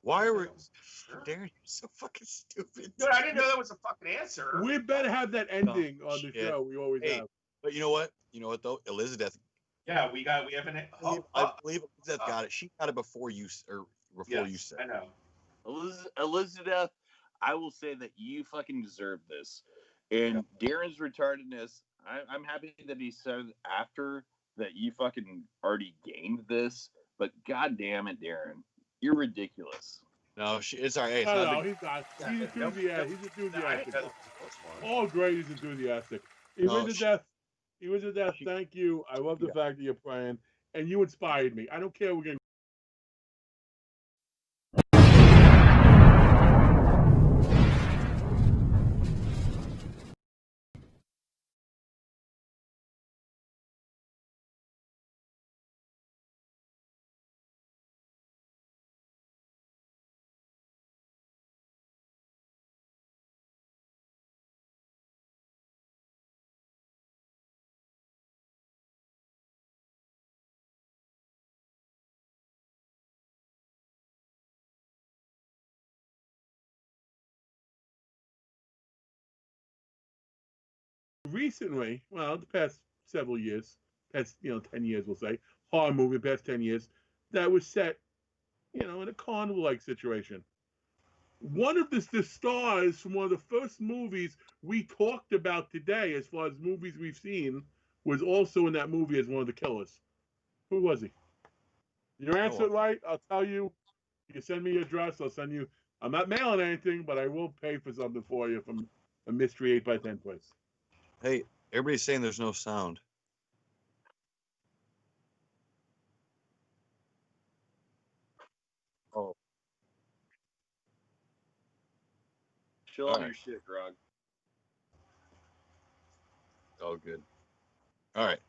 Why are we? Sure. Darren, you're so fucking stupid. Dude, I didn't know that was a fucking answer. We better have that ending on the shit. show. We always Hey. have. But you know what? You know what though? Elizabeth. Yeah, we have an. I believe Elizabeth got it. She got it before you you Yes, said. I know. Elizabeth, I will say that you fucking deserve this. And Darren's retardedness, I'm happy that he said after that you fucking already gained this. But god damn it, Darren, you're ridiculous. No, it's all right. Hey, it's No, not no, big- he's not. He's enthusiastic. He's enthusiastic. I didn't know. All great is enthusiastic. He No, was a death. He was a death. Thank you. I love the fact that you're playing. and you inspired me. I don't care. We're going to. Recently, well, the past several years, past 10 years, we'll say, horror movie, past 10 years, that was set, in a carnival-like situation. One of the stars from one of the first movies we talked about today, as far as movies we've seen, was also in that movie as one of the killers. Who was he? You answer it right, I'll tell you. You send me your address, I'll send you. I'm not mailing anything, but I will pay for something for you from a mystery 8x10 place. Hey, everybody's saying there's no sound. Oh. Chill on your shit, Grog. Oh, good. All right.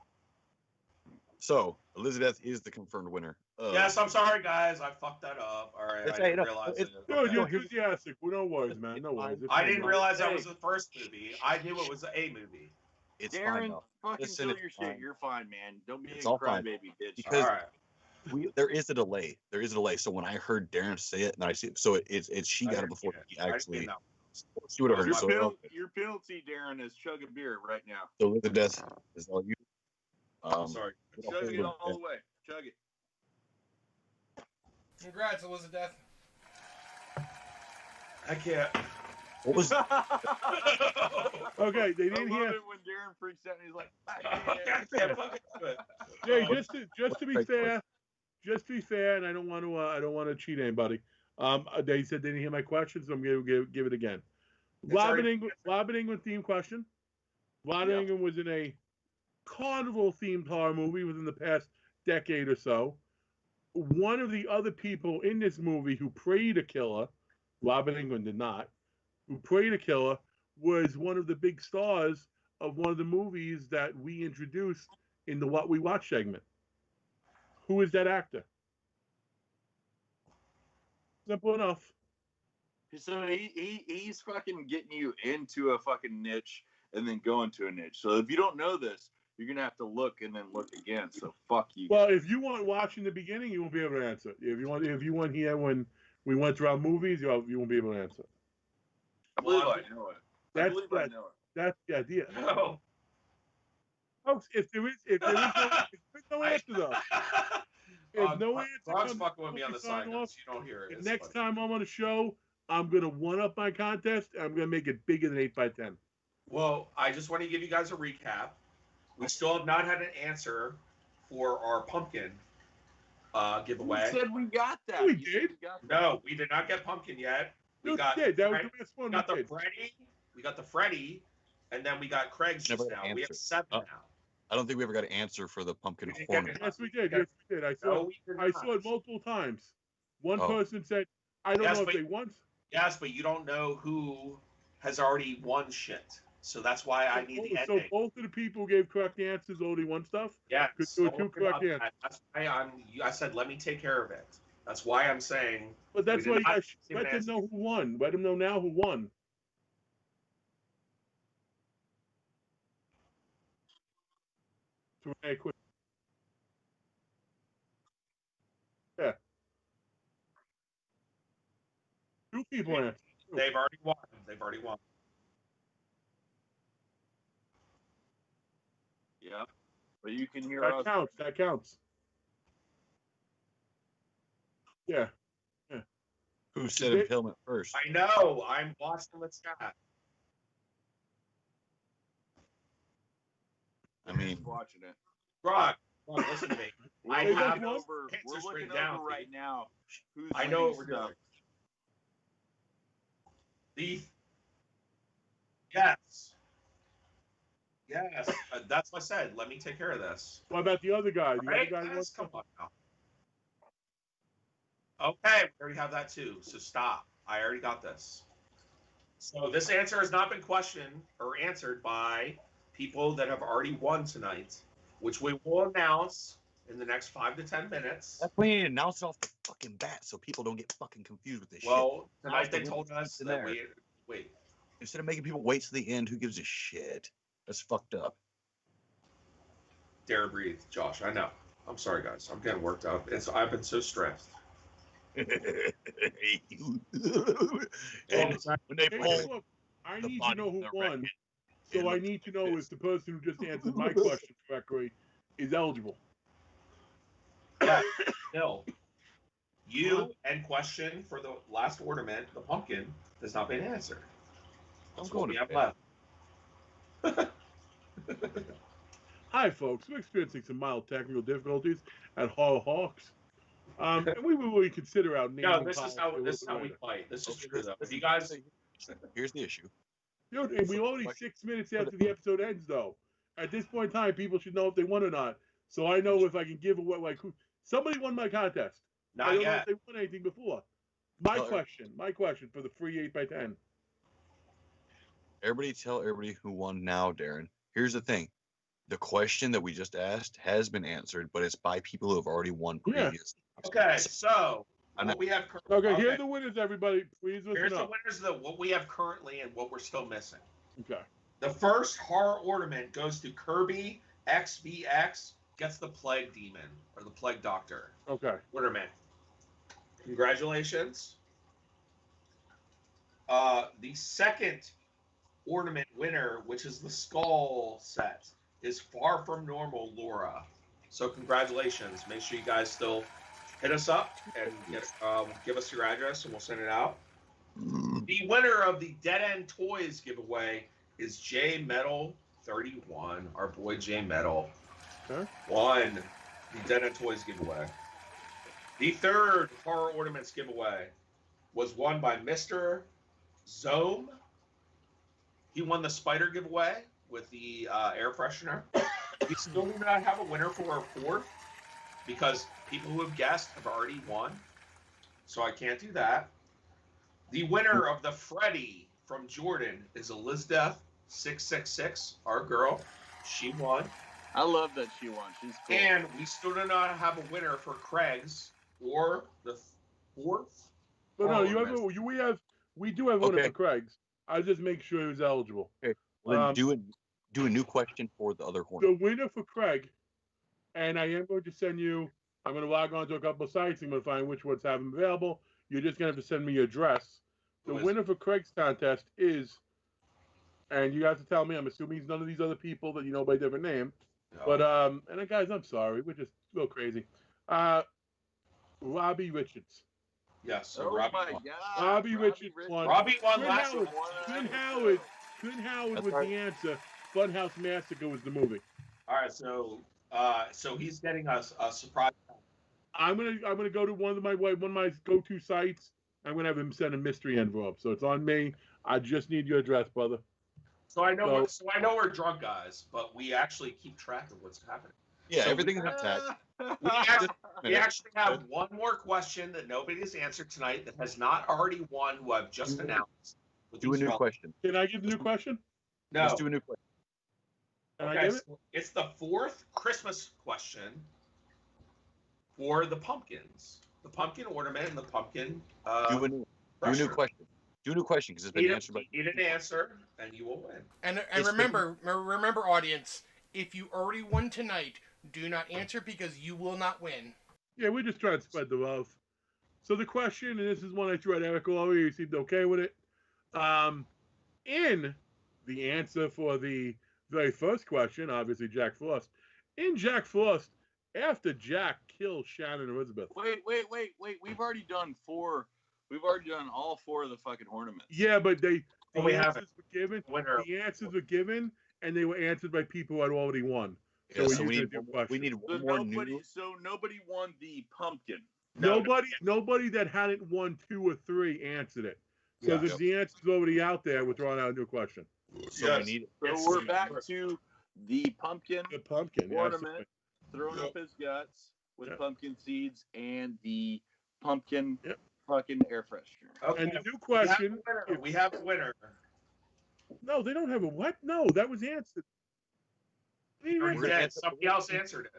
So, Elizabeth is the confirmed winner. Yes, I'm sorry, guys. I fucked that up. All right, I didn't realize it. Dude, you're enthusiastic. Well, no worries, man. No worries. I didn't realize that was the first movie. I knew it was a movie. It's Darren, fine, fucking Listen, chill it's your fine. shit. You're fine, man. Don't be It's a all fine. crybaby, bitch. Because All right. there is a delay. There is a delay. So when I heard Darren say it, and I see, so it's she got it before he actually. She would have heard it. So your penalty, Darren, is chug a beer right now. so Elizabeth is all you. Sorry. Chug it all the way. Chug it. Congrats, Elizabeth. I can't. What was? Okay, they didn't I love hear. it when Darren freaks out and he's like, I can't fucking do it. Jay, just to be fair, and I don't want to cheat anybody. They said they didn't hear my question, so I'm going to give it again. Robin England theme question. Robin England was in a carnival themed horror movie within the past decade or so. One of the other people in this movie who prayed a killer, Robin England did not, who prayed a killer, was one of the big stars of one of the movies that we introduced in the What We Watch segment. Who is that actor? Simple enough. So he's fucking getting you into a fucking niche and then going to a niche. So if you don't know this, you're gonna have to look and then look again. So fuck you. Well, if you weren't watching the beginning, you won't be able to answer. If you weren't here when we went through our movies, you won't be able to answer. I believe I know it. I know it. That's the idea. No. Folks, if there is no answer though. If no answer Grog's comes, fucking with me on the side notes. You don't hear it. Next time I'm on a show, I'm gonna one up my contest and I'm gonna make it bigger than 8x10. Well, I just want to give you guys a recap. We still have not had an answer for our pumpkin giveaway. We said we got that. We did. No, we did not get pumpkin yet. We got that was the best one. We got the Freddy. We got the Freddy, and then we got Craig's just now. We have 7 now. I don't think we ever got an answer for the pumpkin hornet. Yes, we did. Yes, we did. I saw it multiple times. One person said, "I don't know if they won." Yes, but you don't know who has already won shit. So that's why I need the ending. So both of the people who gave correct answers already won stuff? Yeah. There were 2 correct answers. That's why I said, let me take care of it. That's why I'm saying. But that's why you guys let them know who won. Let them know now who won. Yeah. 2 people answered. They've already won. They've already won. Yeah. But you can hear us. That counts. Yeah. Who said impalement first? I know. I'm watching the chat. I mean, watching it. Grog, listen to me. We're looking over right now. I know what we're doing. Yes. Yes, that's what I said. Let me take care of this. What about the other guy? The Right, other guy guys, wants come on now. Okay, we already have that too. So stop. I already got this. So this answer has not been questioned or answered by people that have already won tonight, which we will announce in the next 5 to 10 minutes. That's when you announce it off the fucking bat so people don't get fucking confused with this shit. Well, tonight they told us that we wait. Instead of making people wait to the end, who gives a shit? That's fucked up. Dare breathe, Josh. I know. I'm sorry, guys. I'm getting worked up. I've been so stressed. And when they pull, I need to know who won. So I need to know if the person who just answered my question correctly is eligible. Yeah, no. You and question for the last ornament, the pumpkin, has not been answered. That's what we have left. Hi, folks. We're experiencing some mild technical difficulties at Horrorholics. And we will really consider our name. No, this is how we fight. This is true, though. If you guys, here's the issue. And we're only 6 minutes after the episode ends, though. At this point in time, people should know if they won or not. So I know if I can give away, like, somebody won my contest. Not I don't yet. know if they won anything before. My question for the free 8x10. Everybody tell everybody who won now, Darren. Here's the thing. The question that we just asked has been answered, but it's by people who have already won previous. Yeah. Okay, so what we have. Okay, here are the winners, everybody. Please listen Here's up. the winners of what we have currently and what we're still missing. Okay. The first horror ornament goes to Kirby XBX. Gets the Plague Demon or the Plague Doctor. Okay. Ornament. Congratulations. The second ornament winner, which is the Skull set, is Far From Normal Laura. So congratulations. Make sure you guys still hit us up and give us your address and we'll send it out. The winner of the Dead End Toys giveaway is J Metal 31. Our boy J Metal won the Dead End Toys giveaway. The third Horror Ornaments giveaway was won by Mr. Zome. He won the spider giveaway with the air freshener. We still do not have a winner for our fourth because people who have guessed have already won. So I can't do that. The winner of the Freddy from Jordan is Elizabeth666, our girl. She won. I love that she won. She's cool. And we still do not have a winner for Craig's or the fourth. But no, we do have one for Craig's. I'll just make sure he was eligible. Okay. Well, then do a new question for the other horn. The winner for Craig, and I am going to send you. I'm going to log on to a couple of sites. I'm going to find which ones have them available. You're just going to have to send me your address. The winner for Craig's contest is, and you have to tell me. I'm assuming he's none of these other people that you know by different name. No. But and guys, I'm sorry, we're just a little crazy. Robbie Richards. Yes. So oh Robbie my won. God. Robbie Richards won. Robbie won last week. Twin Howard was the answer. Funhouse Massacre was the movie. All right, so he's getting us a surprise. I'm gonna go to one of my go-to sites. I'm gonna have him send a mystery envelope. So it's on me. I just need your address, brother. So I know we're drunk guys, but we actually keep track of what's happening. Yeah, everything is intact. We actually have one more question that nobody has answered tonight that has not already won, who I've just announced. Do a new question. Can I give the new question? No. Let's do a new question. Okay, so it's the fourth Christmas question for the pumpkins. The pumpkin ornament and the pumpkin. Do a new question. Do a new question because it's been answered by. Need an answer, and you will win. And remember, audience, if you already won tonight, do not answer because you will not win. Yeah, we're just trying to spread the love. So the question, and this is one I threw at Eric earlier, you seemed okay with it. In the answer for the very first question, obviously Jack Frost. In Jack Frost, after Jack kills Shannon and Elizabeth. Wait. We've already done 4. We've already done all 4 of the fucking ornaments. Yeah, but the answers were given. The answers were given, and they were answered by people who had already won. So, we need one more new. So nobody won the pumpkin. Nobody that hadn't won 2 or 3 answered it. So the answer's already out there. We're throwing out a new question. So we need. So we're back to the pumpkin ornament thrown up his guts with pumpkin seeds and the pumpkin fucking air freshener. Okay. And the new question: we have a winner. No, they don't have a what? No, that was answered. Somebody else answered it.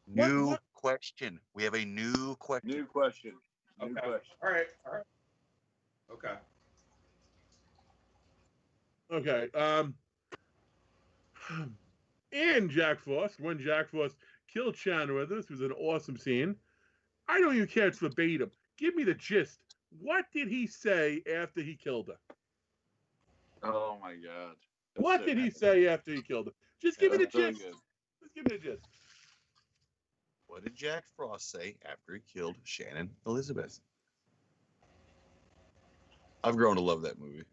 New question. We have a new question. New question. Okay. All right. Okay. Okay. And Jack Frost, when Jack Frost killed Chandler, this was an awesome scene. I don't even care it's verbatim. Give me the gist. What did he say after he killed her? Oh my God. What did he say after he killed her? Just give me the gist. Just give me the gist. What did Jack Frost say after he killed Shannon Elizabeth? I've grown to love that movie.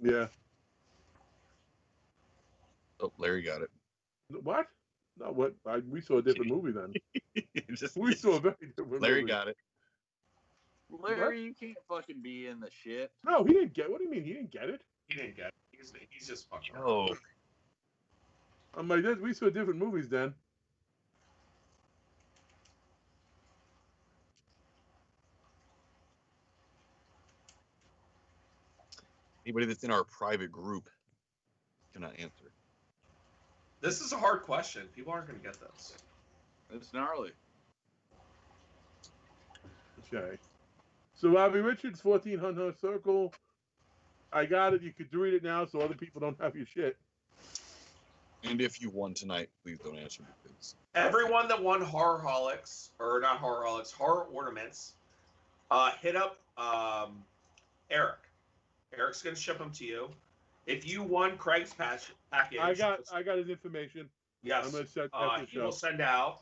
Yeah. Oh, Larry got it. What? No, what? We saw a different movie then. We saw a very different Larry movie. got it. Larry, you can't fucking be in the shit. No, he didn't get. What do you mean? He didn't get it. He didn't get it. He's just fucking. Oh. I'm like, we saw different movies then. Anybody that's in our private group cannot answer. This is a hard question. People aren't going to get this. It's gnarly. Okay. So Robbie Richards, 1400 Circle. I got it. You could read it now so other people don't have your shit. And if you won tonight, please don't answer because everyone that won Horrorholics, or not Horrorholics, Horror Ornaments, hit up Eric. Eric's going to ship them to you. If you won Craig's package, I got his information. Yes, I'm gonna send he will send out.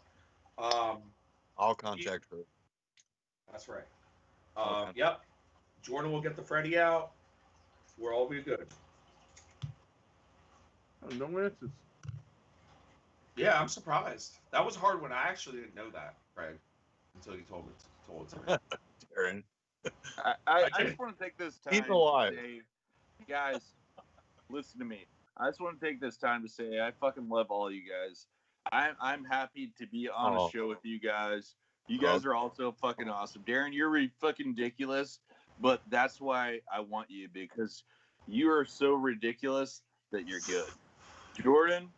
I'll contact her. That's right. Yep. Jordan will get the Freddy out. We'll all be good. Oh, no answers. Yeah, I'm surprised. That was hard when I actually didn't know that, Craig, until you told it to me. Darren. I just want to take this time alive. to say, guys, listen to me. I just want to take this time to say I fucking love all you guys. I'm happy to be on a show with you guys. You guys are also fucking awesome. Darren, you're fucking ridiculous, but that's why I want you, because you are so ridiculous that you're good. Jordan,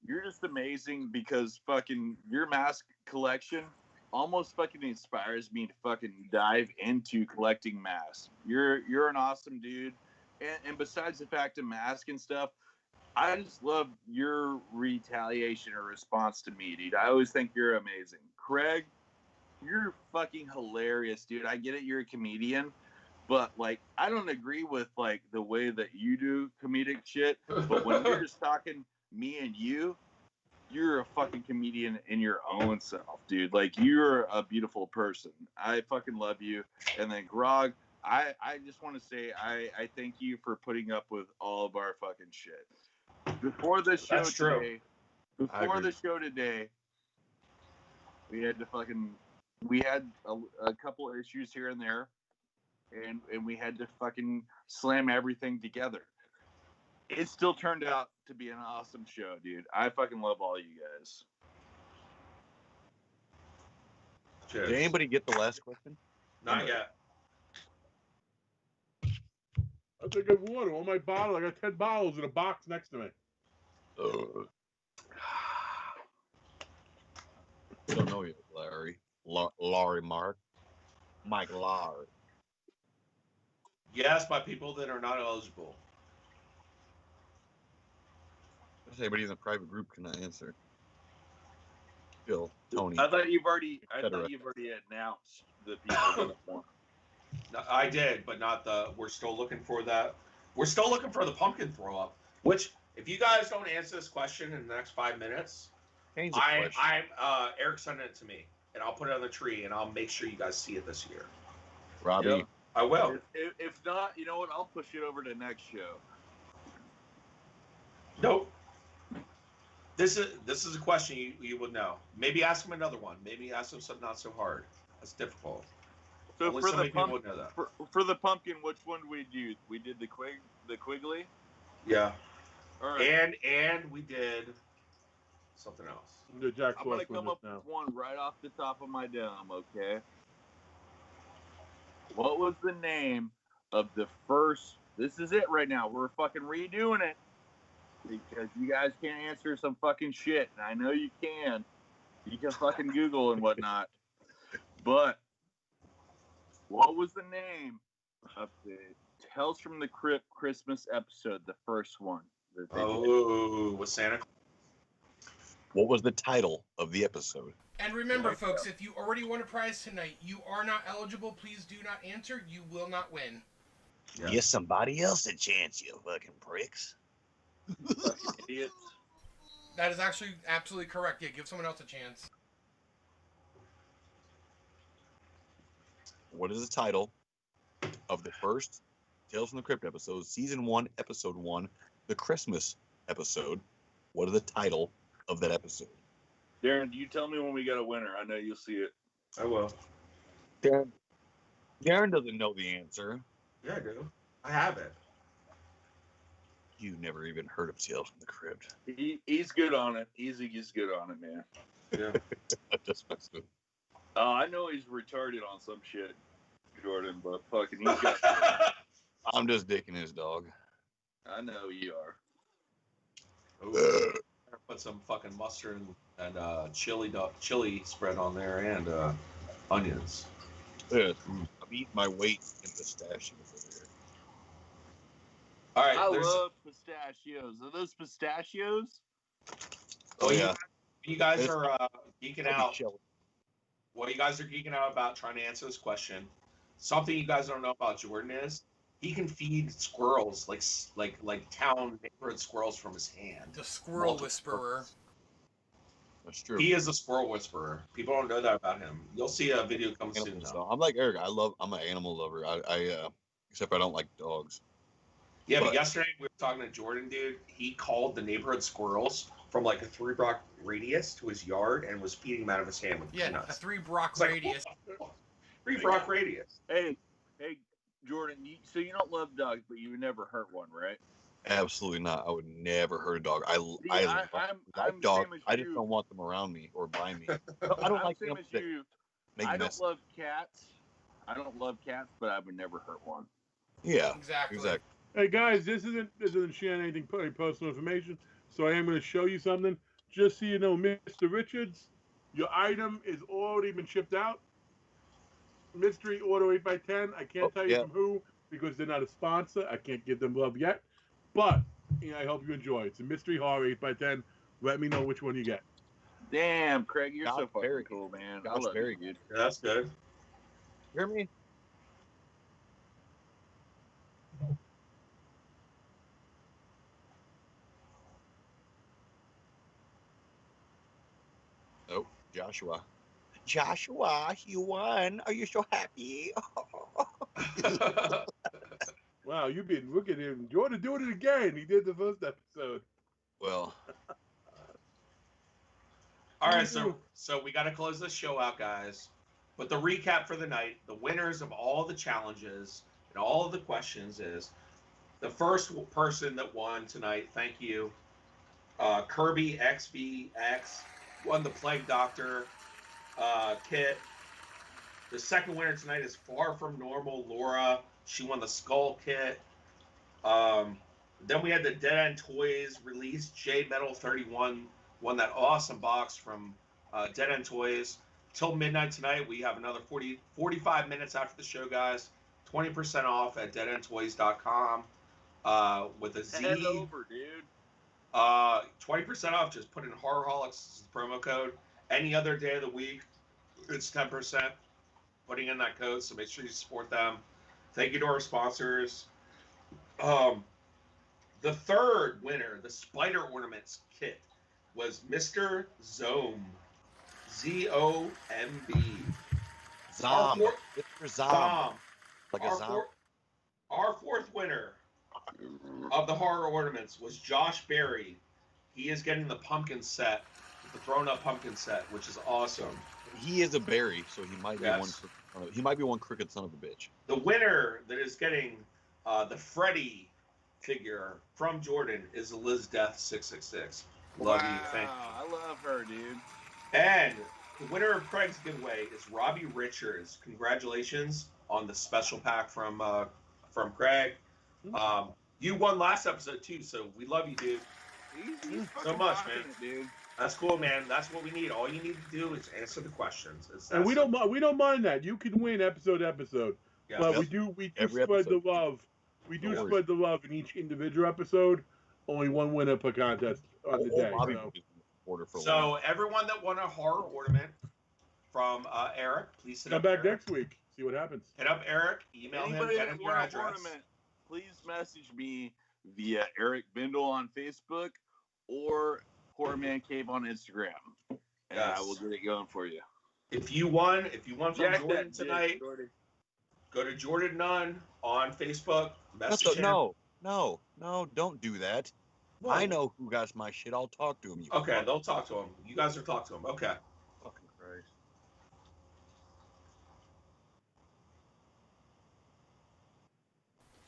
you're just amazing because fucking your mask collection almost fucking inspires me to fucking dive into collecting masks. You're an awesome dude. And besides the fact of mask and stuff, I just love your retaliation or response to me, dude. I always think you're amazing. Craig, you're fucking hilarious, dude. I get it, you're a comedian, but like I don't agree with like the way that you do comedic shit. But when you're just talking me and you're a fucking comedian in your own self, dude. Like you're a beautiful person. I fucking love you. And then Grog, I just want to say I thank you for putting up with all of our fucking shit. Before the show today, we had a couple issues here and there, and we had to fucking slam everything together. It still turned out to be an awesome show, dude. I fucking love all you guys. Cheers. Did anybody get the last question? Not yet. I think of water. All my bottles. I got 10 bottles in a box next to me. I don't know you, Larry. Larry Mark. Mike Larry. Yes, by people that are not eligible. Anybody in the private group cannot answer. Bill, Tony. I thought you've already announced the people that won. No, I did, but not the. We're still looking for that. We're still looking for the pumpkin throw up. Which, if you guys don't answer this question in the next 5 minutes, Eric sent it to me, and I'll put it on the tree, and I'll make sure you guys see it this year. Robbie, Yep. I will. If not, you know what? I'll push it over to next show. Nope. This is a question you would know. Maybe ask him another one. Maybe ask him something not so hard. That's difficult. So Only for so the many people would know that. For the pumpkin, which one did we do? We did the Quigley. Yeah. All right. And we did something else. The Jack I'm gonna Frost one come up just now. with one right off the top of my dome, okay? What was the name of the first? This is it right now. We're fucking redoing it because you guys can't answer some fucking shit, and I know you can. You can fucking Google and whatnot. But what was the name of the Tales from the Crypt Christmas episode, the first one? That they did? With Santa Claus. What was the title of the episode? And remember, folks, if you already won a prize tonight, you are not eligible. Please do not answer. You will not win. Yeah. Give somebody else a chance, you fucking pricks. Fucking idiots. That is actually absolutely correct. Yeah, give someone else a chance. What is the title of the first Tales from the Crypt episode, season 1, episode 1, the Christmas episode? What is the title of that episode? Darren, you tell me when we got a winner. I know you'll see it. I will. Darren doesn't know the answer. Yeah, I do. I have it. You never even heard of Tales from the Crypt. He's good on it. He's good on it, man. Yeah. I just messed with. I know he's retarded on some shit, Jordan, but fucking he's got. I'm just dicking his dog. I know you are. Ooh. Put some fucking mustard and chili spread on there and onions. Yeah, I'm eating my weight in pistachios over here. All right. I love pistachios. Are those pistachios? Oh yeah. You guys are geeking out. Shelly. Well, you guys are geeking out about trying to answer this question. Something you guys don't know about Jordan is he can feed squirrels like town neighborhood squirrels from his hand. The squirrel whisperer. That's true. He is a squirrel whisperer. People don't know that about him. You'll see a video coming soon. So I'm like Eric. I'm an animal lover. I except I don't like dogs. Yeah, but yesterday we were talking to Jordan, dude. He called the neighborhood squirrels from like a 3-block radius to his yard and was feeding them out of his hand with peanuts. A 3-block Like, radius. 3-block radius. Hey, Jordan. So you don't love dogs, but you would never hurt one, right? Absolutely not. I would never hurt a dog. I I'm dog. same as I just you. don't want them around me or by me. I don't like same them as that you. make I don't mess. love cats. I don't love cats, but I would never hurt one. Yeah, Exactly. Hey guys, this isn't sharing anything personal information, so I am going to show you something. Just so you know, Mr. Richards, your item is already been shipped out. Mystery Order 8x10. I can't tell you from who because they're not a sponsor. I can't give them love yet, but I hope you enjoy it. It's a Mystery Horror 8x10. Let me know which one you get. Damn, Craig, you're so fucking cool, man. I love very you, dude. Yeah, that's good. Hear me? Oh, Joshua, you won. Are you so happy? Wow, you've been looking at him. Jordan doing it again. He did the first episode. Well. All right, so we got to close this show out, guys. But the recap for the night, the winners of all the challenges and all of the questions is the first person that won tonight. Thank you, Kirby XBX won the Plague Doctor kit. The second winner tonight is Far From Normal Laura. She won the Skull kit. Then we had the Dead End Toys release. J Metal 31 won that awesome box from Dead End Toys. Till midnight tonight, we have another 45 minutes after the show, guys. 20% off at deadendtoys.com with a Z. Head over, dude. 20% off. Just put in Horrorholics as the promo code. Any other day of the week, it's 10%. Putting in that code, so make sure you support them. Thank you to our sponsors. The third winner, the Spider Ornaments kit, was Mr. Zomb. Z-O-M-B. Zom. Mr. Zom. Like a Zom. Our fourth winner of the horror ornaments was Josh Berry. He is getting the pumpkin set, the thrown up pumpkin set, which is awesome. He is a berry, so he might be one crooked son of a bitch. The winner that is getting the Freddy figure from Jordan is Liz Death 666. Love you. Thank you. I love her, dude. And the winner of Craig's giveaway is Robbie Richards. Congratulations on the special pack from Craig. You won last episode too, so we love you, dude. He's So much, man. it, dude. That's cool, man. That's what we need. All you need to do is answer the questions. And we don't mind that. You can win episode. Yeah. But we do Every spread episode. the love. We do spread the love in each individual episode. Only one winner per contest on the day. Bobby So. order for So everyone that won a horror ornament from Eric, please send Come up back Eric. next week. See what happens. Hit up Eric. Email Anybody him. Get that him your won an address. ornament, please message me via Eric Bindle on Facebook or Horror Man Cave on Instagram, and Yes. I will get it going for you. If you won from Jack Jordan that dick, tonight, Jordan. go to Jordan Nunn on Facebook. That's Message him. no, don't do that. What? I know who got my shit. I'll talk to him. You Okay, fuck. they'll talk to him. You guys are talk to him. Okay. Fucking Christ.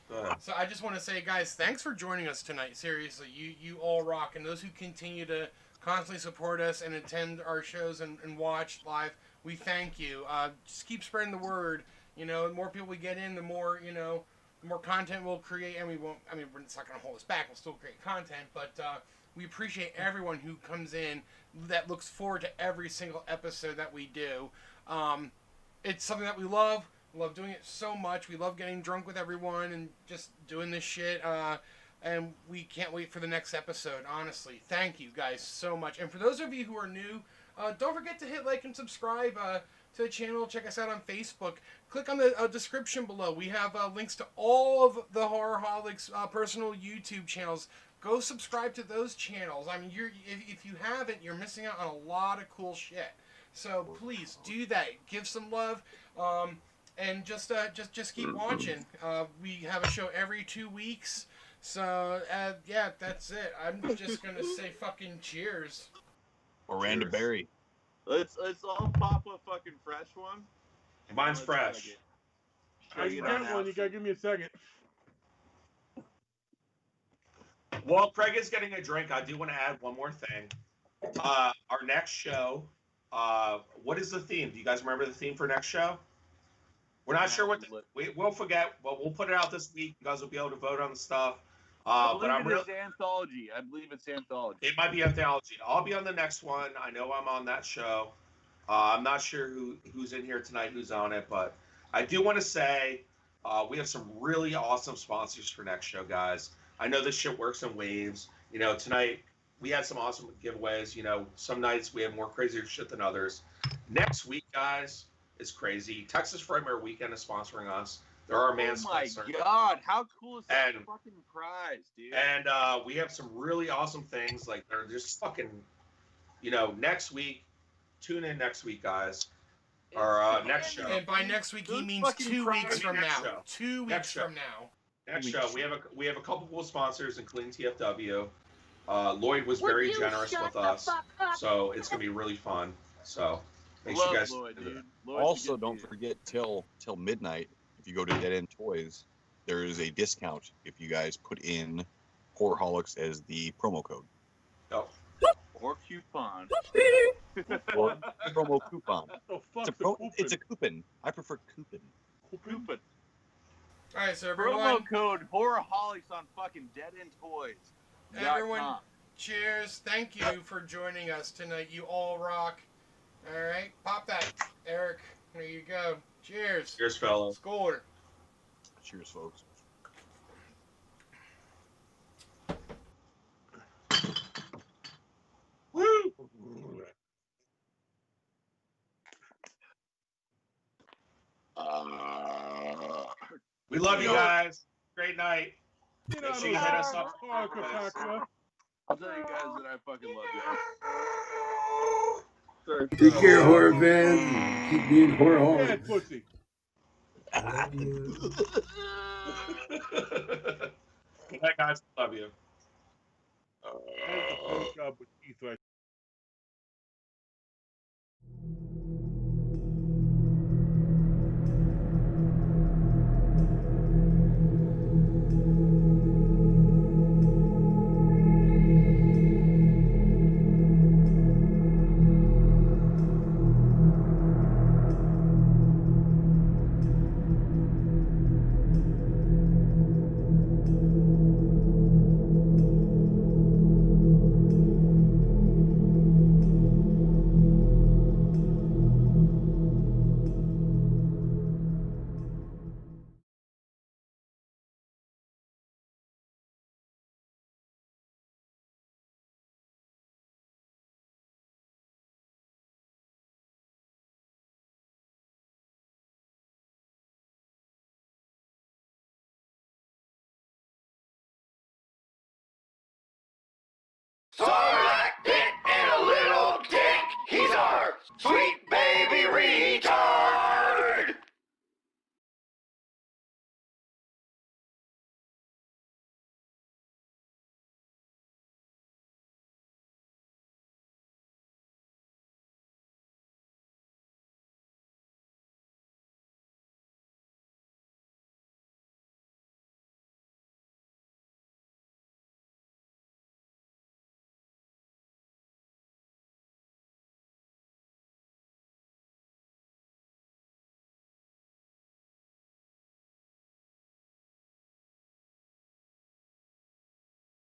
Go ahead. So I just want to say, guys, thanks for joining us tonight. Seriously, you all rock, and those who continue to constantly support us and attend our shows and watch live, we thank you. Just keep spreading the word. You know, the more people we get in, the more the more content we'll create, and we won't. I mean, it's not going to hold us back. We'll still create content, but we appreciate everyone who comes in that looks forward to every single episode that we do. It's something that we love. Love doing it so much. We love getting drunk with everyone and just doing this shit. And we can't wait for the next episode, honestly. Thank you guys so much. And for those of you who are new, don't forget to hit like and subscribe to the channel. Check us out on Facebook. Click on the description below. We have links to all of the Horrorholics personal YouTube channels. Go subscribe to those channels. I mean, if you haven't, you're missing out on a lot of cool shit. So please do that. Give some love. And just keep watching. We have a show every 2 weeks. So, yeah, that's it. I'm just going to say fucking cheers. Miranda Berry. Let's all pop a fucking fresh one. Mine's fresh. I can get one. You gotta give me a second. While Craig is getting a drink, I do want to add one more thing. Our next show, what is the theme? Do you guys remember the theme for next show? We're not sure what we'll forget, but we'll put it out this week. You guys will be able to vote on the stuff. But I'm really anthology. I believe it's anthology. It might be anthology. I'll be on the next one. I know I'm on that show. I'm not sure who's in here tonight, who's on it, but I do want to say we have some really awesome sponsors for next show, guys. I know this shit works in waves. You know, tonight we had some awesome giveaways. You know, some nights we have more crazier shit than others. Next week, guys, is crazy. Texas Frightmare Weekend is sponsoring us. They're our man sponsor. Oh my god, how cool is that And- fucking prize, dude? And we have some really awesome things. Like, they're just fucking, next week. Tune in next week, guys. Or next show. And by next week, he Those means fucking 2 prize- weeks from next now. show. 2 weeks Next show. from now. Next show, we have a couple cool sponsors, including TFW. Lloyd was Would very you generous shut with the us, fuck up? so it's gonna be really fun. So make Love sure you guys. Lloyd, do dude. that. Lloyd's a Also, good don't dude. forget till midnight. If you go to Dead End Toys, there is a discount if you guys put in Horrorholics as the promo code Oh, Or coupon. or promo coupon. Oh, fuck It's a coupon. I prefer coupon. Coupon. All right, so Promo everyone, code Horrorholics on fucking Dead End Toys. everyone, cheers. Thank you for joining us tonight. You all rock. All right, pop that, Eric. There you go. Cheers. cheers, fellas. Score. Cheers, folks. Woo! We love you guys. Great night. Get Make out sure of you hit us up. Craptacular. I'll tell you guys that I fucking love you. Sorry. Take care, horror fans. Keep being horrorholics. Yeah, pussy. Good night, guys. Love you. Good job with Keith right Sorry!